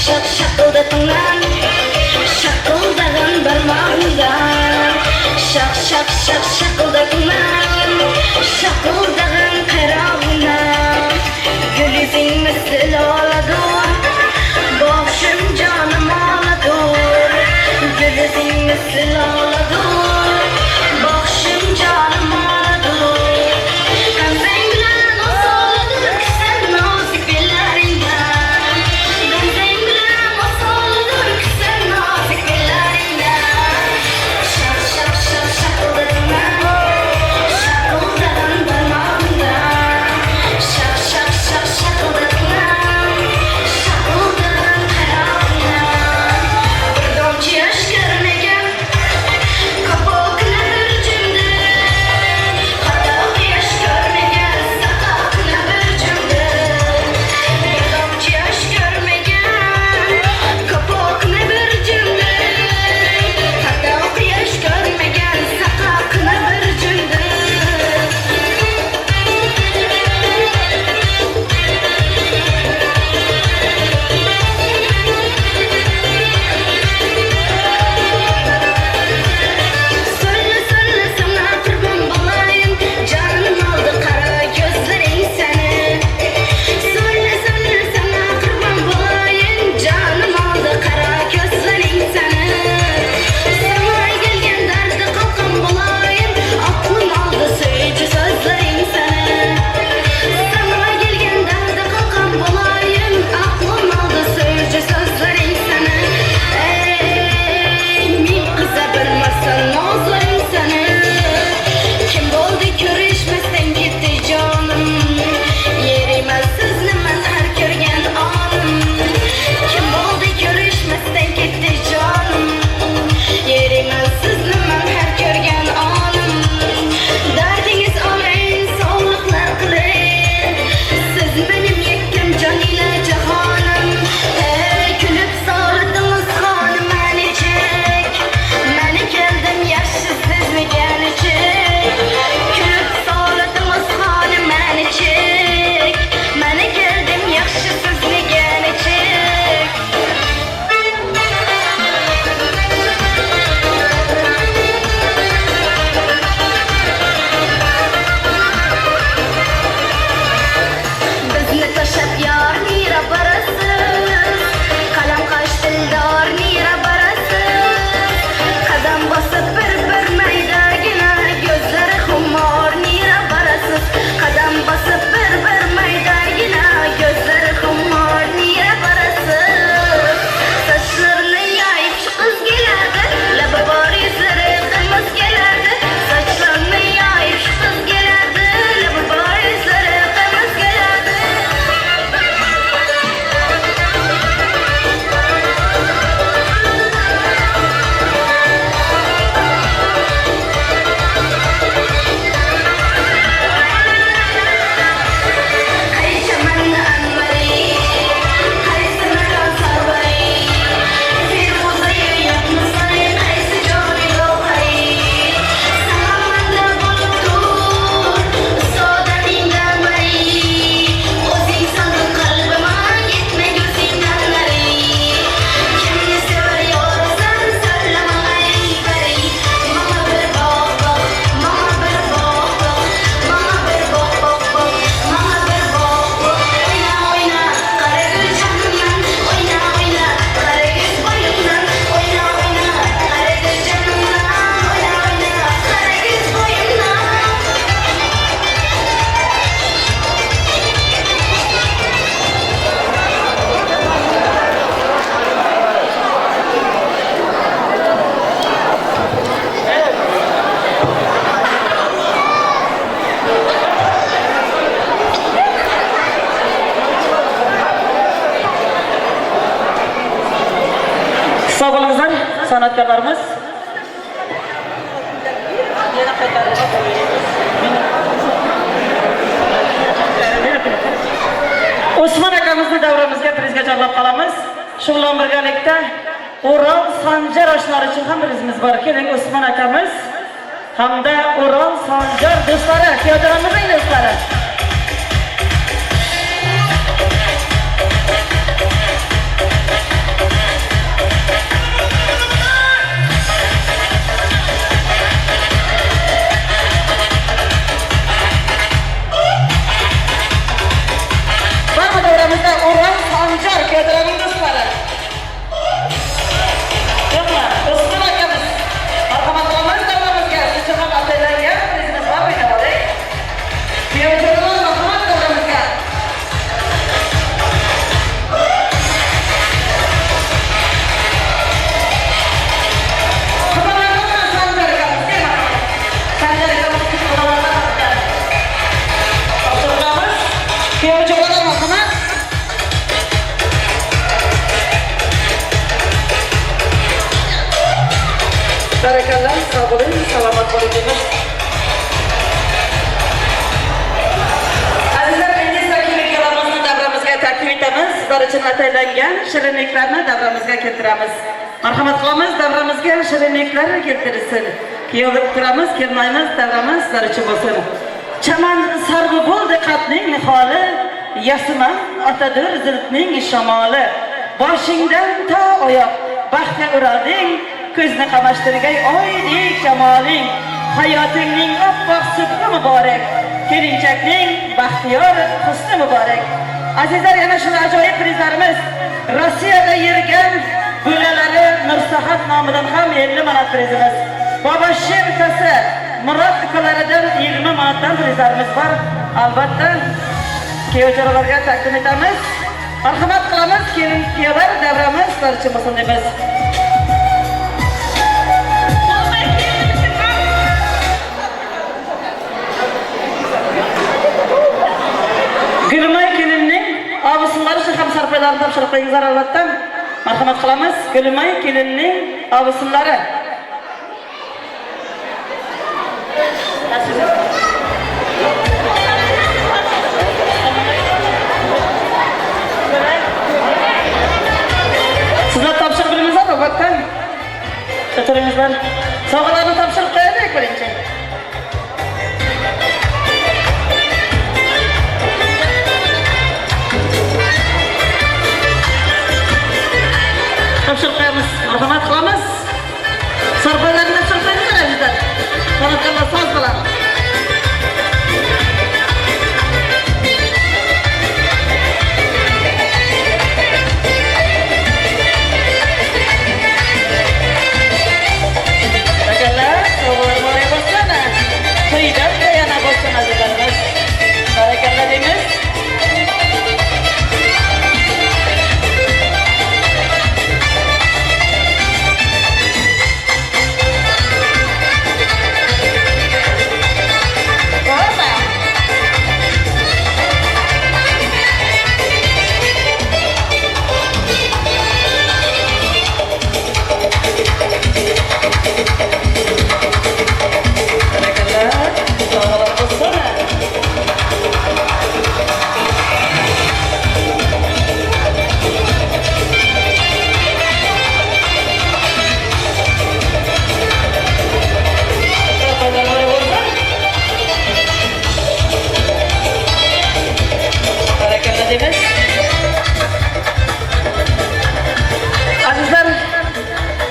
şak şakıldatından şakıldagan barmağımda şak şak şak şakıldatından şakıldagan karağına gülüzün misli oladur boğuşum canım ağladır gülüzün misli oladur boğuşum canım ağladır Sağ olunuzlar sanatkarlarımız. Osman akamızı davramızga prizga chorlab qolamiz. Shu bilan birgalikda Ural Sanjar oshlari uchun ham bizimiz bor. Keling Osman akamiz hamda Ural Sanjar do'stlari, teatrimizning do'stlari. kabul edilmiş. Azizlar, endi sakiylik yo'limizni davramizga taklif etamiz. Sizlar uchun ataylangan shirinliklarni davramizga keltiramiz. Marhamat qilamiz, davramizga shirinliklar keltirilsin. Keltiramiz, kelmaymiz, davramiz sizlar uchun bo'lsin. Chaman sarvi bo'ldi qatning niholi, yasiman otadir ziltning shamoli. Boshingdan to oyoq baxtga uralding, ko'zni qamashtirgay oydek jamoling. Hayotingning oppoq sutli muborak, kelinchakning baxtiyor husni muborak. Azizlar, yana shunday ajoyib prizlarimiz Rossiyada yurgan bo'lalari Nursahat nomidan ham 50 manat prizimiz. Baba Shemkasi Murod ukalaridan 20 manatdan prizlarimiz bor. Albatta kuyovjo'ralarga taqdim etamiz. Marhamat qilamiz, kelin-kuyovlar davramiz barcha bo'lsin deymiz. Gülümay kelinning abisinlari ham sarfaylarni topshirib qo'yingizlar albatta. Marhamat qilamiz, Gülümay kelinning abisinlari. Sizlar topshirib bilimizlar albatta. O'tiringizlar. Sovg'alarni topshirib qo'yaylik birinchi. Topshirib qo'yamiz. Marhamat qilamiz. Sarfaylarni topshirib qo'yingizlar azizlar. San'atkorlar so'z bilan.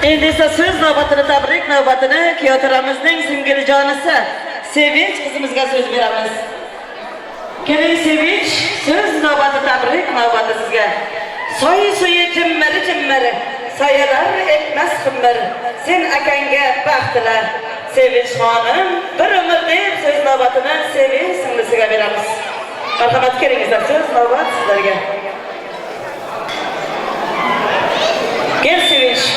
Endi esa so'z navbatini, tabrik navbatini kuyovjo'ramizning singiljonisi Sevinch qizimizga so'z beramiz. Keling Sevinch, so'z navbati, tabrik navbati sizga. Soy-so'yi jimmari, soyalar etmas ximmir. Sen akangga baxtlar. Sevinch xonim, bir umr deb so'z navbatini Sevinch singlisiga beramiz. Marhamat, kelingizlar, so'z navbat sizlarga. Kel Sevinch.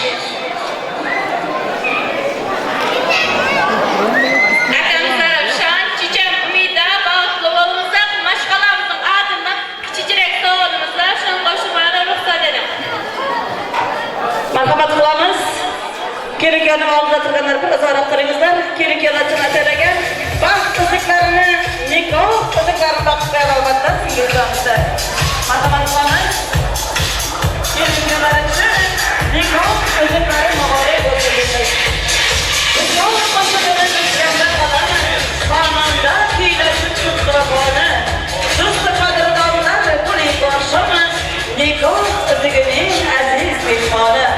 Marhamat qilamiz. Kelin-kuyovni oldida turganlar bir nazorat qilingizlar. Kelin-kuyovlar uchun atalagan baxt qiziqlarini, nikoh qiziqlarini topishga albatta singiljonisi. Marhamat qilamiz. Kelin-kuyovlar uchun nikoh qiziqlari muborak bo'lsin deymiz. Nikoh qo'shig'ini tushganda qoladi. Xonanda kuylashib turqiraboni. Do'sti qadrdonlar bo'ling boshimi. Nikoh qiziqining aziz mehmoni.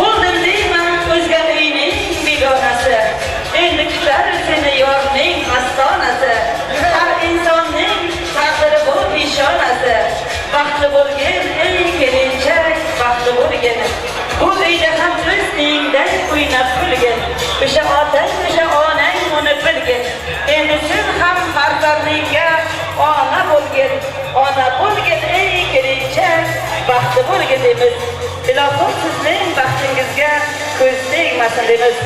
Bo'ldim deyman o'zga uyning begonasi. Endi kutar seni yorning astonasi. Har insonning taqdiri bu nishonasi. Baxtli bo'lgin ey kelinchak, baxtli bo'lgin. Bu uyda ham o'z uyingdan o'ynab kulgin. O'sha otang, o'sha onang uni bilgin. Endi sen ham farzandingga ona bo'lgin. Ona bo'lgin ey kelinchak, baxtli bo'lgin deymiz. Ilohim sizning baxtingizga ko'z tegmasin deymiz.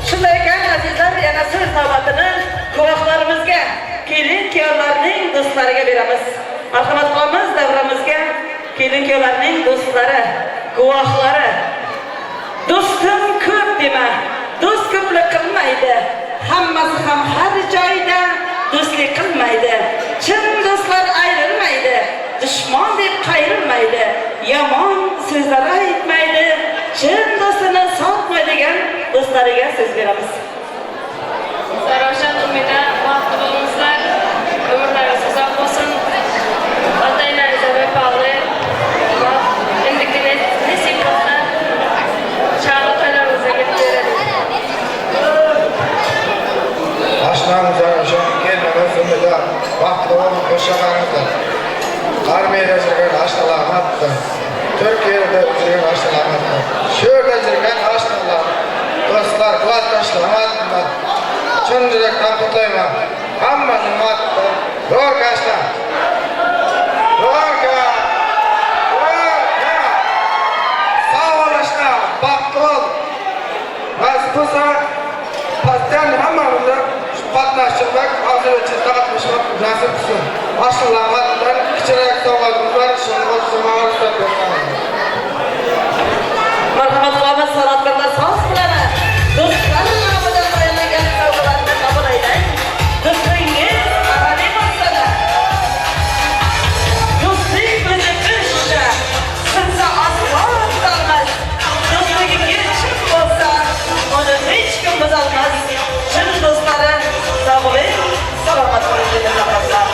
Shunday ekan azizlar, yana so'z navbatini guvohlarimizga, kelin-kuyovlarning do'stlariga beramiz. Marhamat qilamiz, davramizga kelin-kuyovlarning do'stlari, guvohlari. Do'stim ko'p dema, do'st ko'plik qilmaydi. Hammasi ham har joyda do'stlik qilmaydi. Chin do'stlar ayrilmaydi. Dushman deb qayrilmaydi. Yomon so'zlar aytmaydi. Chin do'stini sotmaydigan do'stlariga so'z beramiz. Saroshan umida baxtli bo'lingizlar. Ömürleriniz uzoq bo'lsin. Ota-onangizga vafoli. Endikini nasib qilsa, chaqaloqlaringizga yetib beradi. Aşnamıza gelmemiz umida baxtli bo'lib qo'shaqanizlar. Armiyada jirgan aşnalamatdir. Türkiye'de jirgan aşnalamatdir. Shu yerda jirgan aşnalar, do'stlar, quvvatlashlamatdir. Chin yurakdan qutlayman. Hammasini matdi. Ro'rka ashna. Ro'rka. Ro'rka. Sağ ol ashna. Baxtli bo'l. Mazbusa Patdan hammamizga qatnashchilar hozircha taqatmishlar nasib qilsin. Ashnalardan kichik savollar shuni o'zimizga beramiz. Marhamat qilamiz, san'atkorlar so'z bilaman. Do'stlar nomidan qo'yilgan sovg'alarni qabul aylang. Do'stligingiz abadiy bo'lsin. Do'stlik bizni o'sha, sinsa aslo qolmas. Do'stligingiz chin bo'lsa, uni hech kim buzolmas. Chin do'stlarim, sog' bo'ling, salomat bo'ling degan nafaslar.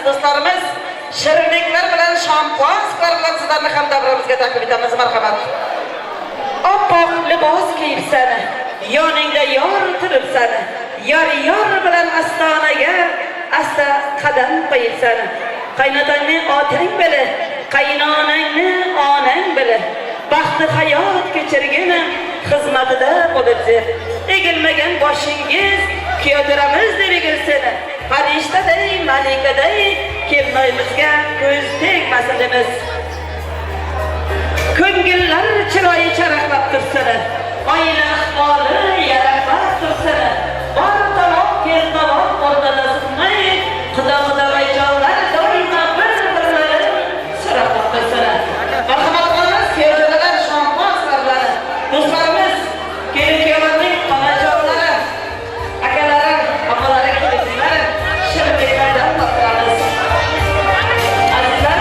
Do'stlarimiz, shirinliklar bilan shampuansklar bilan sizlarni ham davramizga taklif etamiz. Marhamat. Oppoq libos kiyibsan, yoningda yor turibsan. Yor bilan astonaga asta qadam qo'yibsan. Qaynotangni otang bili, qaynonangni onang bili. Baxtli hayot kechirgin xizmatida bo'libsiz. Egilmagan boshingiz kuydiramiz deb egilsin. Farishtaday, malikaday kelmayimizga ko'z tegmasin demiz. Ko'ngillar chiroyi charaqlab tursin. Oila ahvoli yaraqlab tursin. Bor tomon kel tomon o'rtada sinmay, Xudo rayjonlar doimo bir-birlari so'rab tursin. Marhamat qilamiz, kuyovlar shampuansklar. Do'stlarimiz, kuyovlarning onajonlari, akalari, opalari kelibsizlar. Shirinliklardan toptiramiz. Azizlar,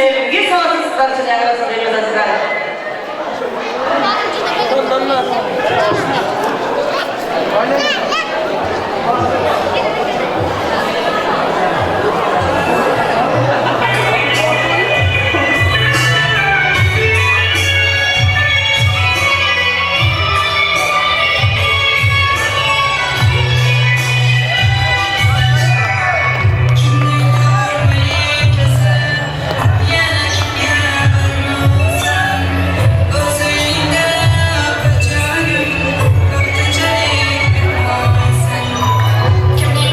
sevgi sağlıksızlar için arasında veriyoruz azizler. Kimning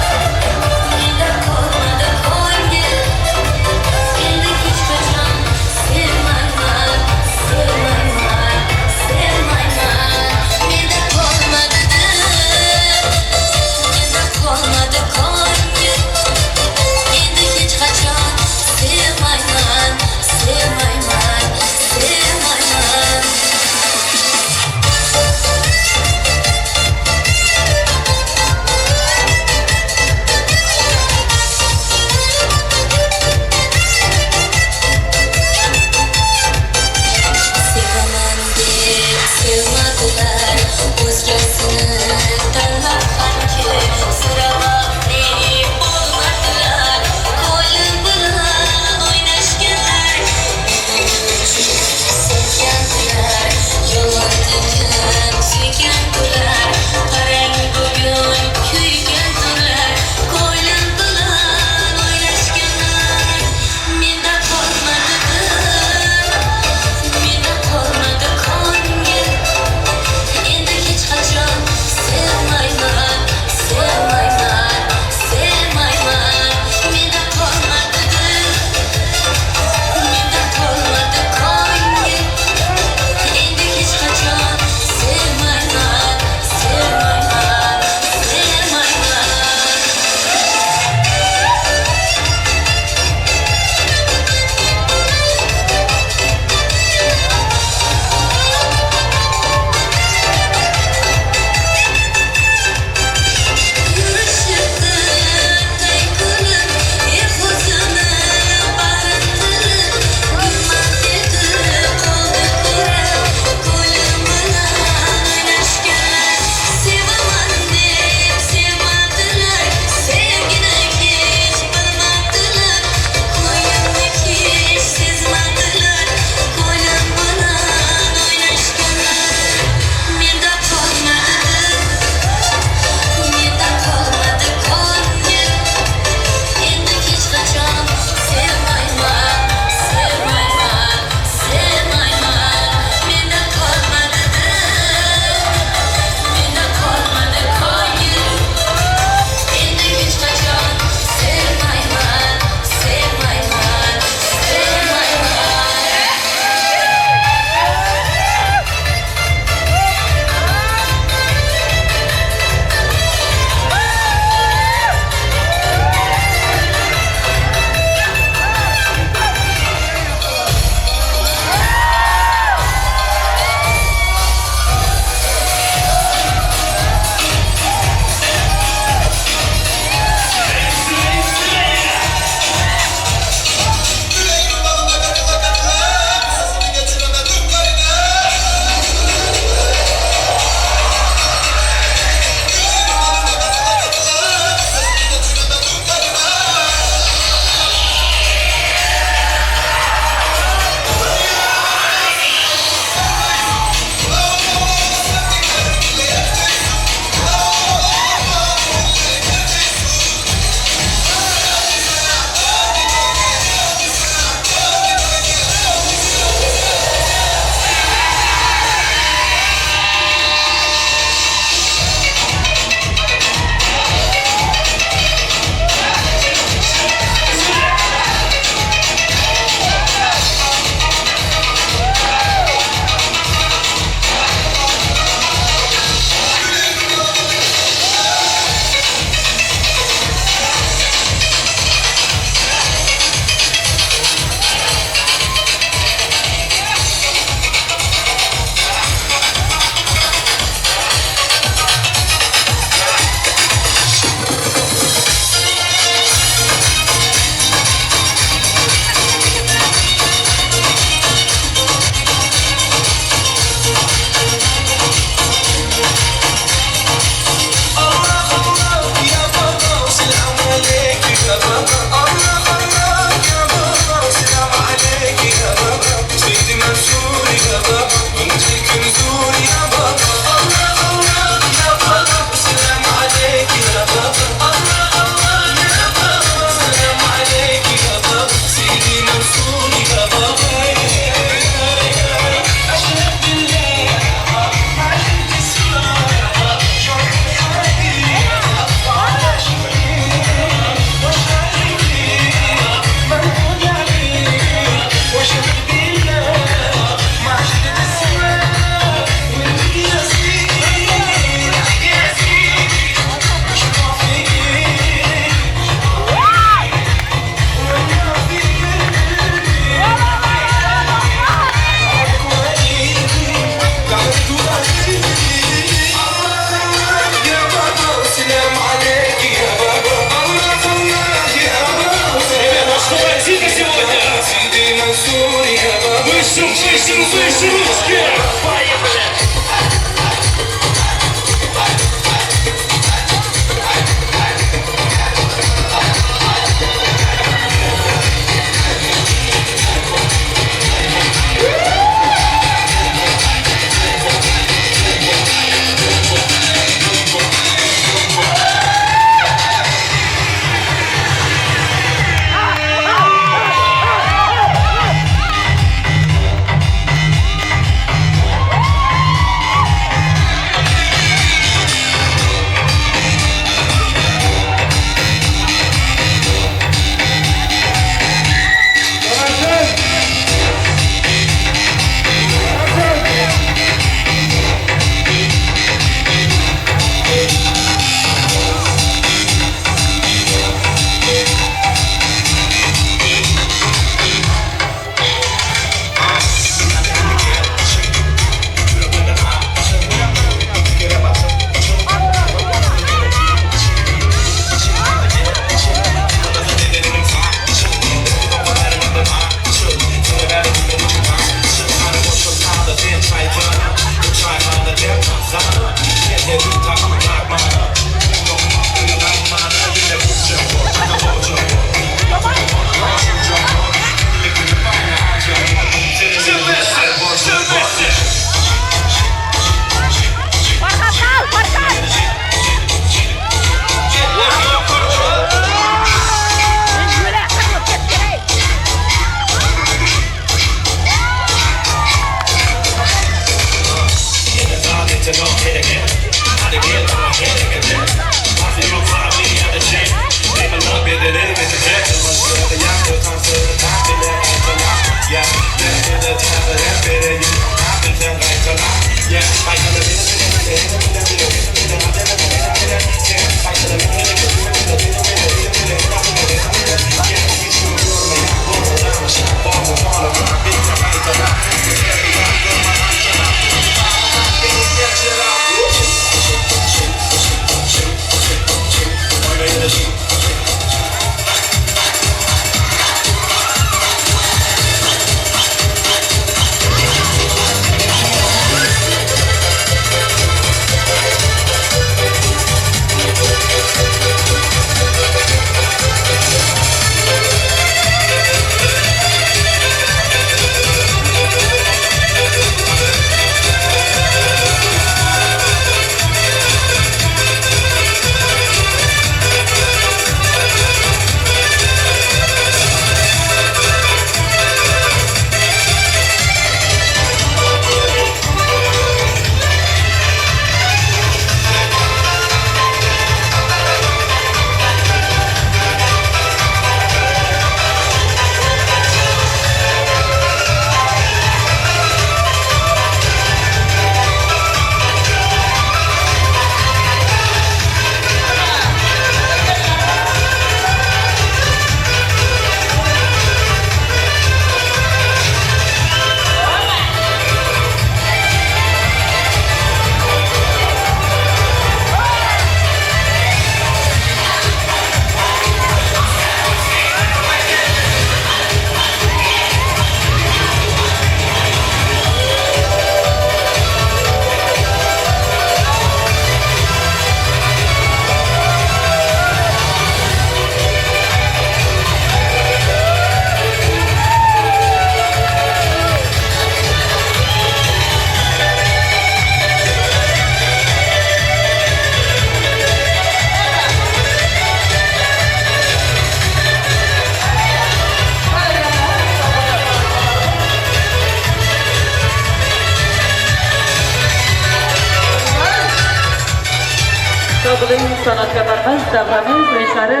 Bugun san'atkorlarimiz, davramiz, yo'lishlari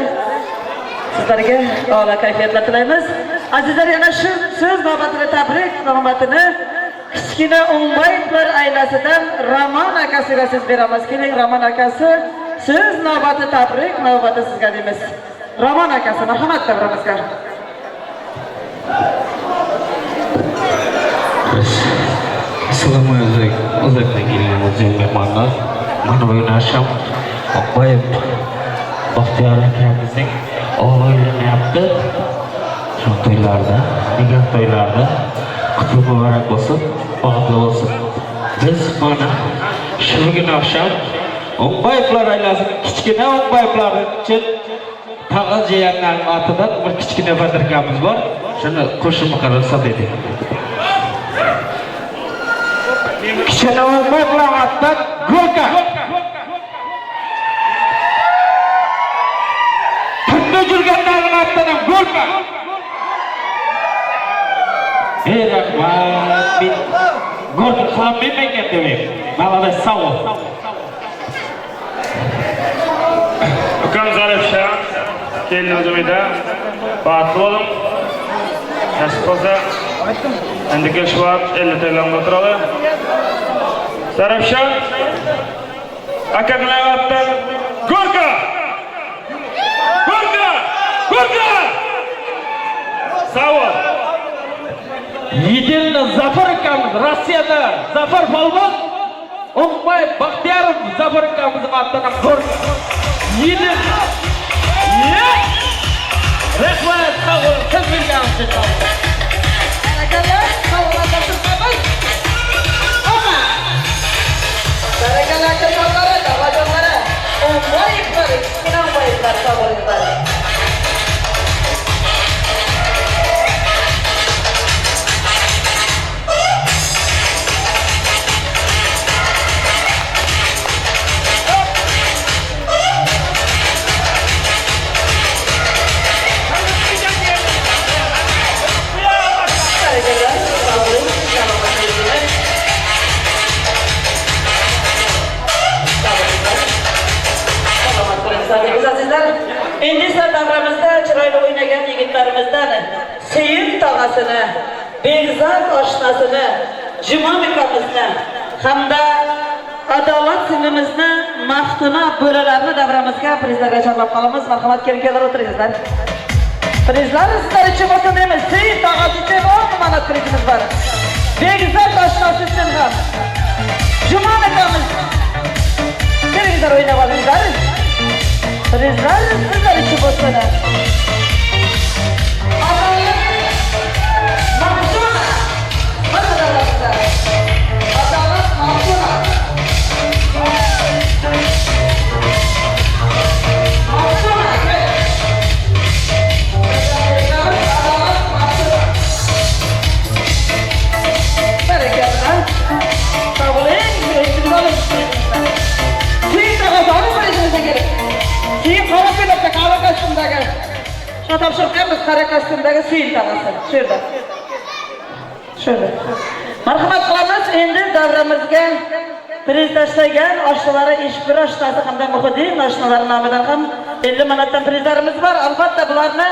sizlarga a'lo kayfiyatlar tilaymiz. Azizlar, yana shu so'z navbatini tabrik navbatini kichkina Umbaytlar ailasidan Roman akasiga siz beramiz. Keling, Roman akasi, so'z navbati tabrik navbati sizga deymiz. Roman akasi, marhamat davramizga. Assalomu alaykum. Uzoqdan kelgan muhtaram mehmonlar. Mana bugun akşam Oqboyev Baxtiyor akamizning o'g'li uylanyapti. Shu to'ylarda, nikoh to'ylarida kutlu mübarek olsun, bağlı olsun. Biz bana şu gün akşam Oğbayıplar aylasın, kichkina oğbayıplar için tağı jiyanlarning ortidan bir kichkina batirkamiz bor. Shuni qo'shimni qarasa dedi. Kichkina oğbayıplar ortidan Gorka. Tunda jurganlarning ortidan Gorka. Rahmat, men Gorka qilmayman ekan. Malades sağ ol. Ukan Zarifşah, keliniz umida, batlı olun. Nasip olsa, endi kelişip 50 TL'm oturalı. Zarifşah, akaklar attan, Gorka! Gorka! Gorka! Sağ ol. Yedelni Zafar akamiz Rossiyada, Zafar Polvon, Oqbay Baxtiyorov Zafar akamiz ortidan Gorka. Yedil. Rahmat, sağ olun. Siz bilgansiz. Barakalar, sağolun turibmiz. Ama barakalar kasallara, davajonlara, o'nboyiblar, kichkina sağ olinglar. Endi ise davramızda çırayla oynayan yigitlerimizden Seyit tağasını, Begzat aşnasını, Cumamikamızını, hamda Adalat sinimizni, Maftuna bölelerini davramızga prizlerge çarlap kalımız. Marhamat kelinkeler oturuyuzlar. Prizler sizler için olsun değil mi? Seyit tağası için 10 numarat prizimiz var. Begzat aşnası için ham. Cumamikamız. Kelinkeler oynavalıyızlar. Prizler sizler için olsun. Topshiriqimiz qora kostyumdagi Seyit tog'asi. Shu yerda. Marhamat qilamiz. Endi davramizga priz tashlagan oshnalar Eshbir oshnasi hamda Muhiddin oshnalari nomidan ham 50 manatdan prizlarimiz bor. Albatta bularni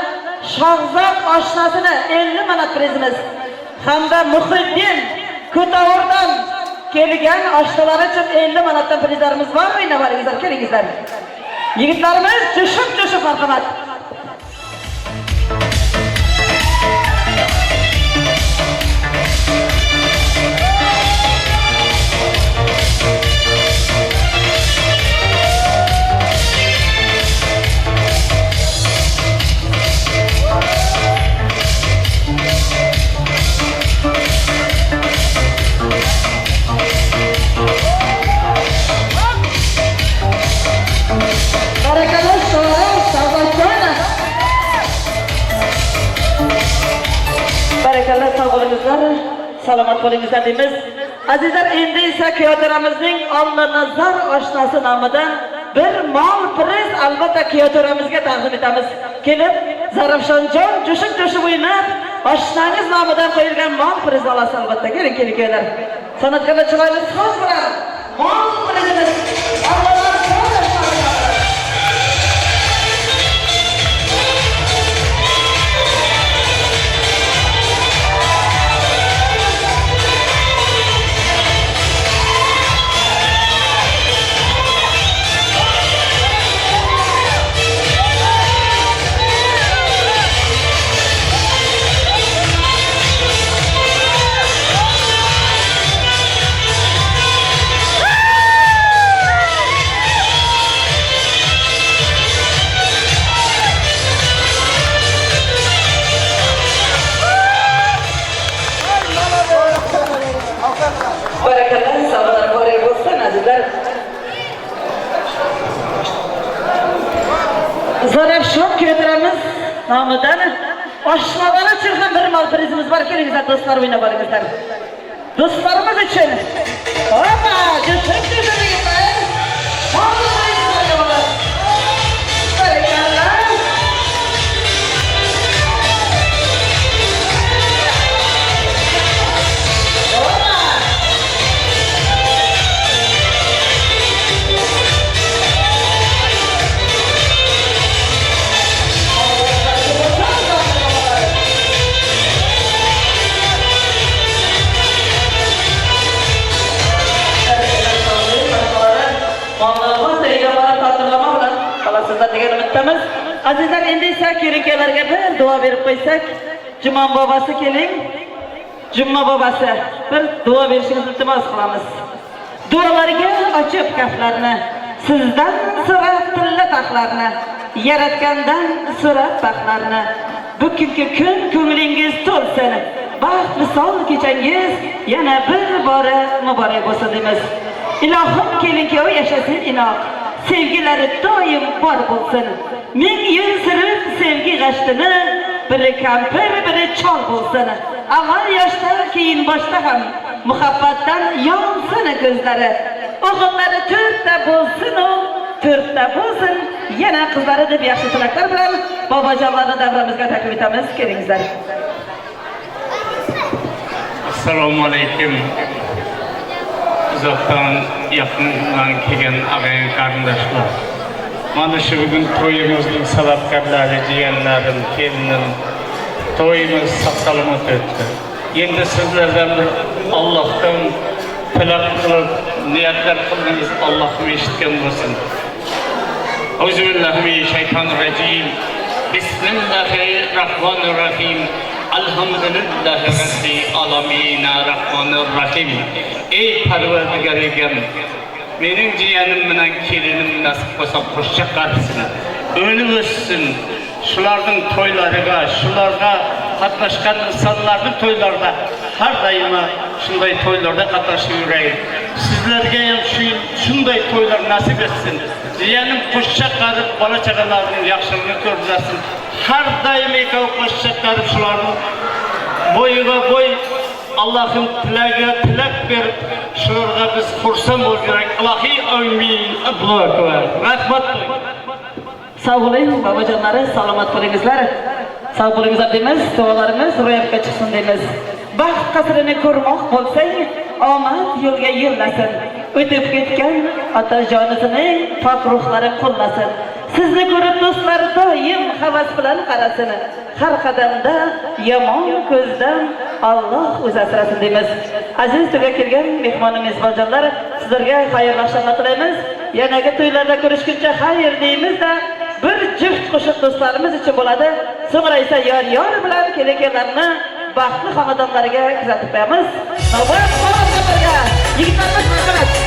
Shohzod oshnasini 50 manat prizimiz hamda Muhiddin Ko'tavurdan kelgan oshnalar uchun 50 manatdan prizlarimiz bor. O'ynavaringizlar, kelingizlar. Yigitlarimiz jo'shib marhamat. Barakallah, sağ olingizlar, salomat bo'lingizlar deymiz. Azizlar, endi esa Kiyotoramizning Ollanazar oshnasi nomidan bir mol priz albatta Kiyotoramizga taqdim etamiz. Kelib, Zarafshonjon jo'shib o'ynab, oshnangiz nomidan qo'yilgan mol priz olasiz albatta. Keling, kelinglar. San'atkorlar chiroyli so'z bilan mol prizimiz nomidan oshxonalar uchun ham bir mal prizimiz bor. Kelingizlar do'stlar, o'ynab olingizlar. Do'stlarimiz uchun. Hoppa, jushib yigitlar. degan umiddamiz. Azizlar, endi esa kelinkalarga bir duo berib qo'ysak, Jumon bobasi keling. Jumma bobasi bir duo berishingizni iltimos qilamiz. Duolarga ochib kaflarni, sizdan so'rab tilla taxlarni, yaratgandan so'rab baxtlarni. Bugungi kun ko'nglingiz to'lsin. Baxt misol kechangiz yana bir bora muborak bo'lsin deymiz. Ilohim kelinkov yashasin inoq. Sevgilari doim bor bo'lsin. Ming yil sirib sevgi g'ashtini, biri kampir, biri chol bo'lsin. Avval yoshdan keyin boshda ham muhabbatdan yonsin ko'zlari. O'g'illari to'rtta bo'lsin-u, to'rtta bo'lsin. Yana qizlari deb yaxshi tilaklar bilan bobojonlarni davramizga taklif etamiz. Kelingizlar. Assalomu alaykum. Uzoqdan yaqindan kelgan og'ayni qarindoshlar. Mana shu bugun to'yimizning sababkorlari, jiyanlarim, kelinim, to'yimiz sog'-salomat o'tdi. Endi sizlardan bir Allohdan tilab qilib, niyatlar qildingiz, Allohim eshitgan bo'lsin. Auzubillahiminash-shaytonir-rajim. Bismillahirrohmanirrohim. Alhamdulillahi rabbil alamin arrahmanir rahim. Ey Parvardigar egam, mening jiyanim bilan kelinim nasib bo'lsa qo'shcha qarsin. O'lib o'ssin. Shularning to'ylariga, shularga qatnashgan insonlarning to'ylarida har doim shunday to'ylarda qatnashib yuraylik. Sizlarga ham shunday to'ylar nasib etsin. Jiyanim qo'shcha qarib, bola chaqalarning yaxshiligini ko'rsasin. Har doim qo'shcha qarib shularning bo'yiga bo'y Allohim tilagiga tilak berib, shularga biz xursand bo'lsak, ilohiy amin. Allohu akbar. Rahmat. Sog' bo'ling, bobojonlari, salomat bo'lingizlar. Sog' bo'lingizlar deymiz, duolarimiz ro'yobga chiqsin deymiz. Baxt qasrini ko'rmoq bo'lsang, omad yo'lga yo'llasin. O'tib ketgan otajonisining pok ruhlari qo'llasin. Sizni ko'rib do'stlar doim havas bilan qarasin. Har qadamda yomon ko'zdan Alloh o'zi asrasin deymiz. Aziz to'yga kelgan mehmonimiz bobojonlar, sizlarga xayrli oqshomlar tilaymiz. Yanagi to'ylarda ko'rishguncha xayr deymiz-da, bir juft qo'shiq do'stlarimiz uchun bo'ladi. So'ngra esa yor bilan kelinlarni baxtli xonadonlariga kuzatib qo'yamiz. Navbat yigitlarimiz